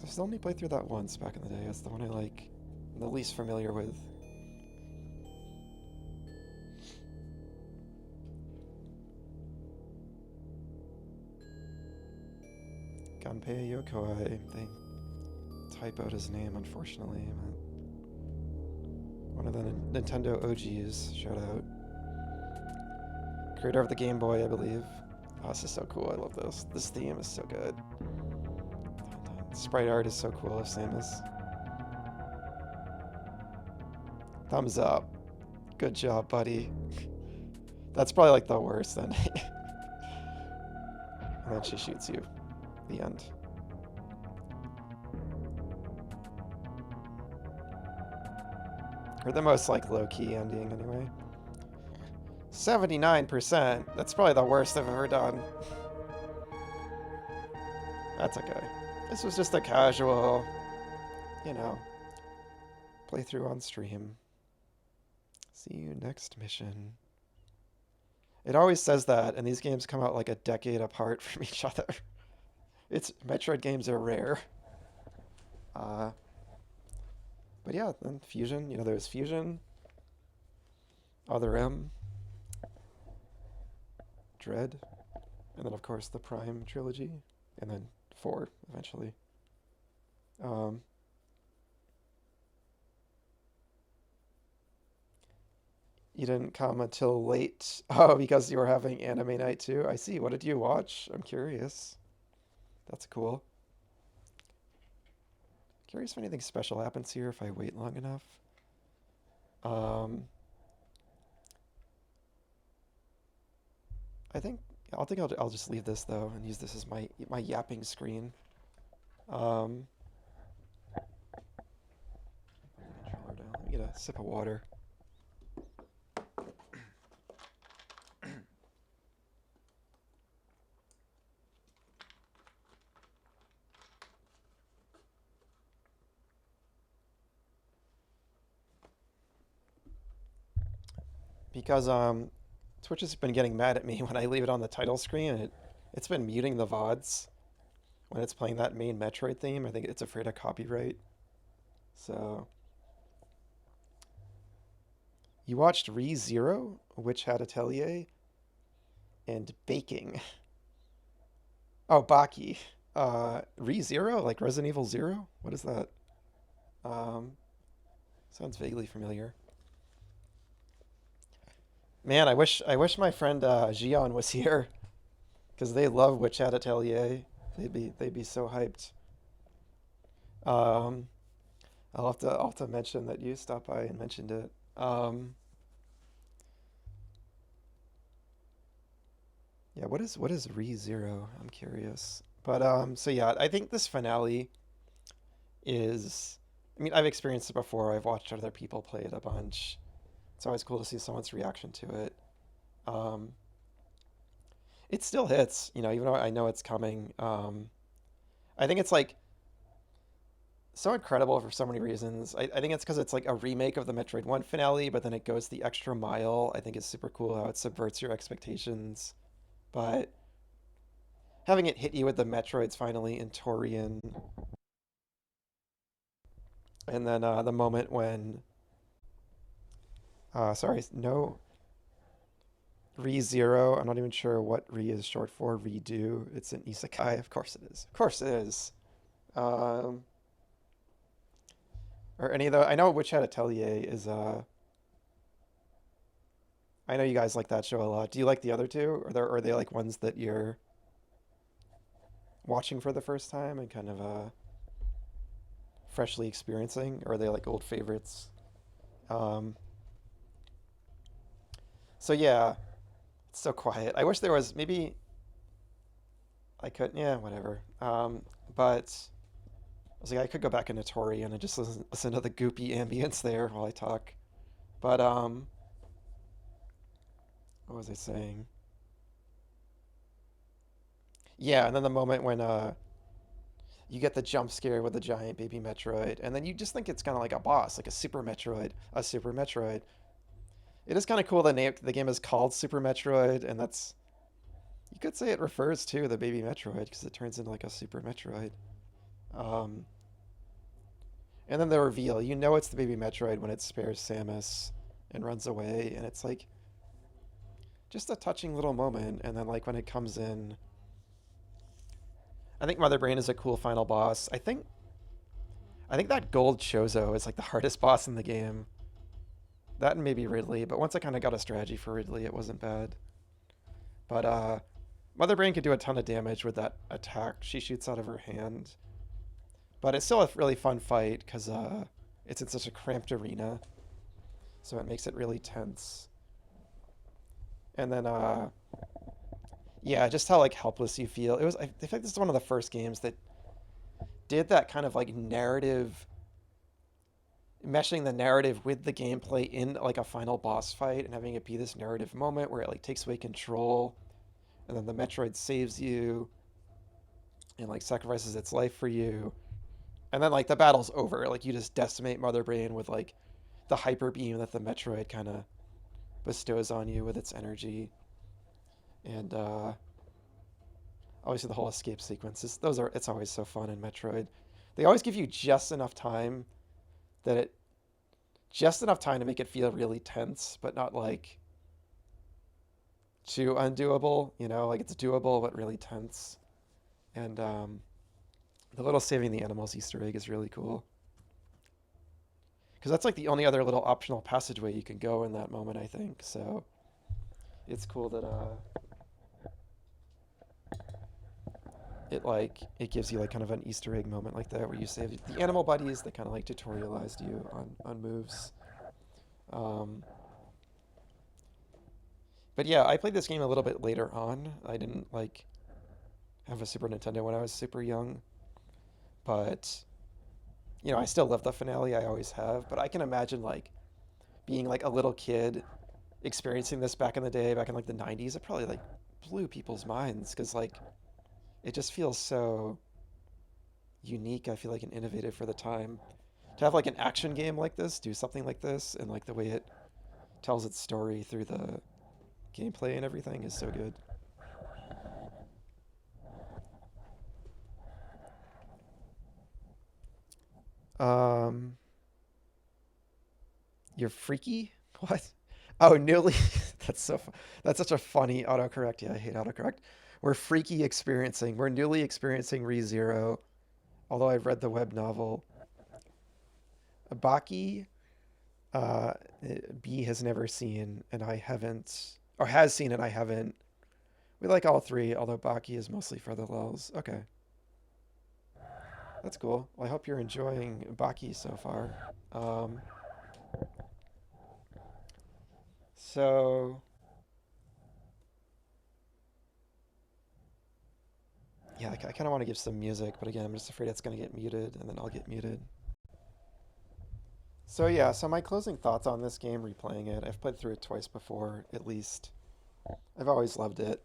I still only played through that once back in the day. It's the one I like, I'm the least familiar with. Gunpei Yokoi. They typoed his name, unfortunately. One of the Nintendo OGs. Shout out. Creator of the Game Boy, I believe. Oh, this is so cool. I love this. This theme is so good. Sprite art is so cool of Samus. Thumbs up. Good job, buddy. That's probably like the worst ending. And then she shoots you. The end. Or the most like low-key ending anyway. 79%. That's probably the worst I've ever done. That's okay. This was just a casual, you know, playthrough on stream. See you next mission. It always says that, and these games come out like a decade apart from each other. Metroid games are rare. But yeah, then Fusion, you know, there's Fusion, Other M, Dread, and then of course the Prime trilogy, and then 4 eventually. You didn't come until late. Oh, because you were having anime night too? I see. What did you watch? I'm curious. That's cool. Curious if anything special happens here if I wait long enough. I think I'll just leave this though and use this as my yapping screen. Controller down. Let me get a sip of water. Because Twitch has been getting mad at me when I leave it on the title screen, and it's been muting the VODs when it's playing that main Metroid theme. I think it's afraid of copyright. So you watched ReZero, Witch Hat Atelier, and Baking. Oh, Baki. ReZero, like Resident Evil Zero? What is that? Um, Sounds vaguely familiar. Man, I wish my friend Gion was here because they love Witch Hat Atelier. They'd be so hyped. Um, I'll have to mention that you stopped by and mentioned it. Yeah, what is ReZero? I'm curious. But so yeah, I think this finale is. I mean, I've experienced it before. I've watched other people play it a bunch. It's always cool to see someone's reaction to it. Um, it still hits, even though I know it's coming. I think it's like so incredible for so many reasons. I think it's because it's like a remake of the Metroid 1 finale, but then it goes the extra mile. I think it's super cool how it subverts your expectations. But having it hit you with the Metroids finally in Torian, and then the moment when, sorry, no, Re Zero. I'm not even sure what Re is short for. Redo. It's an isekai. Of course it is. Of course it is. Um, or any of the. I know Witch Hat Atelier is. I know you guys like that show a lot. Do you like the other two? Are they like ones that you're watching for the first time and kind of freshly experiencing, or are they like old favorites? Um, so yeah, it's so quiet. I wish there was maybe I could. Yeah, whatever. But I was like, I could go back into Tori and just listen to the goopy ambience there while I talk. But what was I saying? Yeah, and then the moment when you get the jump scare with the giant baby Metroid, and then you just think it's kind of like a boss, like a Super Metroid, a Super Metroid. It is kind of cool the game is called Super Metroid, and that's you could say it refers to the baby Metroid because it turns into like a Super Metroid. Um, and then the reveal, you know it's the baby Metroid when it spares Samus and runs away, and it's like just a touching little moment. And then like when it comes in, I think Mother Brain is a cool final boss. I think that gold Chozo is like the hardest boss in the game. That and maybe Ridley, but once I kind of got a strategy for Ridley, it wasn't bad. But Mother Brain could do a ton of damage with that attack she shoots out of her hand. But it's still a really fun fight because it's in such a cramped arena, so it makes it really tense. And then yeah, just how like helpless you feel. It was I think this is one of the first games that did that kind of like narrative meshing the narrative with the gameplay in like a final boss fight and having it be this narrative moment where it like takes away control and then the Metroid saves you and like sacrifices its life for you. And then like the battle's over. Like you just decimate Mother Brain with like the hyper beam that the Metroid kind of bestows on you with its energy. And obviously the whole escape sequences. Those are it's always so fun in Metroid. They always give you that it just enough time to make it feel really tense, but not like too undoable, like it's doable but really tense. And the little saving the animals Easter egg is really cool. Because that's like the only other little optional passageway you can go in that moment, I think. So it's cool that it gives you like kind of an Easter egg moment like that where you save the animal buddies that kind of like tutorialized you on moves. Um, but yeah, I played this game a little bit later on. I didn't like have a Super Nintendo when I was super young, but I still love the finale. I always have. But I can imagine like being like a little kid experiencing this back in the day, back in like the 90s. It probably like blew people's minds because like it just feels so unique. I feel like and innovative for the time. To have like an action game like this, do something like this, and like the way it tells its story through the gameplay and everything is so good. Um, you're freaky? What? Oh, newly. That's that's such a funny autocorrect. Yeah, I hate autocorrect. We're freaky experiencing. We're newly experiencing ReZero. Although I've read the web novel, Baki, uh, B has never seen, and I haven't, or has seen and I haven't. We like all three, although Baki is mostly for the lulz. Okay, that's cool. Well, I hope you're enjoying Baki so far. Um, so yeah, I kind of want to give some music, but again, I'm just afraid it's gonna get muted, and then I'll get muted. So yeah, so my closing thoughts on this game, replaying it. I've played through it twice before, at least. I've always loved it.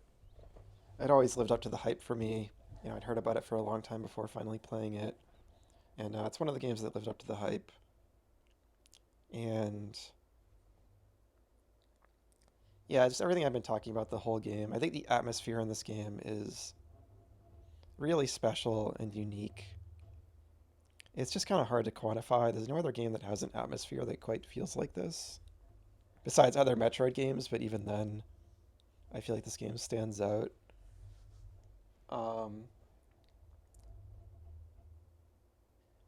It always lived up to the hype for me. I'd heard about it for a long time before finally playing it. and it's one of the games that lived up to the hype. And yeah, just everything I've been talking about the whole game. I think the atmosphere in this game is really special and unique. It's just kind of hard to quantify. There's no other game that has an atmosphere that quite feels like this, besides other Metroid games, but even then, I feel like this game stands out. Um,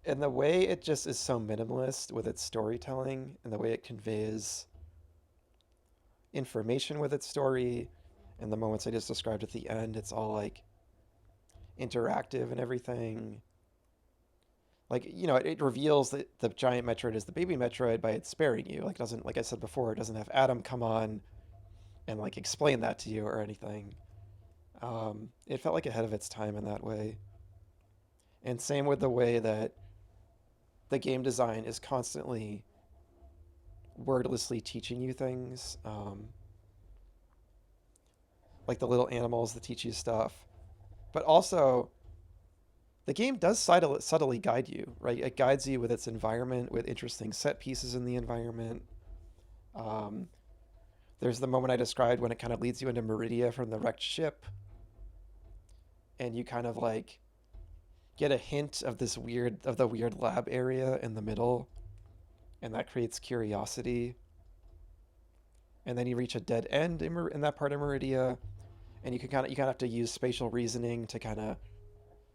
and the way it just is so minimalist with its storytelling and the way it conveys information with its story and the moments I just described at the end, it's all like interactive and everything. Like, it reveals that the giant Metroid is the baby Metroid by it sparing you. Like, it doesn't, like I said before, it doesn't have Adam come on and like explain that to you or anything. It felt like ahead of its time in that way. And same with the way that the game design is constantly wordlessly teaching you things, like the little animals that teach you stuff. But also, the game does subtly guide you, right? It guides you with its environment, with interesting set pieces in the environment. Um, there's the moment I described when it kind of leads you into Meridia from the wrecked ship, and you kind of like get a hint of the weird lab area in the middle, and that creates curiosity. And then you reach a dead end in that part of Meridia, and you kind of have to use spatial reasoning to kind of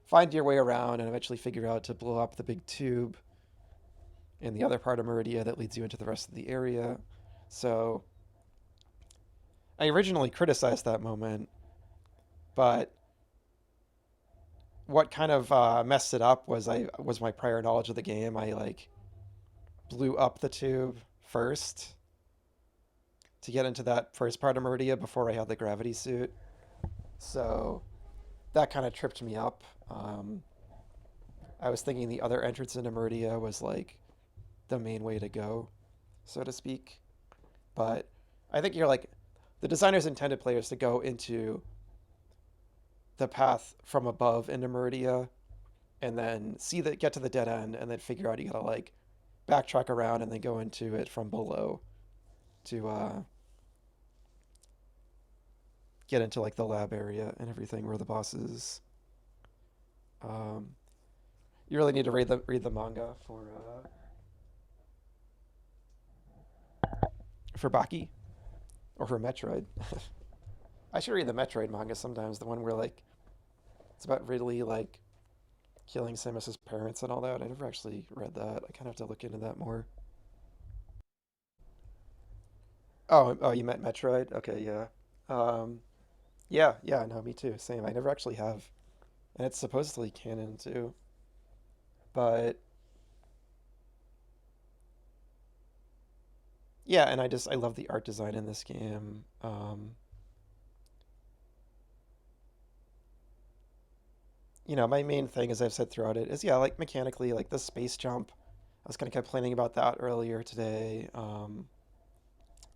find your way around and eventually figure out to blow up the big tube in the other part of Meridia that leads you into the rest of the area. So I originally criticized that moment, but what kind of messed it up was my prior knowledge of the game. I like blew up the tube first to get into that first part of Meridia before I had the gravity suit. So that kind of tripped me up. I was thinking the other entrance into Meridia was like the main way to go, so to speak. But I think you're like the designers intended players to go into the path from above into Meridia and then get to the dead end and then figure out you gotta like backtrack around and then go into it from below to get into like the lab area and everything where the boss is. Um, you really need to read the manga for Baki or for Metroid. I should read the Metroid manga sometimes. The one where like it's about Ridley like killing Samus's parents and all that. I never actually read that. I kind of have to look into that more. Oh, you meant Metroid? Okay, yeah. Um, yeah, yeah, no, me too. Same. I never actually have, and it's supposedly canon too. But yeah, and I love the art design in this game. My main thing, as I've said throughout it, is yeah, like mechanically, like the space jump. I was kind of complaining about that earlier today.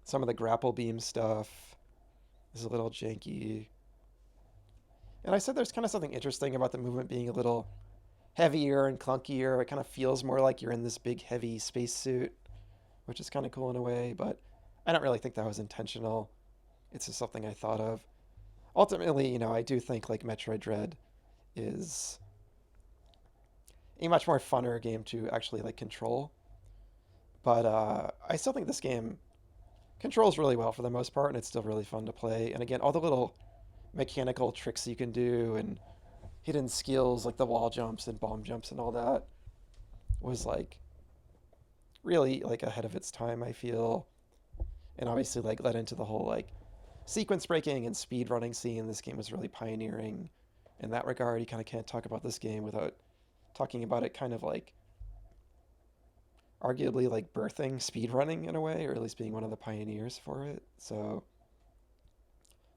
Some of the grapple beam stuff is a little janky. And I said there's kind of something interesting about the movement being a little heavier and clunkier. It kind of feels more like you're in this big, heavy spacesuit, which is kind of cool in a way, but I don't really think that was intentional. It's just something I thought of. Ultimately, I do think like Metroid Dread is a much more funner game to actually like control. But I still think this game controls really well for the most part, and it's still really fun to play. And again, all the little mechanical tricks you can do and hidden skills like the wall jumps and bomb jumps and all that was like really like ahead of its time, I feel. And obviously like led into the whole like sequence breaking and speed running scene. This game was really pioneering in that regard. You kind of can't talk about this game without talking about it kind of like arguably like birthing speedrunning in a way, or at least being one of the pioneers for it. So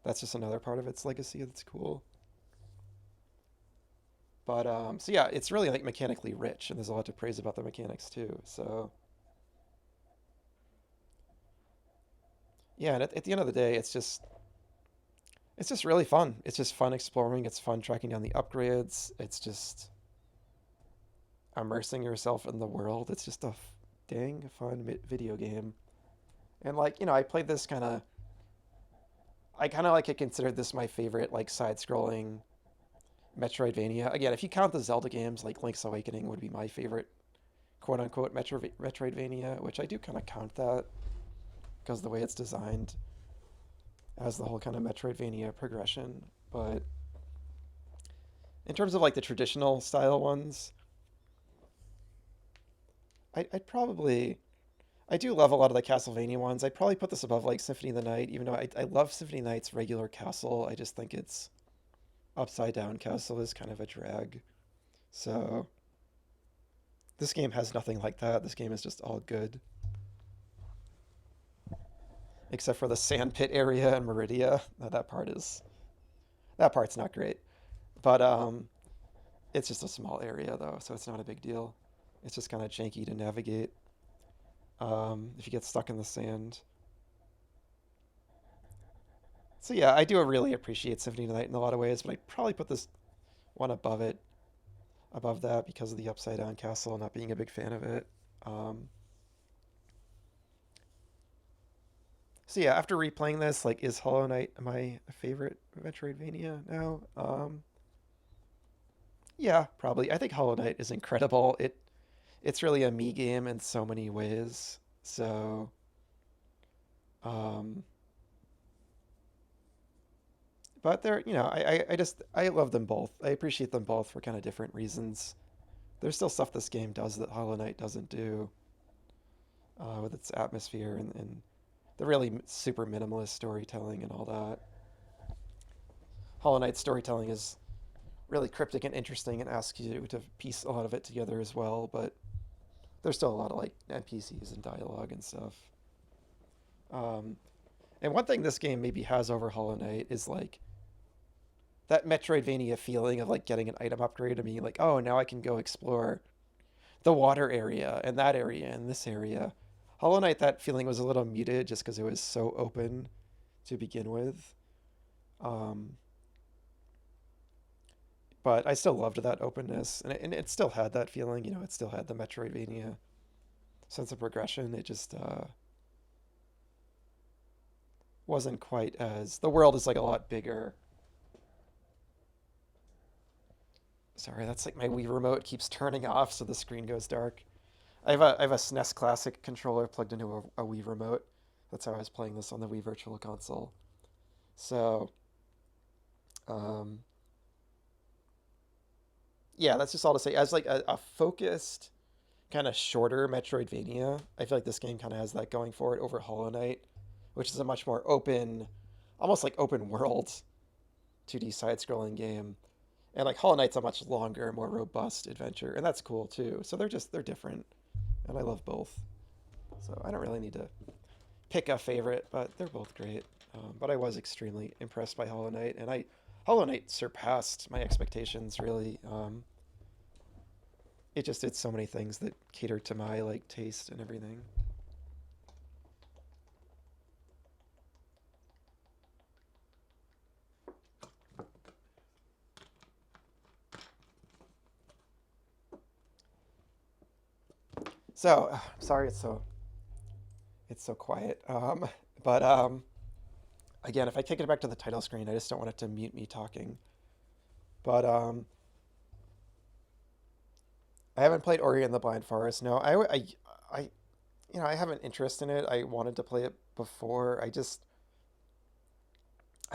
that's just another part of its legacy that's cool. But so yeah, it's really like mechanically rich, and there's a lot to praise about the mechanics too. So yeah, and at the end of the day, it's just really fun. It's just fun exploring. It's fun tracking down the upgrades. It's just immersing yourself in the world. It's just a dang fun video game. And like, I played this I kind of like I considered this my favorite like side-scrolling Metroidvania. Again, if you count the Zelda games, like Link's Awakening would be my favorite quote unquote Metroidvania, which I do kind of count that because the way it's designed as the whole kind of Metroidvania progression. But in terms of like the traditional style ones, I'd probably I do love a lot of the Castlevania ones. I'd probably put this above like Symphony of the Night, even though I love Symphony of the Night's regular castle. I just think its upside down castle is kind of a drag. So this game has nothing like that. This game is just all good, except for the sandpit area and Meridia. That part's not great, but it's just a small area though, so it's not a big deal. It's just kind of janky to navigate if you get stuck in the sand. So yeah, I do really appreciate Symphony of the Night in a lot of ways, but I'd probably put this one above that because of the upside down castle, not being a big fan of it. Um, so yeah, after replaying this, like, is Hollow Knight my favorite Metroidvania now? Yeah, probably. I think Hollow Knight is incredible. It's really a me game in so many ways. So, um, but I love them both. I appreciate them both for kind of different reasons. There's still stuff this game does that Hollow Knight doesn't do, with its atmosphere and the really super minimalist storytelling and all that. Hollow Knight's storytelling is really cryptic and interesting and asks you to piece a lot of it together as well, but there's still a lot of like NPCs and dialogue and stuff. Um, and one thing this game maybe has over Hollow Knight is like that Metroidvania feeling of like getting an item upgrade and being like, oh, now I can go explore the water area and that area and this area. Hollow Knight, that feeling was a little muted just because it was so open to begin with. Um, but I still loved that openness, and it still had that feeling. It still had the Metroidvania sense of progression. It just wasn't quite as the world is like a lot bigger. Sorry, that's like my Wii remote keeps turning off, so the screen goes dark. I have a SNES Classic controller plugged into a Wii remote. That's how I was playing this on the Wii Virtual Console. So, um, yeah, that's just all to say. As like a focused, kind of shorter Metroidvania, I feel like this game kind of has that going for it over Hollow Knight, which is a much more open, almost like open world 2D side-scrolling game. And like Hollow Knight's a much longer, more robust adventure, and that's cool too. So they're different, and I love both. So I don't really need to pick a favorite, but they're both great. But I was extremely impressed by Hollow Knight, and I Hollow Knight surpassed my expectations really. It just did so many things that cater to my like taste and everything. So sorry it's so quiet. But again, if I take it back to the title screen, I just don't want it to mute me talking. But I haven't played Ori and the Blind Forest. No, I I have an interest in it. I wanted to play it before. I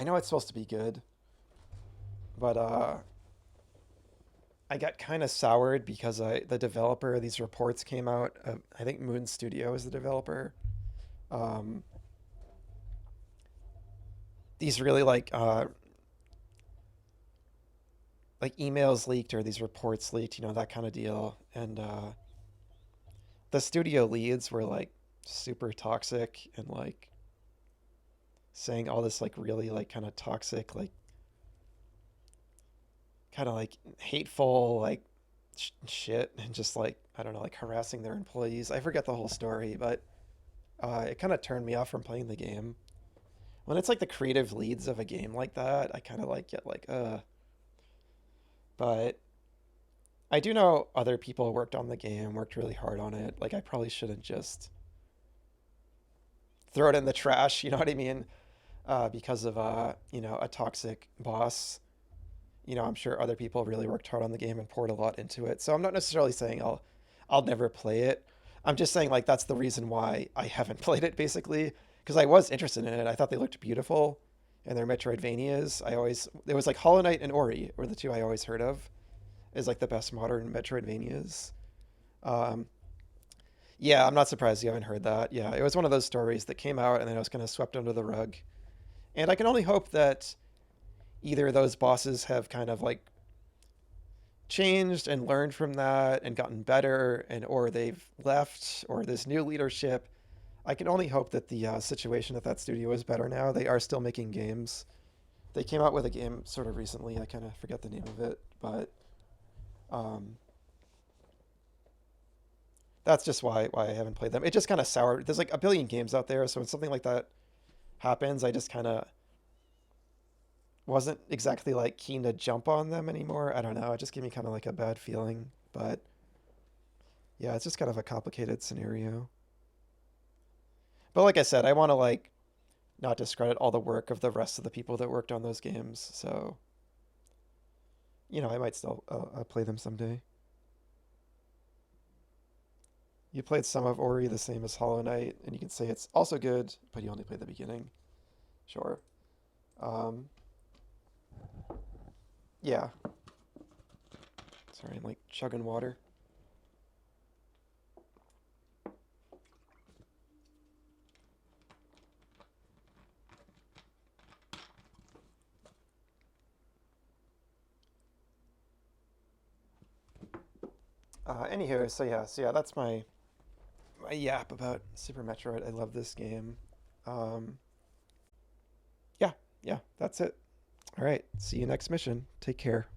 know it's supposed to be good, but I got kind of soured because the developer, these reports came out. I think Moon Studio is the developer. Um, these really like emails leaked or these reports leaked, that kind of deal. And the studio leads were like super toxic and like saying all this like really like kind of toxic like kind of like hateful like shit and just like I don't know like harassing their employees. I forget the whole story, but it kind of turned me off from playing the game. When it's like the creative leads of a game like that, I kind of like get like. But I do know other people worked on the game, worked really hard on it. Like I probably shouldn't just throw it in the trash. You know what I mean? Because of a toxic boss. I'm sure other people really worked hard on the game and poured a lot into it. So I'm not necessarily saying I'll never play it. I'm just saying like that's the reason why I haven't played it basically because I was interested in it. I thought they looked beautiful and they're Metroidvanias. It was like Hollow Knight and Ori were the two I always heard of as like the best modern Metroidvanias. Um, yeah, I'm not surprised you haven't heard that. Yeah, it was one of those stories that came out and then it was kind of swept under the rug. And I can only hope that either those bosses have kind of like changed and learned from that and gotten better and or they've left or this new leadership. I can only hope that the situation at that studio is better now. They are still making games. They came out with a game sort of recently. I kind of forget the name of it, but um, that's just why I haven't played them. It just kind of soured. There's like a billion games out there, so when something like that happens, I just kind of wasn't exactly like keen to jump on them anymore. I don't know. It just gave me kind of like a bad feeling. But yeah, it's just kind of a complicated scenario. But like I said, I want to like not discredit all the work of the rest of the people that worked on those games. So, I might still play them someday. You played some of Ori the same as Hollow Knight, and you can say it's also good, but you only played the beginning. Sure. Um, yeah. Sorry, I'm like chugging water. Anywho, so yeah, that's my yap about Super Metroid. I love this game. Um, yeah, yeah, that's it. All right, see you next mission. Take care.